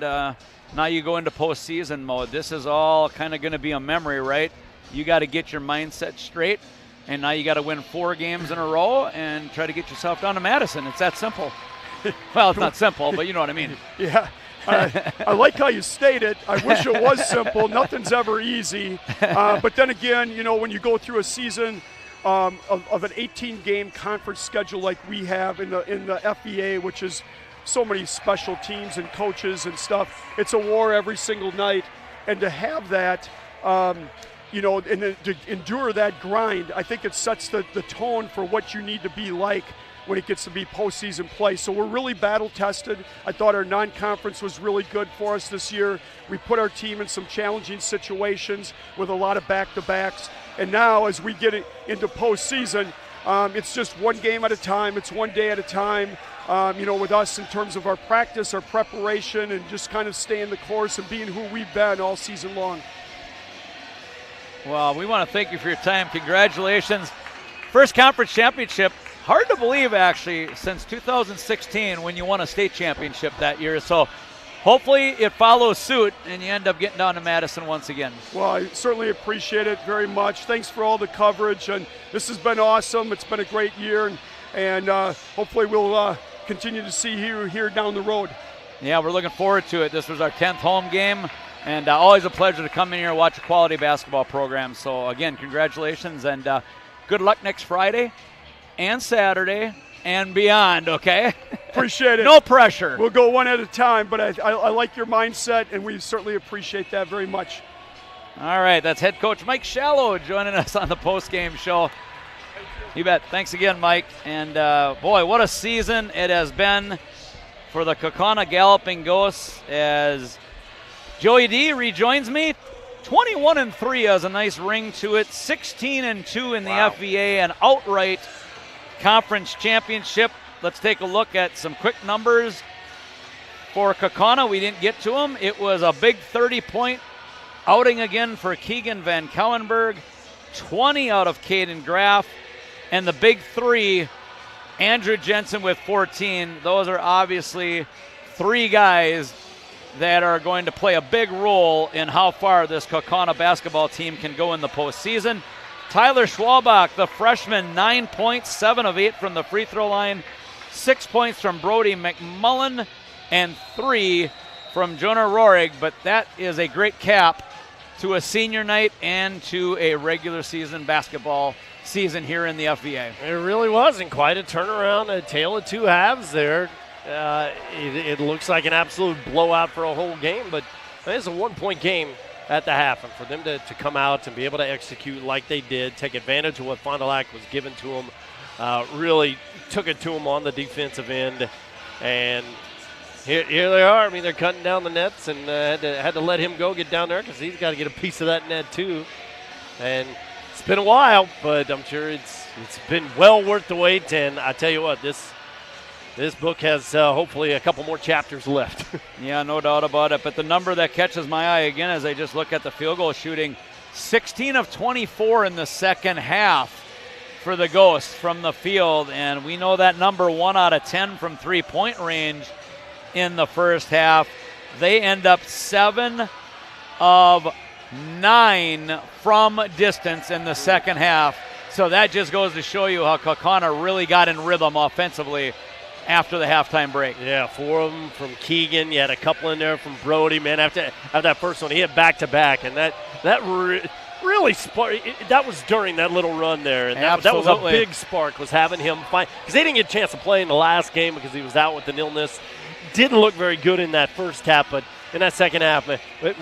now you go into postseason mode. This is all kind of going to be a memory, right? You got to get your mindset straight, and now you got to win 4 games in a row and try to get yourself down to Madison. It's that simple. Well, it's not simple, but you know what I mean. Yeah. I like how you state it. I wish it was simple. Nothing's ever easy. But then again, when you go through a season of an 18-game conference schedule like we have in the FBA, which is so many special teams and coaches and stuff, it's a war every single night. And to have that, and to endure that grind, I think it sets the tone for what you need to be like when it gets to be postseason play. So we're really battle-tested. I thought our non-conference was really good for us this year. We put our team in some challenging situations with a lot of back-to-backs, And now as we get into postseason, it's just one game at a time. It's one day at a time, with us in terms of our practice, our preparation, and just kind of staying the course and being who we've been all season long. Well, we want to thank you for your time. Congratulations. First conference championship. Hard to believe, actually, since 2016 when you won a state championship that year. So hopefully it follows suit and you end up getting down to Madison once again. Well, I certainly appreciate it very much. Thanks for all the coverage, and this has been awesome. It's been a great year, and hopefully we'll continue to see you here down the road. Yeah, we're looking forward to it. This was our 10th home game, and always a pleasure to come in here and watch a quality basketball program. So, again, congratulations, and good luck next Friday and Saturday and beyond, okay? Appreciate it. No pressure. We'll go one at a time, but I like your mindset, and we certainly appreciate that very much. All right, that's head coach Mike Shallow joining us on the postgame show. You bet. Thanks again, Mike. And, boy, what a season it has been for the Kaukauna Galloping Ghosts as Joey D rejoins me. 21-3 has a nice ring to it. 16-2 in the FVA, and outright conference championship. Let's take a look at some quick numbers for Kaukauna. We didn't get to them. It was a big 30-point outing again for Keegan Van Couwenberg. 20 out of Caden Graff. And the big three, Andrew Jensen with 14. Those are obviously three guys that are going to play a big role in how far this Kaukauna basketball team can go in the postseason. Tyler Schwalbach, the freshman, 9 points, 7 of 8 from the free throw line, 6 points from Brody McMullen, and 3 from Jonah Rohrig. But that is a great cap to a senior night and to a regular season basketball season here in the FVA. It really was, and quite a turnaround, a tale of two halves there. It looks like an absolute blowout for a whole game, but it's a 1-point game at the half, and for them to come out and be able to execute like they did, take advantage of what Fond Du Lac was given to them, really took it to them on the defensive end, and here they are. I mean, they're cutting down the nets, and had to let him go get down there because he's got to get a piece of that net too. And it's been a while, but I'm sure it's been well worth the wait. And I tell you what, this book has hopefully a couple more chapters left. Yeah, no doubt about it. But the number that catches my eye again as I just look at the field goal shooting, 16 of 24 in the second half for the Ghosts from the field. And we know that number 1 out of 10 from three-point range in the first half. They end up 7 of 9 from distance in the second half. So that just goes to show you how Kaukauna really got in rhythm offensively after the halftime break. Yeah, 4 of them from Keegan. You had a couple in there from Brody. Man, after that first one, he had back-to-back, and that really sparked. That was during that little run there, and that was a big spark, was having him find, because they didn't get a chance to play in the last game because he was out with an illness. Didn't look very good in that first half, but in that second half,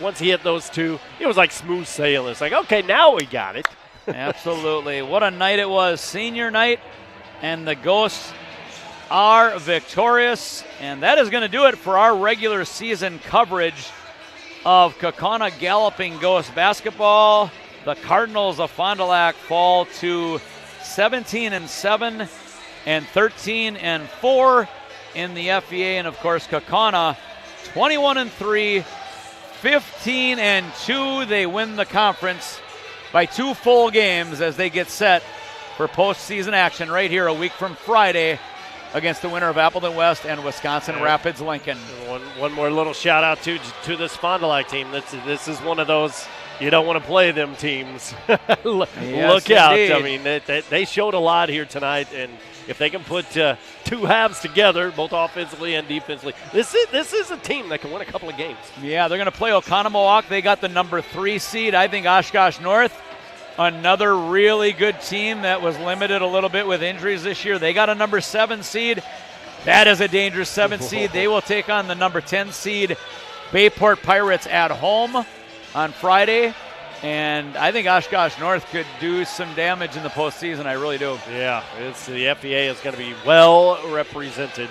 once he hit those two, it was like smooth sailing. It's like, okay, now we got it. Absolutely. What a night it was. Senior night, and the Ghosts are victorious, and that is going to do it for our regular season coverage of Kaukauna Galloping Ghost basketball. The Cardinals of Fond du Lac fall to 17-7 and 13-4 in the FVA, and of course Kaukauna 21-3, 15-2. They win the conference by 2 full games as they get set for postseason action right here a week from Friday against the winner of Appleton West and Wisconsin Rapids Lincoln. One more little shout out to this Fond du Lac team. This is one of those you don't want to play them teams. Look out! Indeed. I mean, they showed a lot here tonight, and if they can put 2 halves together, both offensively and defensively, this is a team that can win a couple of games. Yeah, they're going to play Oconomowoc. They got the number 3 seed. I think Oshkosh North, another really good team that was limited a little bit with injuries this year. They got a number 7 seed. That is a dangerous 7 seed. They will take on the number 10 seed Bayport Pirates at home on Friday. And I think Oshkosh North could do some damage in the postseason. I really do. Yeah, the FVA is going to be well represented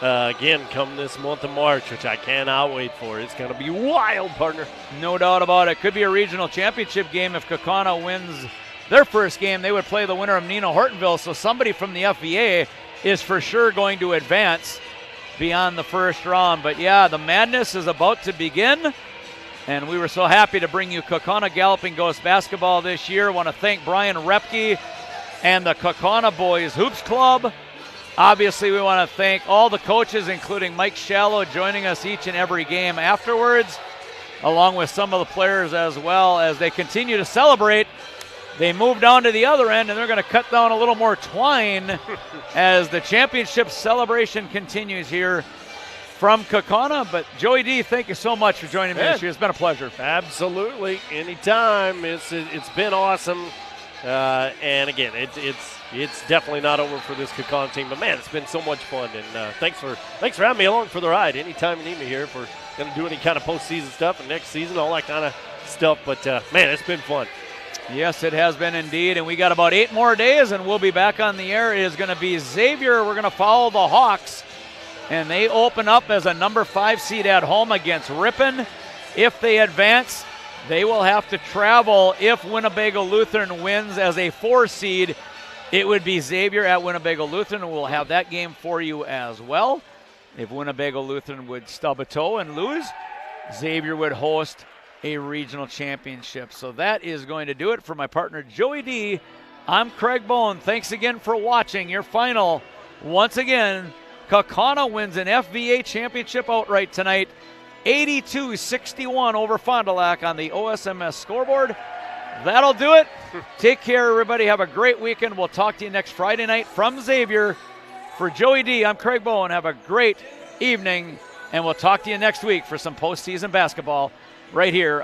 again come this month of March, which I cannot wait for. It's going to be wild, partner. No doubt about it. Could be a regional championship game if Kaukauna wins their first game, they would play the winner of Nino Hortonville. So somebody from the FVA is for sure going to advance beyond the first round. But yeah, the madness is about to begin. And we were so happy to bring you Kaukauna Galloping Ghost basketball this year. I want to thank Brian Repke and the Kaukauna Boys Hoops Club. Obviously, we want to thank all the coaches, including Mike Shallow, joining us each and every game afterwards, along with some of the players as well. As they continue to celebrate, they move down to the other end, and they're going to cut down a little more twine as the championship celebration continues here from Kaukauna. But Joey D, thank you so much for joining me this year. It's been a pleasure. Absolutely. Anytime. It's been awesome. And again, it's definitely not over for this Kaukauna team. But, man, it's been so much fun. And thanks for having me along for the ride. Anytime you need me here, if we're going to do any kind of postseason stuff and next season, all that kind of stuff. But, man, it's been fun. Yes, it has been indeed. And we got about 8 more days, and we'll be back on the air. It is going to be Xavier. We're going to follow the Hawks. And they open up as a number 5 seed at home against Ripon. If they advance, they will have to travel. If Winnebago Lutheran wins as a 4 seed, it would be Xavier at Winnebago Lutheran, and we'll have that game for you as well. If Winnebago Lutheran would stub a toe and lose, Xavier would host a regional championship. So that is going to do it for my partner Joey D. I'm Craig Bone. Thanks again for watching. Your final, once again, Kaukauna wins an FVA championship outright tonight, 82-61 over Fond du Lac on the OSMS scoreboard. That'll do it. Take care, everybody. Have a great weekend. We'll talk to you next Friday night from Xavier. For Joey D, I'm Craig Bowen. Have a great evening, and we'll talk to you next week for some postseason basketball right here